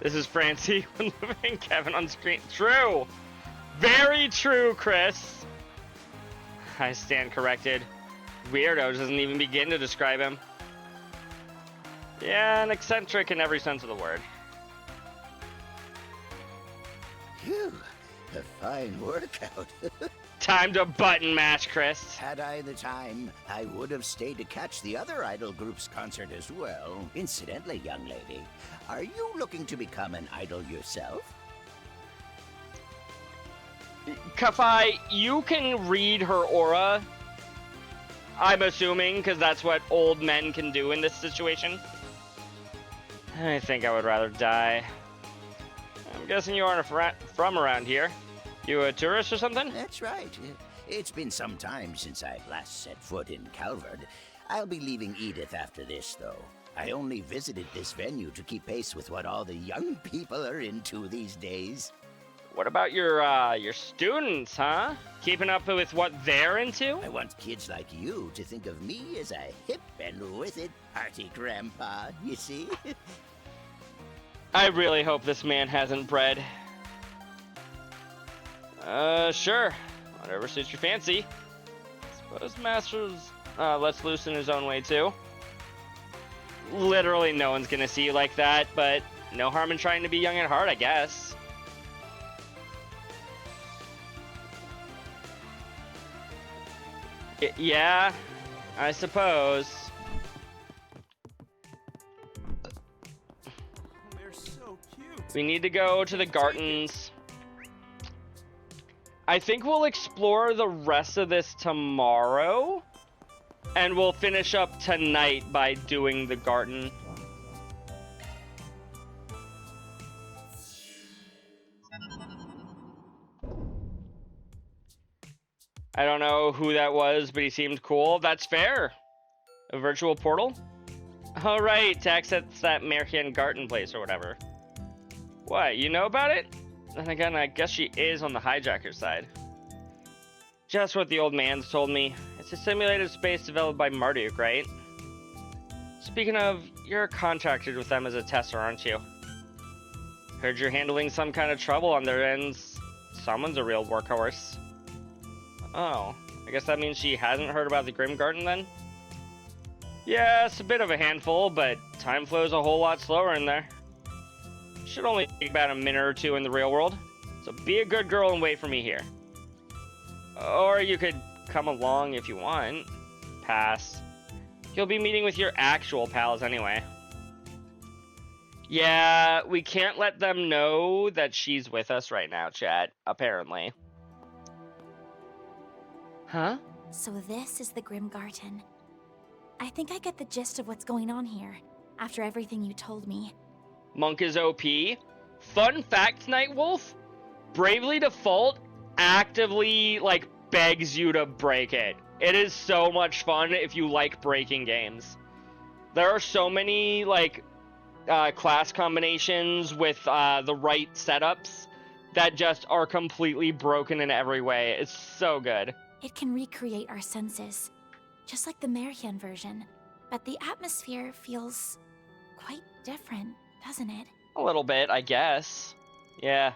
S1: This is Francie when living Kevin on screen. True! Very true, Chris! I stand corrected. Weirdo doesn't even begin to describe him. Yeah, an eccentric in every sense of the word.
S20: Phew, a fine workout.
S1: Time to button match, Chris.
S20: Had I the time, I would have stayed to catch the other idol group's concert as well. Incidentally, young lady, are you looking to become an idol yourself?
S1: Kafai, you can read her aura. I'm assuming, because that's what old men can do in this situation. I think I would rather die. I'm guessing you aren't from around here. You a tourist or something?
S20: That's right. It's been some time since I last set foot in Calvard. I'll be leaving Edith after this, though. I only visited this venue to keep pace with what all the young people are into these days.
S1: What about your students, huh? Keeping up with what they're into?
S20: I want kids like you to think of me as a hip and with it party grandpa, you see?
S1: I really hope this man hasn't bred. Sure. Whatever suits your fancy. Suppose Master's lets loose in his own way too. Literally no one's gonna see you like that, but no harm in trying to be young at heart, I guess. Yeah, I suppose.
S10: They're so cute.
S1: We need to go to the Gartons. I think we'll explore the rest of this tomorrow. And we'll finish up tonight by doing the garden. I don't know who that was, but he seemed cool. That's fair. A virtual portal? All right, to access that Merian Garten place or whatever. What, you know about it? Then again, I guess she is on the hijacker side. Just what the old man's told me. It's a simulated space developed by Marduk, right? Speaking of, you're contracted with them as a tester, aren't you? Heard you're handling some kind of trouble on their ends. someone's a real workhorse. Oh, I guess that means she hasn't heard about the Grimgarten then? Yeah, it's a bit of a handful, but time flows a whole lot slower in there. Should only take about a minute or two in the real world, so be a good girl and wait for me here. Or you could come along if you want. Pass. You'll be meeting with your actual pals anyway. Yeah, we can't let them know that she's with us right now, chat, apparently. Huh?
S2: So this is the Grimgarten. I think I get the gist of what's going on here, after everything you told me.
S1: Monk is OP. Fun fact, Nightwolf, Bravely Default actively, like, begs you to break it. It is so much fun if you like breaking games. There are so many, like, class combinations with the right setups that just are completely broken in every way. It's so good.
S2: It can recreate our senses, just like the Merian version, but the atmosphere feels quite different, doesn't it?
S1: A little bit, I guess. Yeah.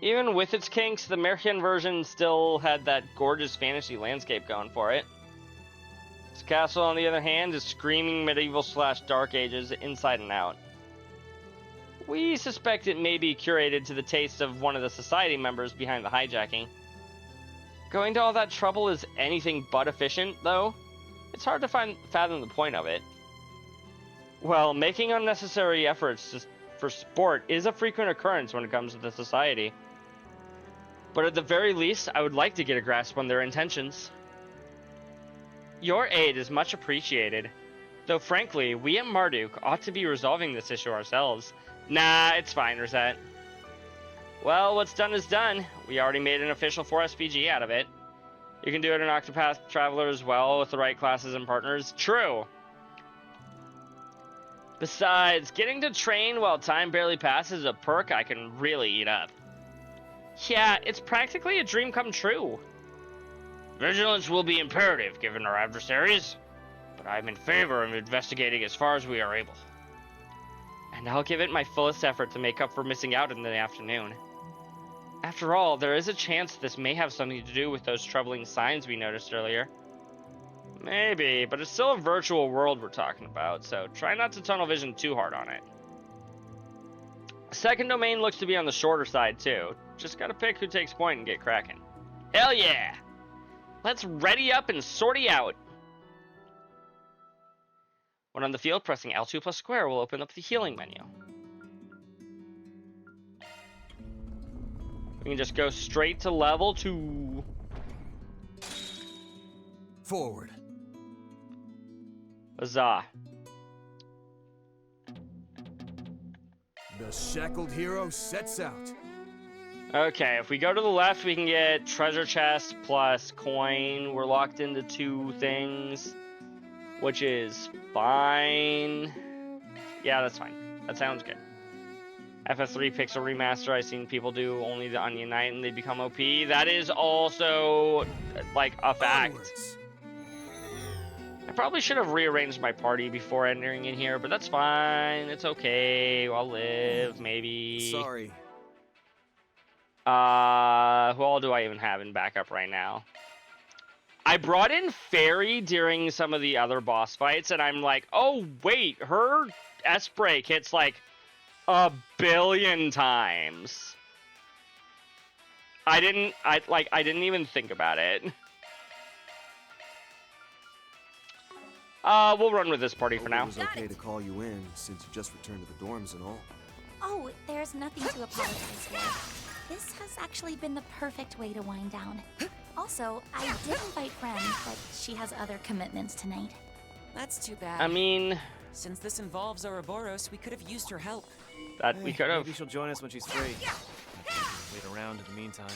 S1: Even with its kinks, the Merian version still had that gorgeous fantasy landscape going for it. This castle, on the other hand, is screaming medieval/dark ages inside and out. We suspect it may be curated to the taste of one of the society members behind the hijacking. Going to all that trouble is anything but efficient, though. It's hard to fathom the point of it. Well, making unnecessary efforts for sport is a frequent occurrence when it comes to the society. But at the very least, I would like to get a grasp on their intentions. Your aid is much appreciated. Though frankly, we at Marduk ought to be resolving this issue ourselves. Nah, it's fine, Rosette. Well, what's done is done. We already made an official 4SPG out of it. You can do it in Octopath Traveler as well with the right classes and partners. True. Besides, getting to train while time barely passes is a perk I can really eat up. Yeah, it's practically a dream come true. Vigilance will be imperative given our adversaries, but I'm in favor of investigating as far as we are able. And I'll give it my fullest effort to make up for missing out in the afternoon. After all, there is a chance this may have something to do with those troubling signs we noticed earlier. Maybe, but it's still a virtual world we're talking about, so try not to tunnel vision too hard on it. Second domain looks to be on the shorter side, too. Just gotta pick who takes point and get cracking. Hell yeah! Let's ready up and sortie out! When on the field, pressing L2 plus square will open up the healing menu. We can just go straight to level 2.
S10: Forward.
S1: Huzzah.
S10: The shackled hero sets out.
S1: Okay, if we go to the left, we can get treasure chest plus coin. We're locked into 2 things, which is fine. Yeah, that's fine. That sounds good. FF3 Pixel Remaster, I've seen people do only the Onion Knight and they become OP. That is also, like, a fact.
S10: Onwards.
S1: I probably should have rearranged my party before entering in here, but that's fine. It's okay. I'll live, maybe.
S3: Sorry.
S1: Who all do I even have in backup right now? I brought in Fairy during some of the other boss fights, and I'm like, oh, wait, her S-Break hits, like, 1 billion times. I didn't even think about it. We'll run with this party for now.
S18: It was okay to call you in, since you just returned to the dorms and all.
S2: Oh, there's nothing to apologize for. This has actually been the perfect way to wind down. Also, I did invite Friend, but she has other commitments tonight.
S4: That's too bad.
S1: I mean,
S4: since this involves Ouroboros, we could have used her help.
S1: That we could have.
S3: Maybe she'll join us when she's free. Wait around in the meantime.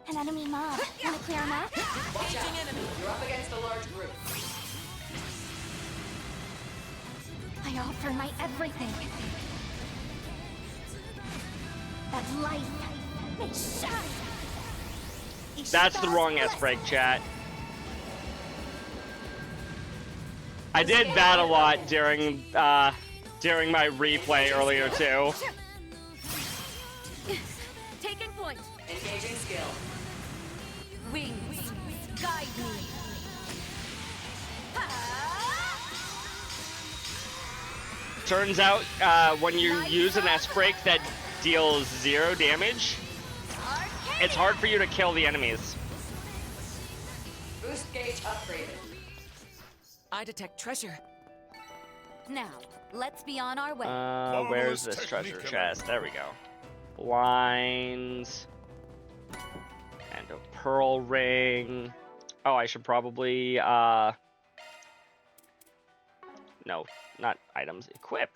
S2: An enemy mob. Wanna clear him out?
S4: Engaging enemy. You're up against a large group.
S2: I offer my everything. That light may shine.
S1: That's the wrong S-Break, chat. I did that a lot during my replay earlier too.
S5: Taking point.
S4: Engaging skill.
S11: Wings, guide me.
S1: Turns out, when you use an S-Break that deals 0 damage, it's hard for you to kill the enemies.
S4: Boost gauge upgraded. I detect treasure.
S2: Now, let's be on our way.
S1: Where's this treasure chest? There we go. Blinds. And a pearl ring. Oh, I should probably, no, not items. Equip.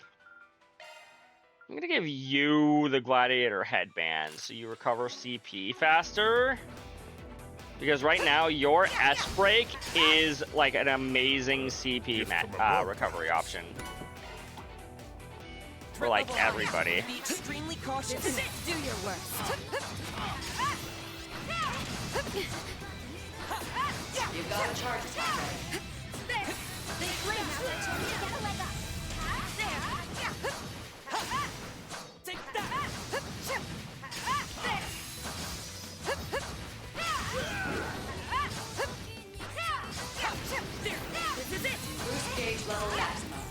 S1: I'm gonna give you the gladiator headband so you recover CP faster. Because right now, your S-Break is like an amazing CP recovery option. For like everybody.
S4: Be extremely cautious.
S11: This is it. Do your worst.
S4: You've got a charge attack ready.
S11: Take that. This is it.
S4: Boost gauge level maximum.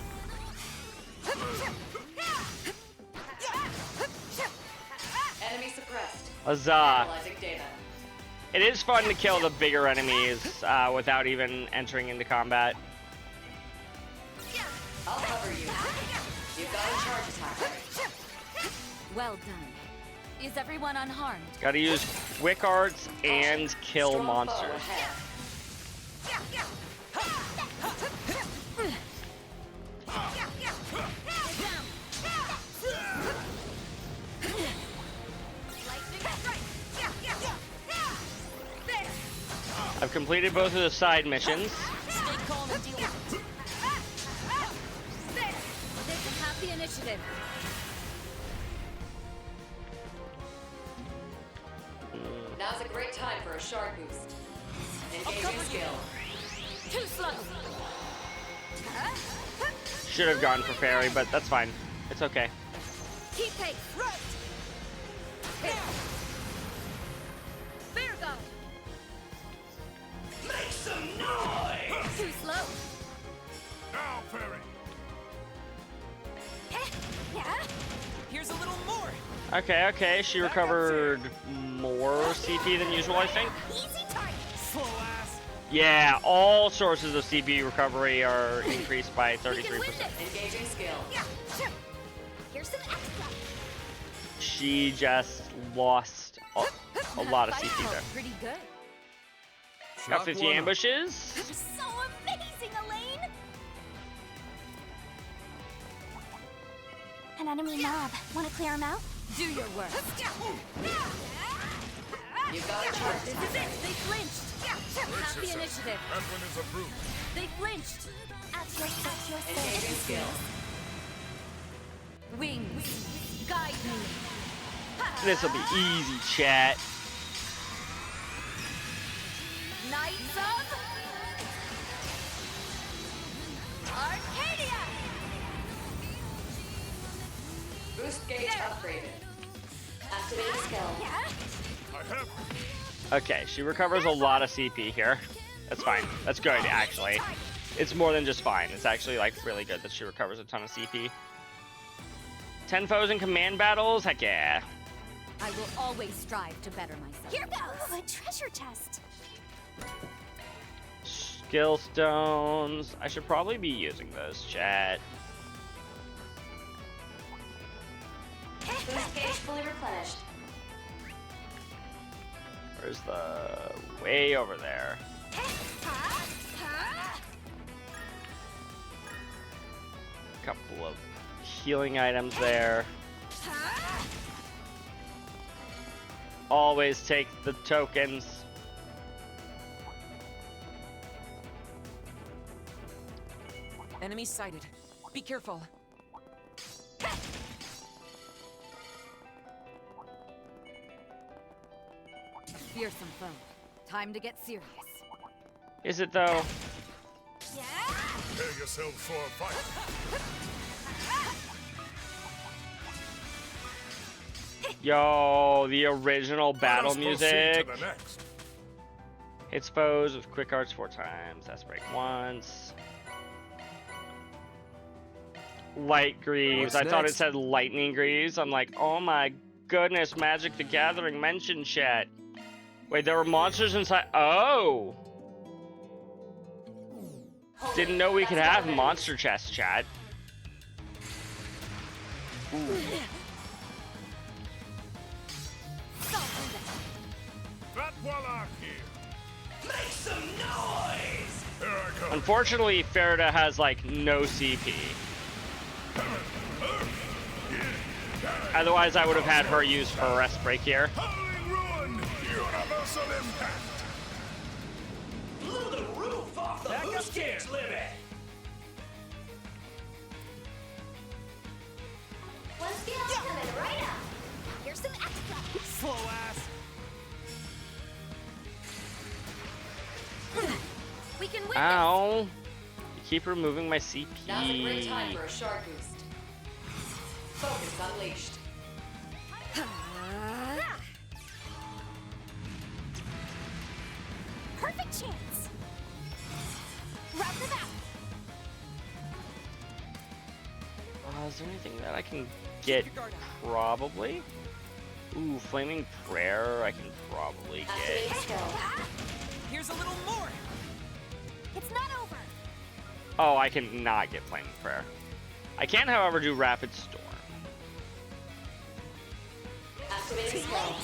S4: Enemy suppressed.
S1: Huzzah.
S4: Analyzing data.
S1: It is fun to kill the bigger enemies without even entering into combat.
S4: I'll cover you. You've got a charge attack ready.
S2: Well done. Is everyone unharmed?
S1: Gotta use quick arts and kill
S4: Strong foe
S1: monsters.
S4: ahead.
S1: I've completed both of the side missions.
S11: Stay calm and deal with it.
S2: They can have the initiative.
S4: Now's a great time for a shard boost. Engaging skill.
S11: Too slow.
S1: Should have gone for fairy, but that's fine. It's okay.
S11: Keep pace. Right. Bear God.
S16: Make some noise!
S11: Too slow.
S16: Now, Fairy!
S4: Here's a little more.
S1: Okay, okay. She recovered more CP than usual, I think.
S11: Easy target. Slow ass.
S1: Yeah, all sources of CP recovery are increased by 33%.
S4: Engaging skill.
S11: Here's some extra.
S1: She just lost a lot of CP there.
S2: Pretty good.
S1: Got 50 ambushes.
S11: So amazing, Elaine.
S15: An enemy mob. Want to clear him out?
S11: Do your worst.
S4: You've got a charge
S11: This
S4: attack
S11: is it.
S4: ready.
S11: They flinched. Have the initiative.
S6: That one is a brute.
S11: They flinched.
S15: At your
S4: Engaging
S15: service.
S4: skill.
S11: Wings, guide me.
S1: This will be easy, chat.
S11: Knights of Arcadia.
S4: Boost gauge upgraded. Activating skill.
S6: I have.
S1: Okay, she recovers a lot of CP here. That's fine. That's good, actually. It's more than just fine. It's actually, like, really good that she recovers a ton of CP. 10 foes in command battles? Heck yeah.
S2: I will always strive to better myself.
S11: Here goes.
S15: Oh, a treasure chest.
S1: Skill stones. I should probably be using those, chat.
S4: Boost gauge fully replenished.
S1: Where's the... way over there. Couple of healing items there. Always take the tokens.
S4: Enemy sighted. Be careful.
S2: Fearsome foe. Time to get serious.
S1: Is it though?
S6: Prepare yourself for a fight.
S1: Yo, the original battle
S6: Let us
S1: music.
S6: proceed to the next.
S1: Hits foes with quick arts 4 times. That's break once. Light Greaves.
S18: What's
S1: I thought it
S18: next?
S1: said Lightning Greaves. I'm like, oh my goodness, Magic the Gathering mentioned chat. Wait, there were monsters inside. Oh! Didn't know we could have monster chest chat.
S6: Fat Warlock here.
S10: Make some noise!
S6: Here I come.
S1: Unfortunately, Ferida has like no CP. Otherwise, I would have had her use her rest break here.
S6: Howling Ruin! Universal Impact!
S10: Blew the roof off the Who's Cares limit!
S15: One skill coming right up. Here's some extra.
S3: Slow ass.
S2: We can win
S1: Ow! You keep removing my CP.
S12: Now's a great time for a shard boost. Focus unleashed.
S2: Perfect chance. Round the back.
S1: Is there anything that I can get? Probably. Ooh, Flaming Prayer. I can probably get.
S4: Here's a little more.
S2: It's not over.
S1: Oh, I can not get Flaming Prayer. I can, however, do Rapid Storm.
S12: Activating spell.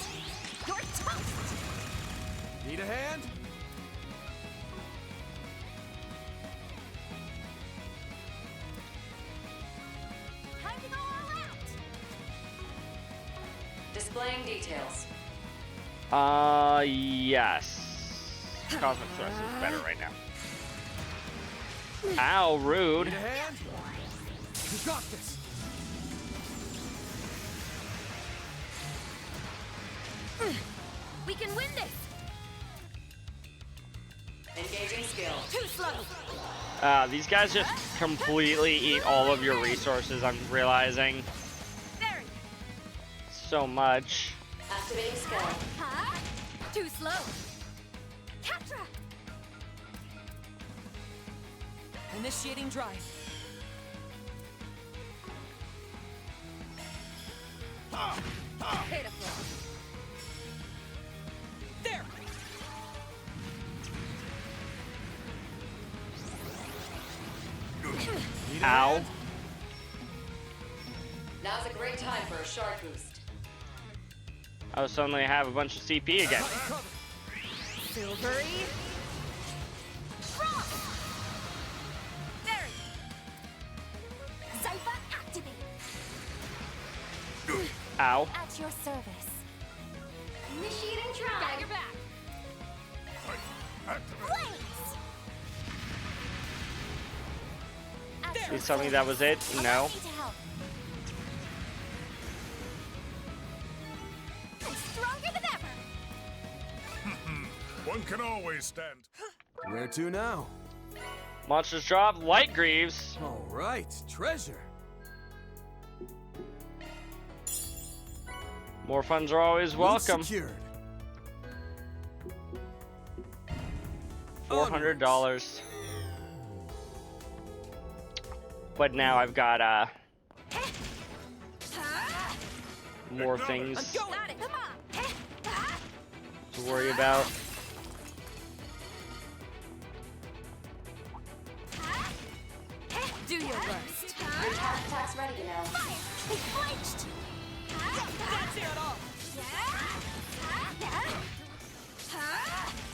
S2: You're toast.
S3: Need a hand?
S2: Time to go all out.
S12: Displaying details.
S1: Yes. Cosmic Thrust is better right now. Ow, rude.
S3: Need a hand? You got this.
S2: We can win this.
S12: Engaging skill.
S2: Too slow.
S1: These guys just completely eat all of your resources, I'm realizing.
S2: Very.
S1: So much.
S12: Activating skill.
S2: Huh? Too slow. Catra.
S4: Initiating drive.
S2: Pitiful.
S4: There.
S1: Ow.
S12: Now's a great time for a shard boost.
S1: Oh, suddenly I have a bunch of CP again.
S2: Silvery. Frost. Very. Cypher activate.
S1: Ow.
S2: At your service.
S15: Initiating drive.
S2: Got your back. Blaze.
S1: Please tell me that was it? No.
S2: I'm stronger than ever.
S6: One can always stand.
S18: Where to now?
S1: Monsters drop. Light Greaves.
S18: All right, treasure.
S1: More funds are always
S18: Loot
S1: welcome.
S18: secured.
S1: $400. But now I've got more things to worry about.
S2: Do your worst.
S8: Your top attack's ready to know.
S2: Fire. They flinched.
S4: That's it all.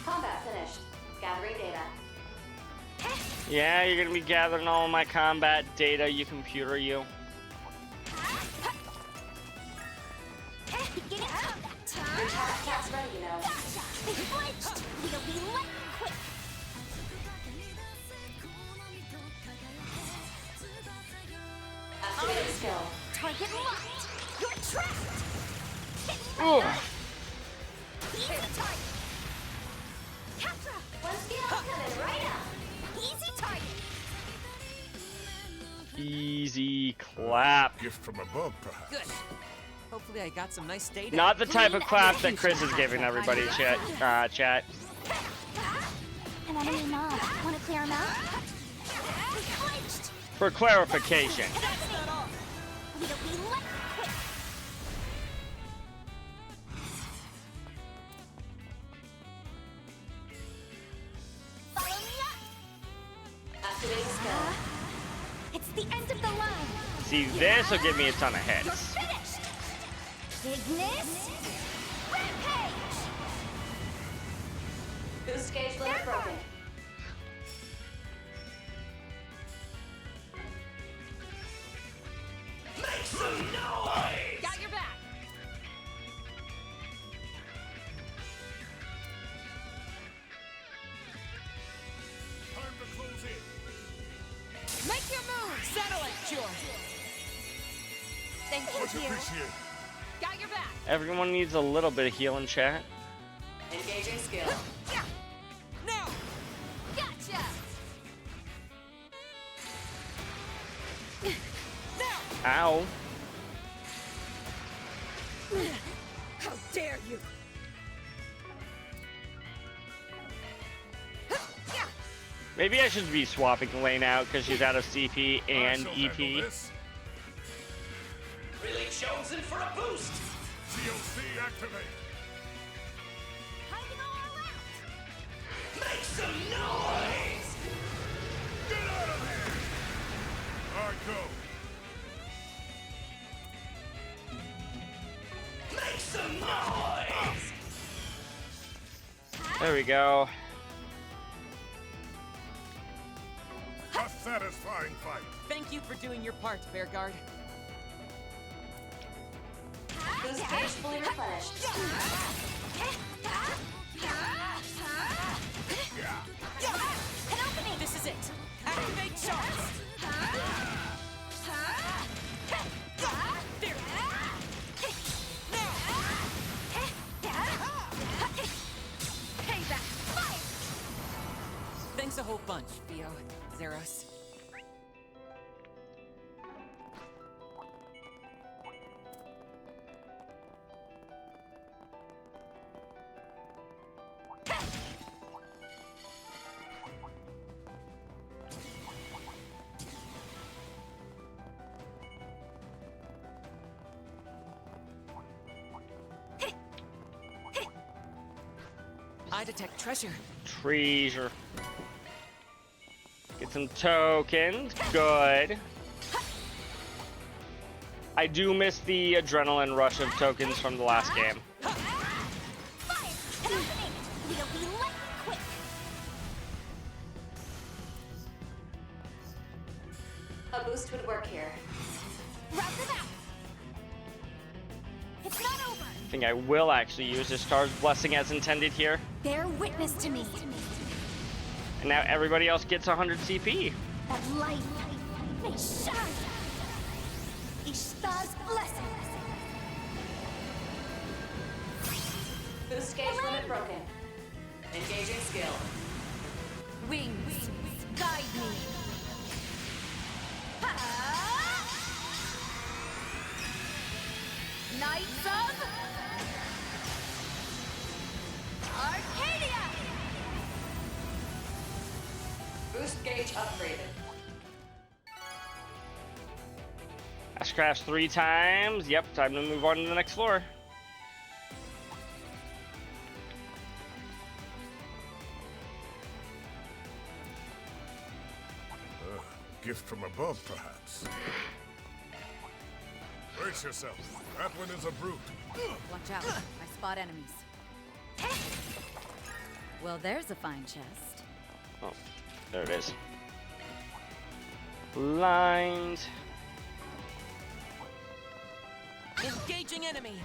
S8: Combat finished. Gathering data.
S1: Yeah, you're gonna be gathering all my combat data, you computer, you.
S8: Your top attack's ready to know.
S2: They flinched. It'll be lightning quick.
S8: Activating skill.
S2: Target locked. You're trapped.
S1: Ugh.
S2: Easy target. Catra.
S8: One skill coming right up.
S2: Easy target.
S1: Easy clap.
S6: Gift from above, perhaps.
S4: Good. Hopefully I got some nice data.
S1: Not the type of clap that Chris is giving everybody, chat.
S15: An enemy mob. Want to clear him out?
S1: For clarification.
S15: Follow me up. Activating skill. It's the end of the line.
S1: See, this will give me a ton of
S15: You're
S1: hits.
S15: finished. Ignis. Rampage.
S8: Boost gauge limit broken.
S10: Make some noise!
S5: Got your back.
S6: Time to close in.
S5: Make your move.
S4: Settle it, Cure.
S15: Thank you,
S6: Much
S15: dear.
S6: appreciated.
S5: Got your back.
S1: Everyone needs a little bit of healing, chat.
S4: Engaging skill.
S5: Now. Gotcha.
S1: Ow.
S5: How dare you?
S1: Maybe I should be swapping Lane out because she's out of CP and EP.
S10: Really chosen for a boost!
S6: COC activate.
S10: Make some noise!
S6: Get out of here! Alright, go.
S10: Make some noise!
S1: There we go.
S6: A satisfying fight.
S4: Thank you for doing your part, Bearguard.
S8: Boost gauge fully replenished.
S4: An opening! This is it! Activate shots! There!
S5: Payback.
S4: Thanks a whole bunch, Theo. Zeros. I detect treasure.
S1: Treasure. Get some tokens. Good. I do miss the adrenaline rush of tokens from the last game.
S8: A boost would work here.
S15: Round them out. It's not over.
S1: I think I will actually use the Star's Blessing as intended here.
S15: Bear witness to me.
S1: And now everybody else gets 100 CP.
S15: That light may shine. Ishtar's blessing.
S8: Boost gauge limit broken. Engaging skill.
S5: Wings. Guide me. Knights of Arcadia.
S8: Boost gauge upgraded.
S1: Ash crash 3 times. Yep, time to move on to the next floor.
S6: Gift from above, perhaps. Brace yourself. That one is a brute.
S21: Watch out. I spot enemies. Well, there's a fine chest.
S1: Oh, there it is. Blind.
S4: Engaging enemy.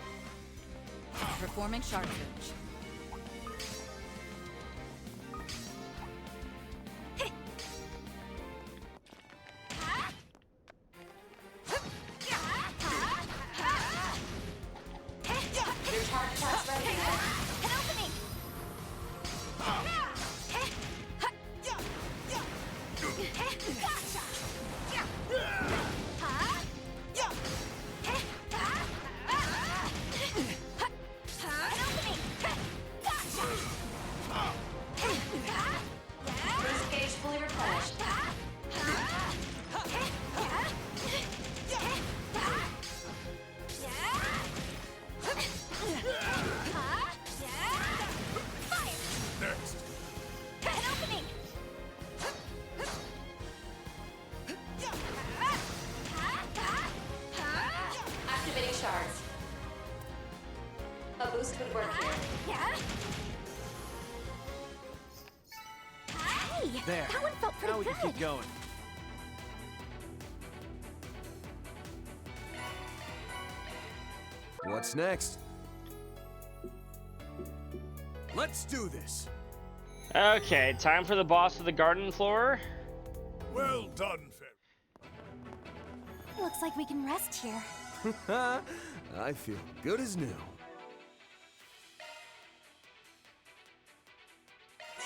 S21: Performing charge.
S8: boost would work here.
S2: Yeah. Hey,
S3: There.
S2: that one felt pretty
S3: Now we
S2: good.
S3: can keep going.
S18: What's next?
S10: Let's do this.
S1: Okay, time for the boss of the garden floor.
S6: Well done, Fairy.
S2: Looks like we can rest here.
S18: I feel good as new.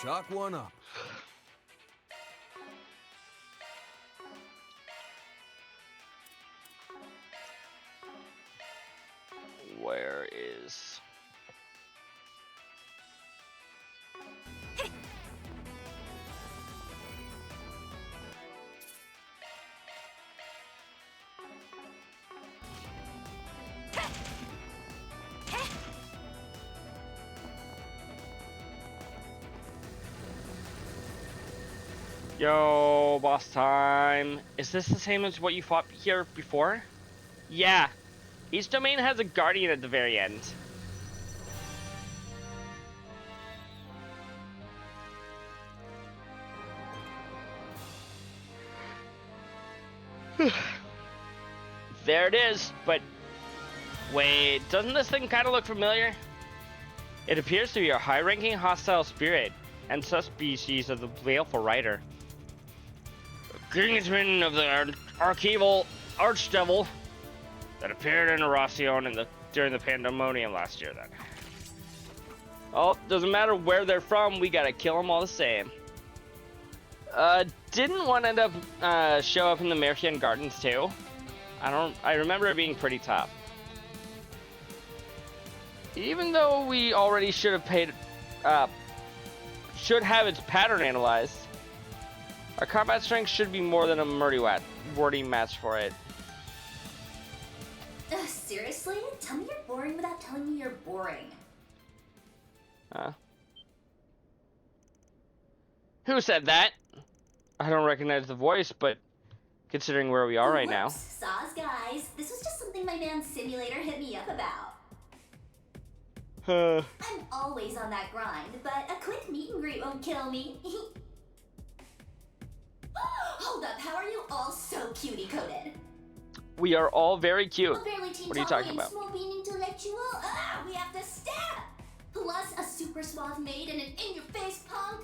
S18: Chalk one up.
S1: Where is... Yo, boss time. Is this the same as what you fought here before? Yeah. Each domain has a guardian at the very end. There it is, but wait, doesn't this thing kind of look familiar? It appears to be a high-ranking hostile spirit and subspecies of the Baleful Rider. Kingsman of the Archival Archdevil that appeared in Erasion during the Pandemonium last year then. Oh, doesn't matter where they're from, we gotta kill them all the same. Didn't one end up show up in the Mercian Gardens too? I remember it being pretty tough. Even though we already should have its pattern analyzed, our combat strength should be more than a wordy match for it.
S8: Seriously? Tell me you're boring without telling me you're boring.
S1: Who said that? I don't recognize the voice, but considering where we are right now.
S8: Saws, guys. This was just something my man Simulator hit me up about. I'm always on that grind, but a quick meet and greet won't kill me. Hold up, how are you all so cutie-coded?
S1: We are all very cute.
S8: Barely teen
S1: What are you talking about?
S8: Small being intellectual? We have to stab! Plus a super suave maid and an in-your-face punk?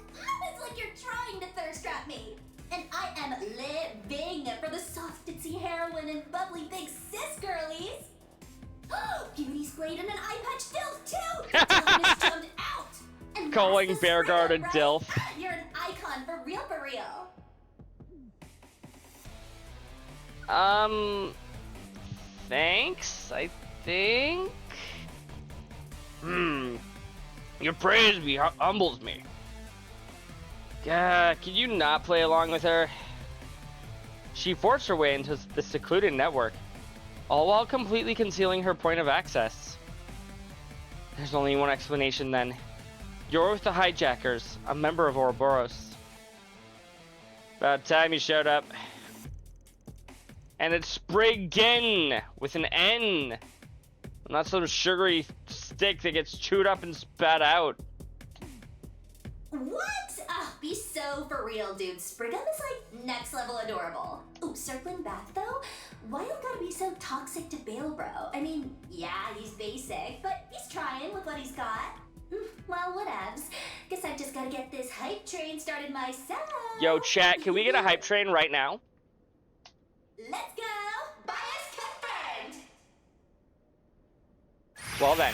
S8: It's like you're trying to thirst trap me. And I am living for the soft, ditzy heroine and bubbly big sis girlies. Beauty's blade and an eye patch dilf too! The time is jumped out! And
S1: Calling Bearguard a dilf.
S8: You're an icon for real, for real.
S1: Thanks, I think? Your praise humbles me. Can you not play along with her? She forced her way into the secluded network, all while completely concealing her point of access. There's only one explanation then. You're with the hijackers, a member of Ouroboros. About time you showed up. And it's Spriggan with an N. Not some sugary stick that gets chewed up and spat out.
S8: What? Be so for real, dude. Spriggan is like next level adorable. Ooh, circling back though, why you gotta be so toxic to Balebro? I mean, yeah, he's basic, but he's trying with what he's got. Well, whatevs. Guess I've just gotta get this hype train started myself.
S1: Yo, chat, can we get a hype train right now?
S8: Let's go! Bias confirmed!
S1: Well then.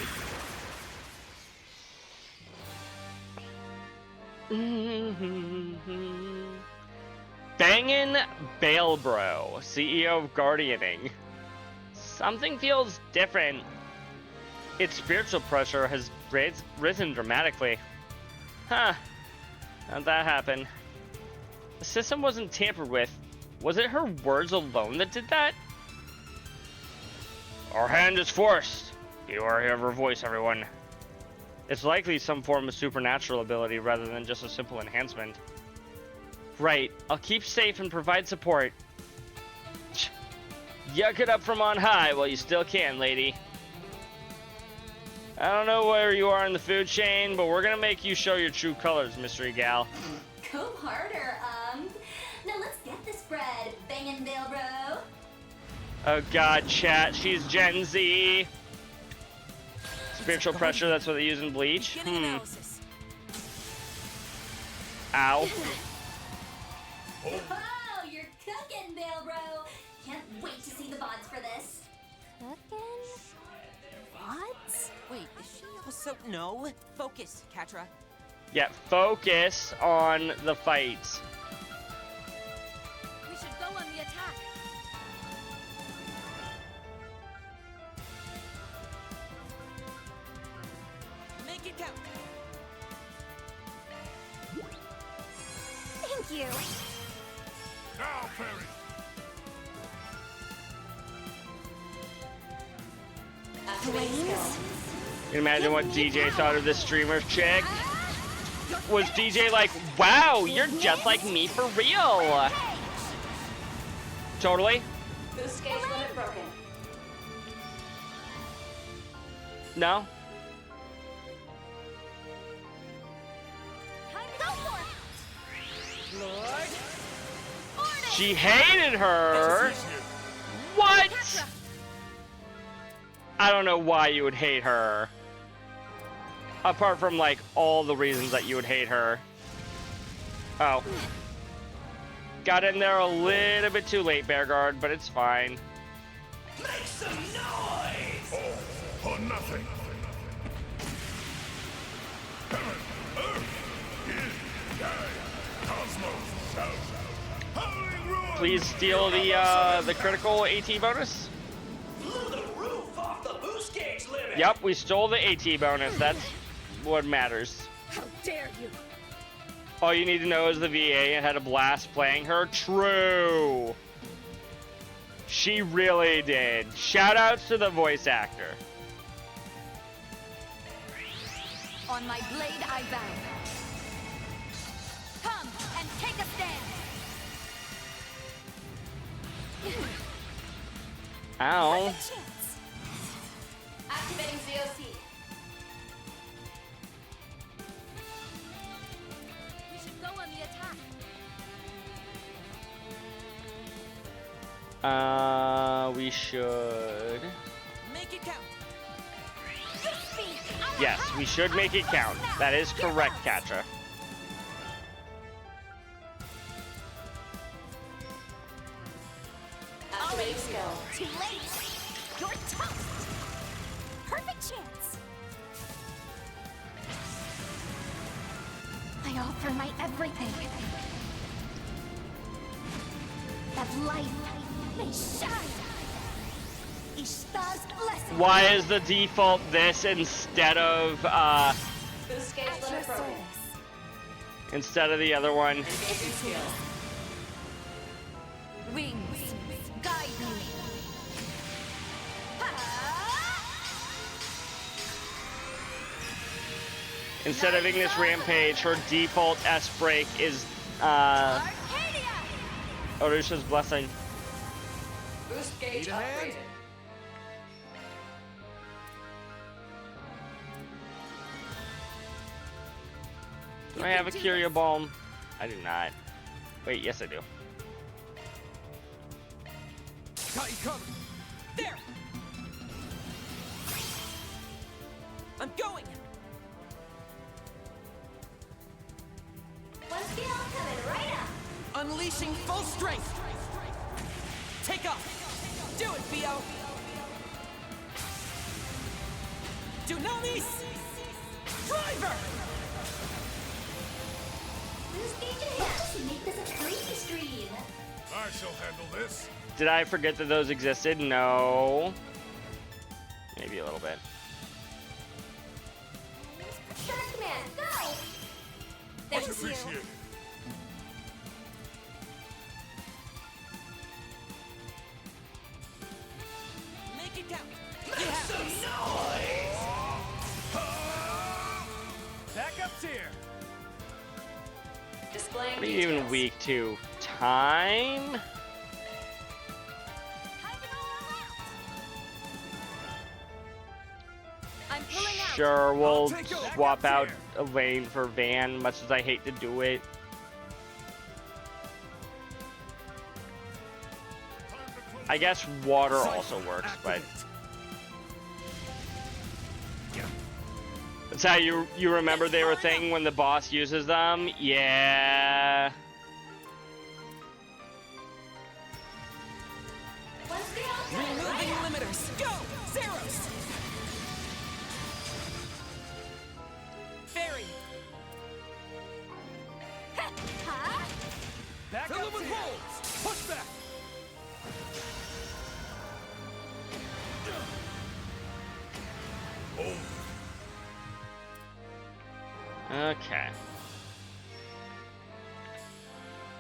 S1: Bangin' Balebro, CEO of Guardianing. Something feels different. Its spiritual pressure has risen dramatically. Huh. How'd that happen? The system wasn't tampered with. Was it her words alone that did that? Our hand is forced. You are hear her voice, everyone. It's likely some form of supernatural ability rather than just a simple enhancement. Right, I'll keep safe and provide support. Yuck it up from on high while you still can, lady. I don't know where you are in the food chain, but we're gonna make you show your true colors, mystery gal.
S8: Go harder, Now let's get this bread, bangin' Bale Bro.
S1: Oh god, chat, she's Gen Z. Spiritual pressure, that's what they use in Bleach? Ow.
S8: Oh, you're cooking, Bale Bro. Can't wait to see the VODs for this.
S19: Cooking? What?
S4: Wait, is she also... No. Focus, Catra.
S1: Yeah, focus on the fights.
S11: We should go on the attack.
S4: Make it count.
S19: Thank you.
S6: Now, Fairy.
S1: You can imagine what DJ thought of this streamer chick. Was DJ like, wow, you're just like me for real? Totally.
S8: Boost gauge limit broken.
S1: No? She hated her. What? I don't know why you would hate her. Apart from like all the reasons that you would hate her. Oh. Got in there a little bit too late, Bearguard, but it's fine.
S10: Make some noise!
S6: All for nothing. Heaven, Earth, Yin, Yang, Cosmos, South, howling roar.
S1: Please steal the critical AT bonus.
S10: Blew the roof off the boost gauge limit!
S1: Yep, we stole the AT bonus. That's what matters.
S11: How dare you!
S1: All you need to know is the VA had a blast playing her. True. She really did. Shout outs to the voice actor.
S11: On my blade I bow. Come and take a stand.
S1: Ow.
S8: Activating ZOC.
S11: We should go on the attack.
S1: We should.
S4: Make it count.
S1: Yes, we should make it count. That is correct, Catra.
S8: Activating skill.
S2: Too late. You're toast. Perfect chance. I offer my everything. That life may shine. Ishtar's blessing.
S1: Why is the default this instead of
S8: Boost gauge limit broken.
S1: instead of the other one?
S8: Engaging skill.
S11: Wings, guide me.
S1: Instead of Ignis Rampage, her default S break is Orusha's Blessing.
S8: Boost gauge upgraded.
S1: Do I have a Curia Balm? I do not. Wait, yes I do.
S4: Got you covered. There. I'm going.
S8: One skill coming right up.
S4: Unleashing full strength. Take off. Do it, Theo. Dunamis. Driver.
S8: Boost gauge enhanced. Make this a free stream.
S6: I shall handle this.
S1: Did I forget that those existed? No. Maybe a little bit.
S8: Shark command, go!
S6: Much appreciated.
S4: Make it count.
S10: Make some noise!
S3: Back up tier.
S8: Displaying
S1: What are you even weak to? Time?
S11: I'm pulling out.
S1: Sure, we'll swap out Elaine for Van, much as I hate to do it. I guess water also works, but... That's how you remember they were a thing when the boss uses them? Yeah...
S4: Removing limiters. Go, Zeros. Fairy.
S10: Back Fill up with rolls. Push back.
S1: Okay.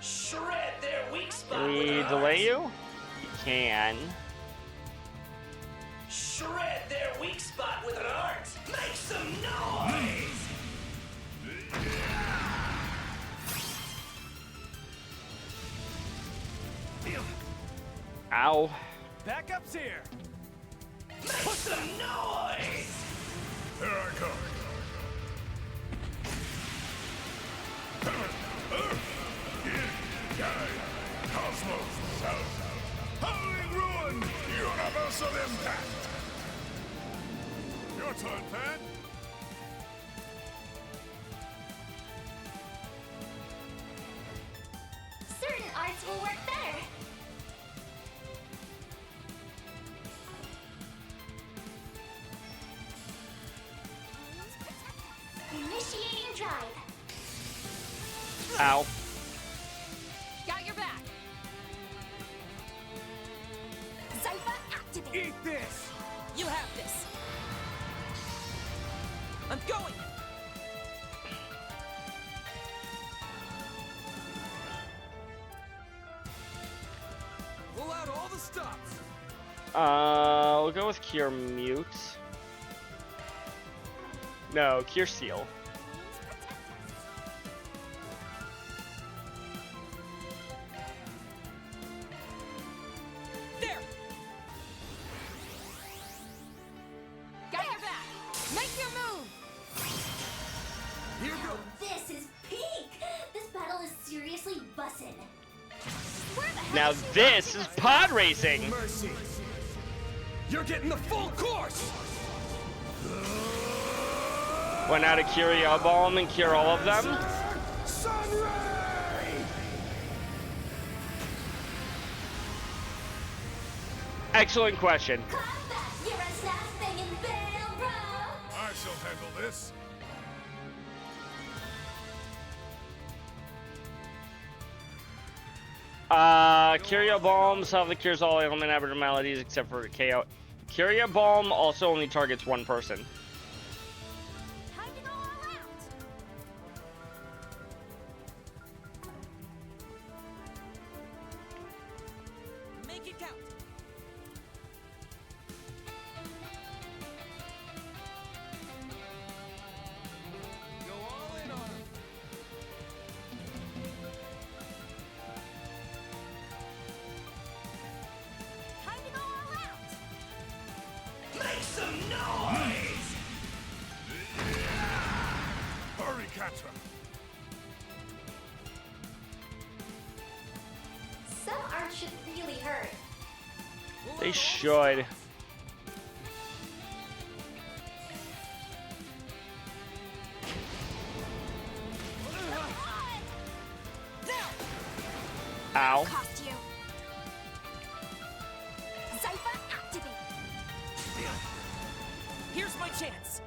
S10: Shred their weak spot.
S1: Can we delay you? You can.
S10: Shred their weak spot with an art. Make some noise.
S1: Ow.
S10: Backup's here. Make some noise.
S6: Here I come. Cosmos, Howling Ruin, Universal Impact. Your turn, Fan.
S8: Certain arts will work better. Initiating drive.
S1: Ow.
S5: Got your back.
S8: Zypher activate.
S10: Eat this.
S4: You have this. I'm going.
S10: Pull out all the stops.
S1: We'll go with Cure Mute. No, Cure Seal.
S4: There.
S5: Got your back. Make your move.
S10: Here goes.
S8: This is peak. This battle is seriously bussin'. Where the hell
S1: Now
S8: is she
S1: this is pod racing.
S10: Mercy. You're getting the full course.
S1: Went out of Curio Balm and cure all of them.
S10: Sunray.
S1: Excellent question.
S8: You're a snap thing in Veil, bro.
S6: I shall handle this.
S1: Curio Balm self cures all ailment abnormalities except for KO. Curio Balm also only targets one person.
S8: Time to go all out.
S4: Make it count.
S10: Go all in on him.
S8: Time to go all out.
S10: Make some noise.
S6: Hurry, Catra.
S8: Some art should really hurt.
S1: They should. Ow.
S8: Cost you. Zypher activate.
S4: Here's my chance.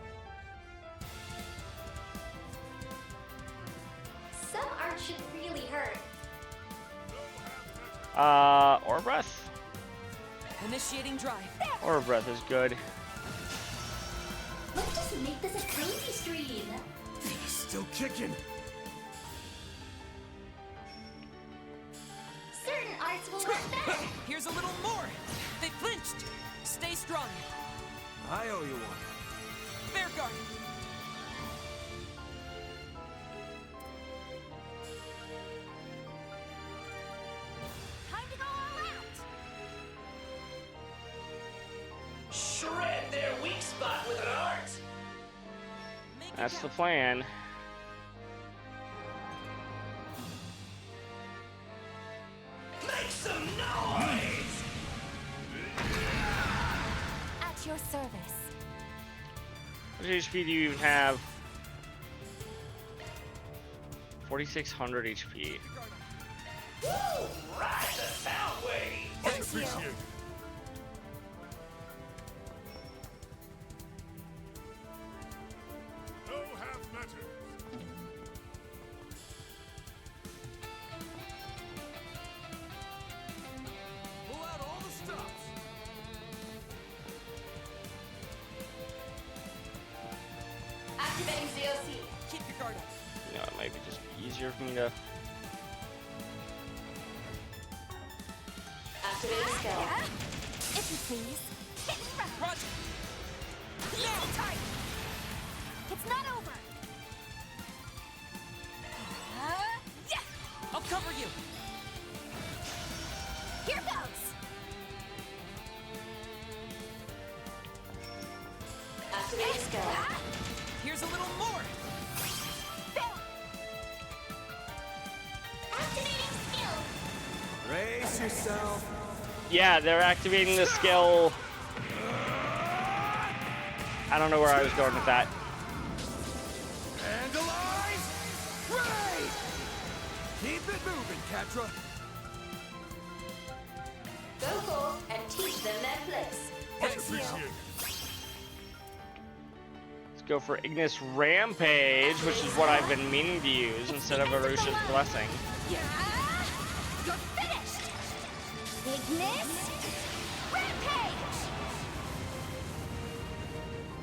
S8: Some art should really hurt.
S1: Or Breath.
S4: Initiating drive.
S1: Or Breath is good.
S8: Let's just make this a cozy stream.
S10: Still kicking.
S8: Certain arts will work better.
S4: Here's a little more. They flinched. Stay strong.
S10: I owe you one.
S4: Bear guard.
S8: Time to go all out.
S10: Shred their weak spot with an art.
S1: That's the plan.
S10: Make some noise!
S2: At your service.
S1: How much HP do you even have? 4,600 HP.
S10: Woo! Ride the sound wave!
S2: Thank you.
S6: No half matters.
S10: Pull out all the stops!
S8: Activating ZOC.
S10: Keep your guard up.
S1: You know, it might be just easier for me to.
S8: Activating skill.
S2: If you please.
S10: Roger!
S2: Now tight. It's not over. Yeah.
S4: I'll cover you.
S2: Here goes.
S8: Activating skill.
S4: Here's a little more.
S8: Activating skill.
S3: Brace yourself.
S1: Yeah, they're activating the skill. I don't know where I was going with that.
S10: Vandalize! Right! Keep it moving, Catra.
S8: Go forth and teach them their place.
S6: Appreciate it.
S1: Let's go for Ignis Rampage, which is what I've been meaning to use instead of Arusha's Blessing.
S2: Yeah. You're finished. Ignis. Rampage.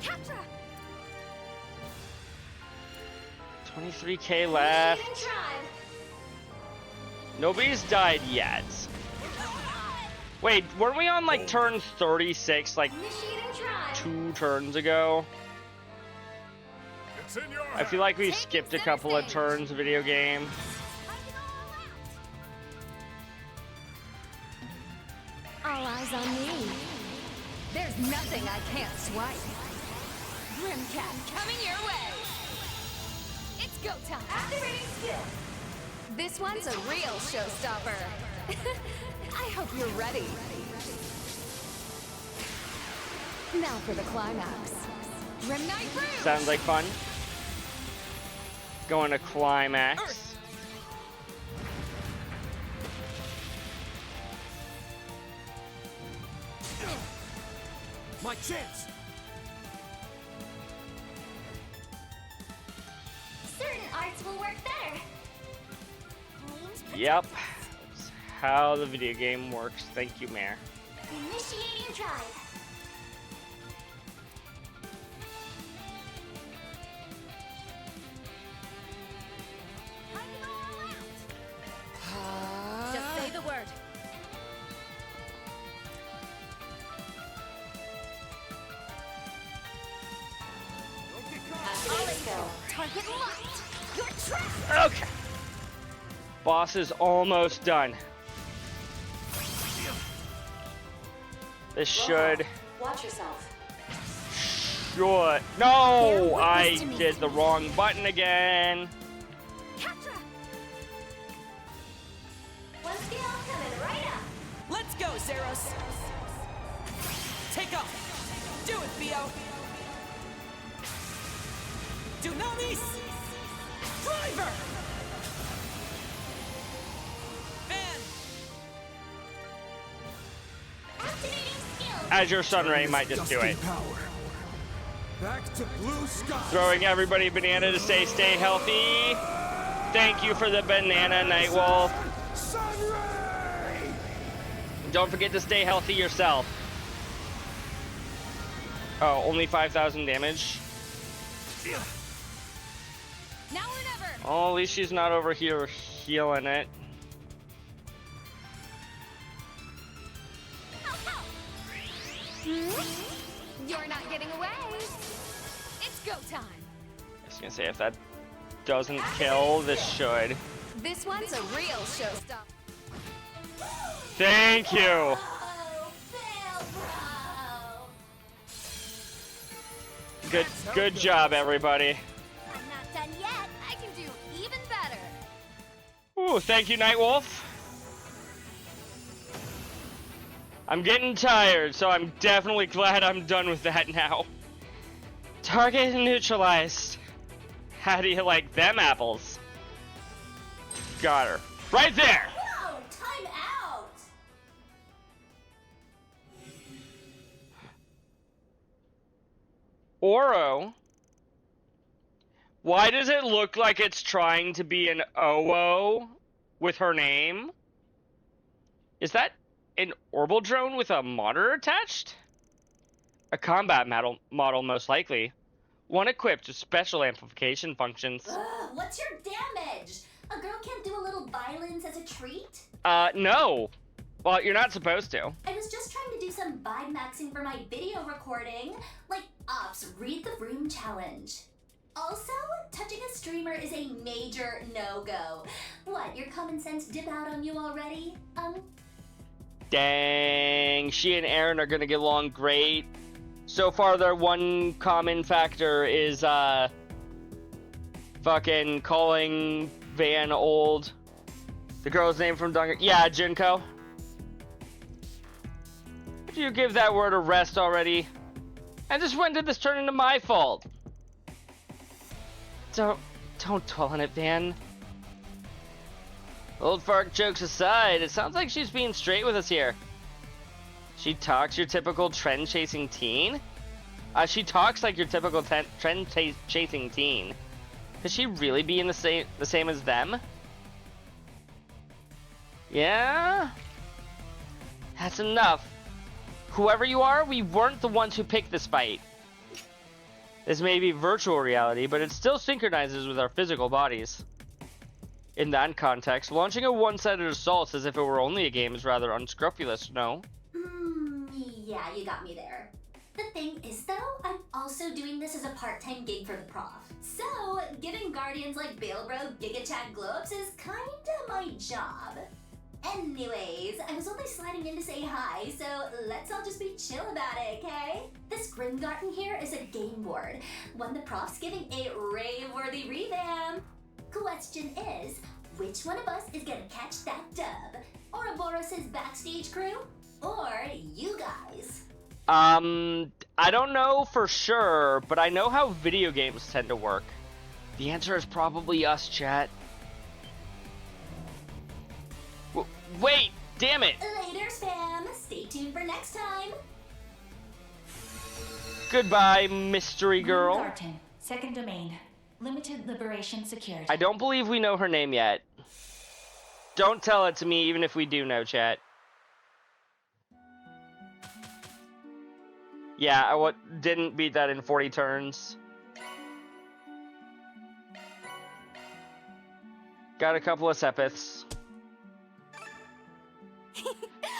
S2: Catra.
S1: 23k left. Nobody's died yet. Wait, weren't we on like turn 36 like 2 turns ago?
S6: It's in your
S1: I feel like we skipped a couple of turns video game.
S5: All eyes on me. There's nothing I can't swipe. Grimcat coming your way. It's go time.
S8: Activating skill.
S5: This one's a real showstopper. I hope you're ready. Now for the climax. Grim Knight Rouge!
S1: Sounds like fun. Going to climax.
S10: My chance!
S8: Certain arts will work better.
S1: Yep. That's how the video game works. Thank you, Mayor.
S8: Initiating drive.
S11: Just say the word.
S8: Activating skill.
S2: Target locked. You're trapped.
S1: Okay. Boss is almost done. This should.
S8: Watch yourself.
S1: Should. No! I did the wrong button again.
S2: Catra.
S8: One skill coming right up.
S4: Let's go, Zeros. Take off. Do it, Theo. Dunamis. Driver. Van.
S8: Activating skill.
S1: Azure Sunray might just do it.
S10: Back to blue sky.
S1: Throwing everybody a banana to stay healthy. Thank you for the banana, Nightwolf.
S10: Sunray!
S1: Don't forget to stay healthy yourself. Oh, only 5,000 damage.
S5: Now or never!
S1: Oh, at least she's not over here healing it.
S5: You're not getting away. It's go time.
S1: I was gonna say, if that doesn't kill, this should.
S5: This one's a real showstopper.
S1: Thank you.
S8: Oh, fail, bro.
S1: Good job, everybody. Woo! Thank you, Nightwolf. I'm getting tired, so I'm definitely glad I'm done with that now. Target neutralized. How do you like them apples? Got her. Right there!
S8: Whoa! Time out!
S1: Oro? Why does it look like it's trying to be an OO with her name? Is that an orbital drone with a monitor attached? A combat model most likely. One equipped with special amplification functions.
S8: Ugh, what's your damage? A girl can't do a little violence as a treat?
S1: No. Well, you're not supposed to.
S8: I was just trying to do some vibe maxing for my video recording. Like, Ops, read the room challenge. Also, touching a streamer is a major no-go. What, your common sense dip out on you already?
S1: Dang, she and Aaron are gonna get along great. So far, their one common factor is, fucking calling Van old. The girl's name from Dunker. Yeah, Junko. Would you give that word a rest already? And just when did this turn into my fault? Don't dwell on it, Van. Old fart jokes aside, it sounds like she's being straight with us here. She talks your typical trend-chasing teen? She talks like your typical trend-chasing teen. Could she really be in the same as them? Yeah? That's enough. Whoever you are, we weren't the ones who picked this fight. This may be virtual reality, but it still synchronizes with our physical bodies. In that context, launching a one-sided assault as if it were only a game is rather unscrupulous, no?
S8: Yeah, you got me there. The thing is, though, I'm also doing this as a part-time gig for the prof. So, giving guardians like Balebro GigaChat glow-ups is kinda my job. Anyways, I was only sliding in to say hi, so let's all just be chill about it, okay? This Grimgarten here is a game board, one the prof's giving a rave-worthy revamp. Question is, which one of us is gonna catch that dub? Ouroboros' backstage crew? Or you guys?
S1: I don't know for sure, but I know how video games tend to work. The answer is probably us, chat. Wait, damn it!
S8: Later, spam. Stay tuned for next time.
S1: Goodbye, mystery girl.
S2: Grimgarten, second domain. Limited liberation secured.
S1: I don't believe we know her name yet. Don't tell it to me, even if we do know, chat. Yeah, I didn't beat that in 40 turns. Got a couple of Sepiths.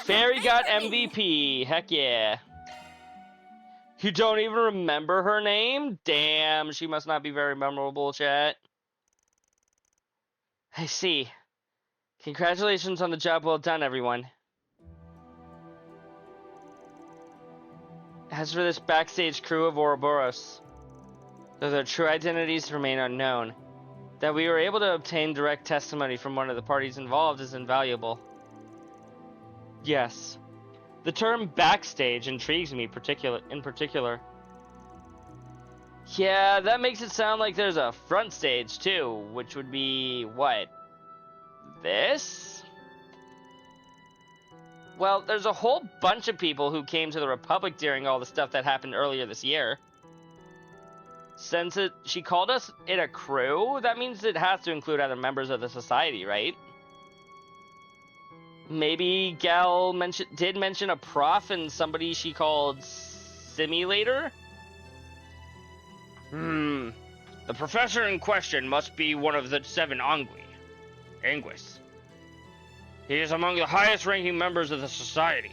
S1: Fairy got MVP. Heck yeah. You don't even remember her name? Damn, she must not be very memorable, chat. I see. Congratulations on the job well done, everyone. As for this backstage crew of Ouroboros, though their true identities remain unknown, that we were able to obtain direct testimony from one of the parties involved is invaluable. Yes. The term backstage intrigues me in particular. Yeah, that makes it sound like there's a front stage too, which would be what? This? Well, there's a whole bunch of people who came to the Republic during all the stuff that happened earlier this year. Since she called us it a crew, that means it has to include other members of the society, right? Maybe Gal did mention a prof and somebody she called Simulator? The professor in question must be one of the 7 Anguis. He is among the highest-ranking members of the society,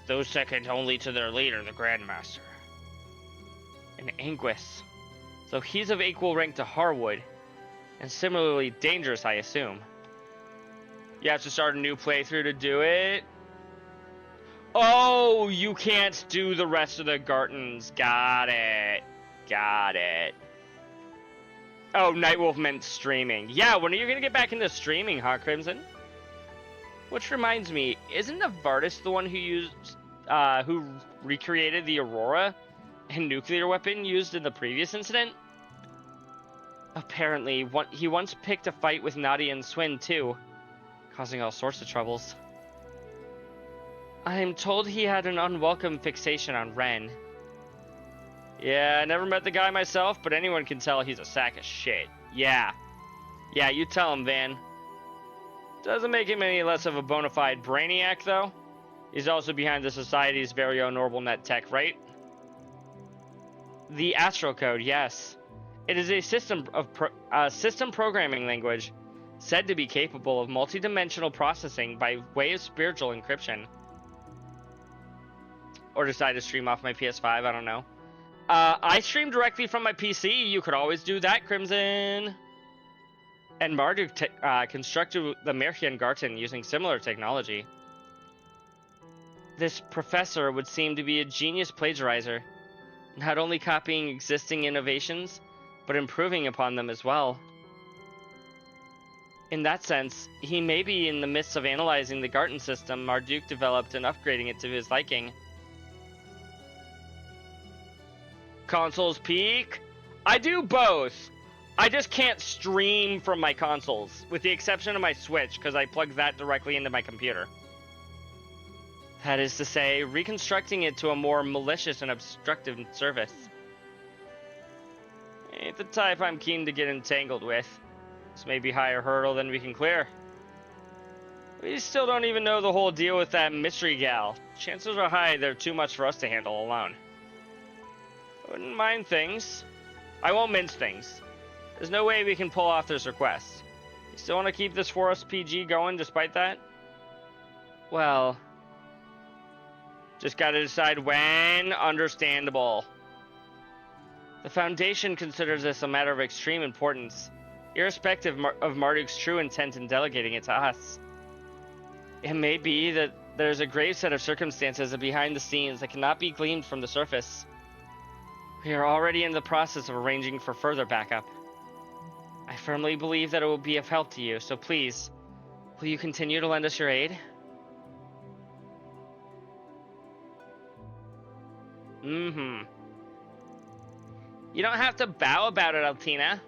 S1: those second only to their leader, the Grandmaster. An Anguis. So he's of equal rank to Harwood, and similarly dangerous, I assume. You have to start a new playthrough to do it? Oh, you can't do the rest of the Gartens. Got it. Got it. Oh, Nightwolf meant streaming. Yeah, when are you gonna get back into streaming, huh, Crimson? Which reminds me, isn't Novartis the one who recreated the Aurora and nuclear weapon used in the previous incident? Apparently, he once picked a fight with Nadia and Swin too, causing all sorts of troubles. I am told he had an unwelcome fixation on Ren. Yeah, I never met the guy myself, but anyone can tell he's a sack of shit. Yeah. Yeah, you tell him, Van. Doesn't make him any less of a bona fide brainiac, though. He's also behind the Society's very own OrbitNet tech, right? The Astral Code, yes. It is a system programming language said to be capable of multidimensional processing by way of spiritual encryption. Or decide to stream off my PS5, I don't know. I stream directly from my PC. You could always do that, Crimson. And Marduk constructed the Merian Garten using similar technology. This professor would seem to be a genius plagiarizer, not only copying existing innovations, but improving upon them as well. In that sense, he may be in the midst of analyzing the Garten system Marduk developed and upgrading it to his liking. Consoles peak? I do both. I just can't stream from my consoles, with the exception of my Switch, because I plug that directly into my computer. That is to say, reconstructing it to a more malicious and obstructive service. Ain't the type I'm keen to get entangled with. This may be a higher hurdle than we can clear. We still don't even know the whole deal with that mystery gal. Chances are high they're too much for us to handle alone. I wouldn't mind things. I won't mince things. There's no way we can pull off this request. You still want to keep this Forest PG going despite that? Well, just gotta decide when. Understandable. The Foundation considers this a matter of extreme importance, irrespective of Marduk's true intent in delegating it to us. It may be that there's a grave set of circumstances behind the scenes that cannot be gleaned from the surface. We are already in the process of arranging for further backup. I firmly believe that it will be of help to you, so please, will you continue to lend us your aid? You don't have to bow about it, Altina.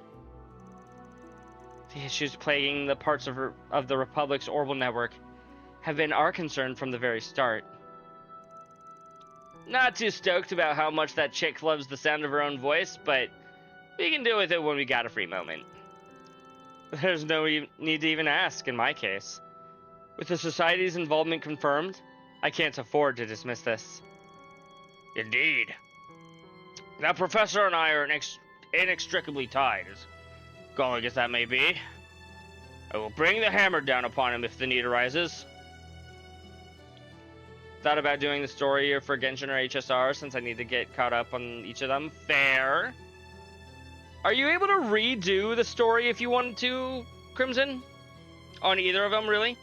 S1: The issues plaguing the parts of the Republic's orbital network have been our concern from the very start. Not too stoked about how much that chick loves the sound of her own voice, but we can deal with it when we got a free moment. There's no need to even ask in my case. With the Society's involvement confirmed, I can't afford to dismiss this. Indeed. That Professor and I are inextricably tied, as galling as that may be. I will bring the hammer down upon him if the need arises. Thought about doing the story for Genshin or HSR since I need to get caught up on each of them. Fair. Are you able to redo the story if you wanted to, Crimson? On either of them, really?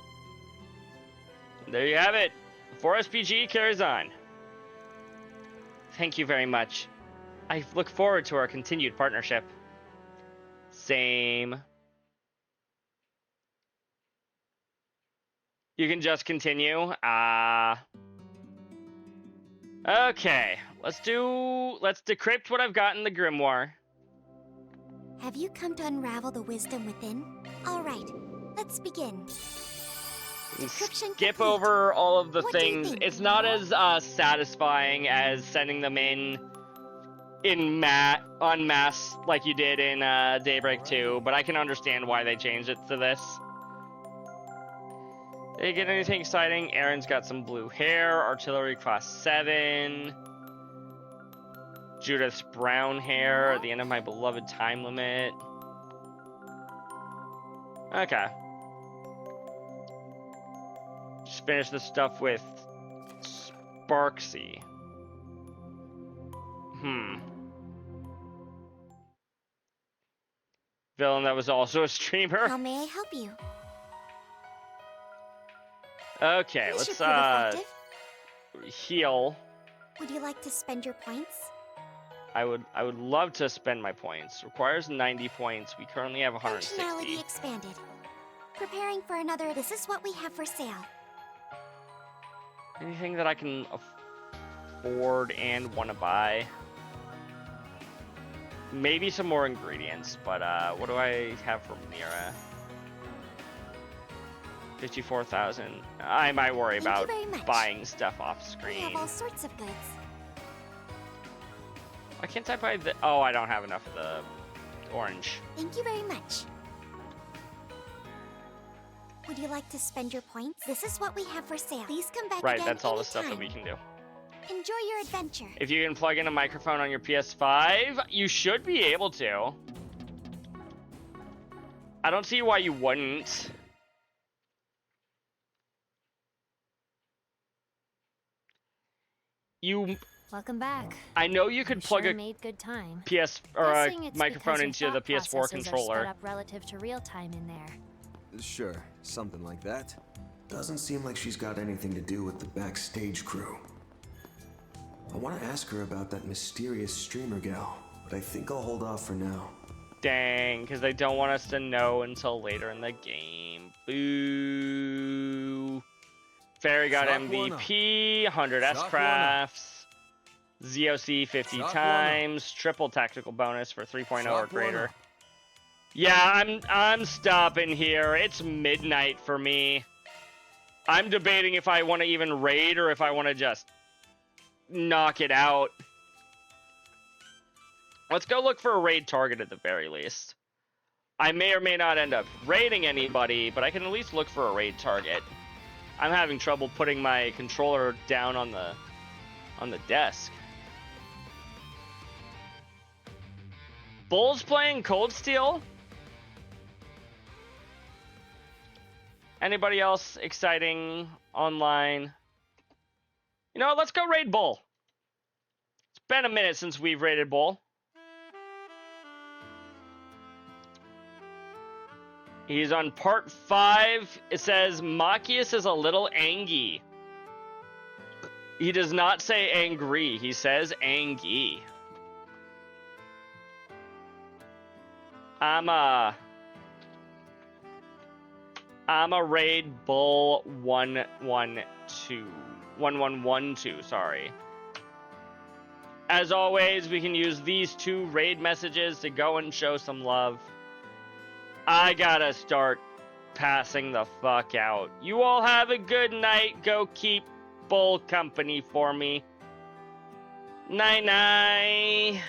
S1: There you have it. 4SPG carries on. Thank you very much. I look forward to our continued partnership. Same. You can just continue. Okay, let's decrypt what I've got in the grimoire.
S15: Have you come to unravel the wisdom within? All right, let's begin. Decryption
S1: Skip
S15: complete.
S1: over all of the
S15: What do you
S1: things.
S15: think?
S1: It's not as satisfying as sending them in en masse like you did in Daybreak 2, but I can understand why they changed it to this. Did you get anything exciting? Aaron's got some blue hair, artillery class 7. Judith's brown hair at the end of my beloved time limit. Okay. Just finish the stuff with Sparksy. Villain that was also a streamer.
S15: How may I help you?
S1: Okay,
S15: Yes,
S1: let's
S15: you're pretty effective.
S1: heal.
S15: Would you like to spend your points?
S1: I would love to spend my points. Requires 90 points. We currently have 160.
S15: Functionality expanded. Preparing for another. This is what we have for sale.
S1: Anything that I can afford and want to buy? Maybe some more ingredients, but what do I have for Mira? 54,000. I might worry about buying stuff off screen.
S15: We have all sorts of goods.
S1: Why can't I buy the... Oh, I don't have enough of the orange.
S15: Thank you very much. Would you like to spend your points? This is what we have for sale. Please come back
S1: Right,
S15: again
S1: that's all the
S15: anytime.
S1: stuff that we can do.
S15: Enjoy your adventure.
S1: If you can plug in a microphone on your PS5, you should be able to. I don't see why you wouldn't.
S19: Welcome back.
S1: I know you could plug
S19: sure
S1: a
S19: made good time.
S1: PS or
S19: Guessing
S1: a
S19: it's
S1: microphone
S19: because your
S1: into the
S19: thought
S1: PS4
S19: processes are
S1: controller.
S19: sped up relative to real time in there.
S18: Sure, something like that. Doesn't seem like she's got anything to do with the backstage crew. I want to ask her about that mysterious streamer gal, but I think I'll hold off for now.
S1: Dang, because they don't want us to know until later in the game. Boo. Fairy got
S10: Shock
S1: MVP, 100 S-Crafts, ZOC 50
S10: Shock
S1: times, triple tactical bonus for 3.0 or greater. Yeah, I'm stopping here. It's midnight for me. I'm debating if I want to even raid or if I want to just knock it out. Let's go look for a raid target at the very least. I may or may not end up raiding anybody, but I can at least look for a raid target. I'm having trouble putting my controller down on the desk. Bull's playing Cold Steel? Anybody else exciting online? You know what, let's go raid Bull. It's been a minute since we've raided Bull. He's on part 5. It says Machias is a little angry. He does not say angry. He says angy. I'm a raid Bull 1112, sorry. As always, we can use these 2 raid messages to go and show some love. I gotta start passing the fuck out. You all have a good night. Go keep Bull company for me. Night-night.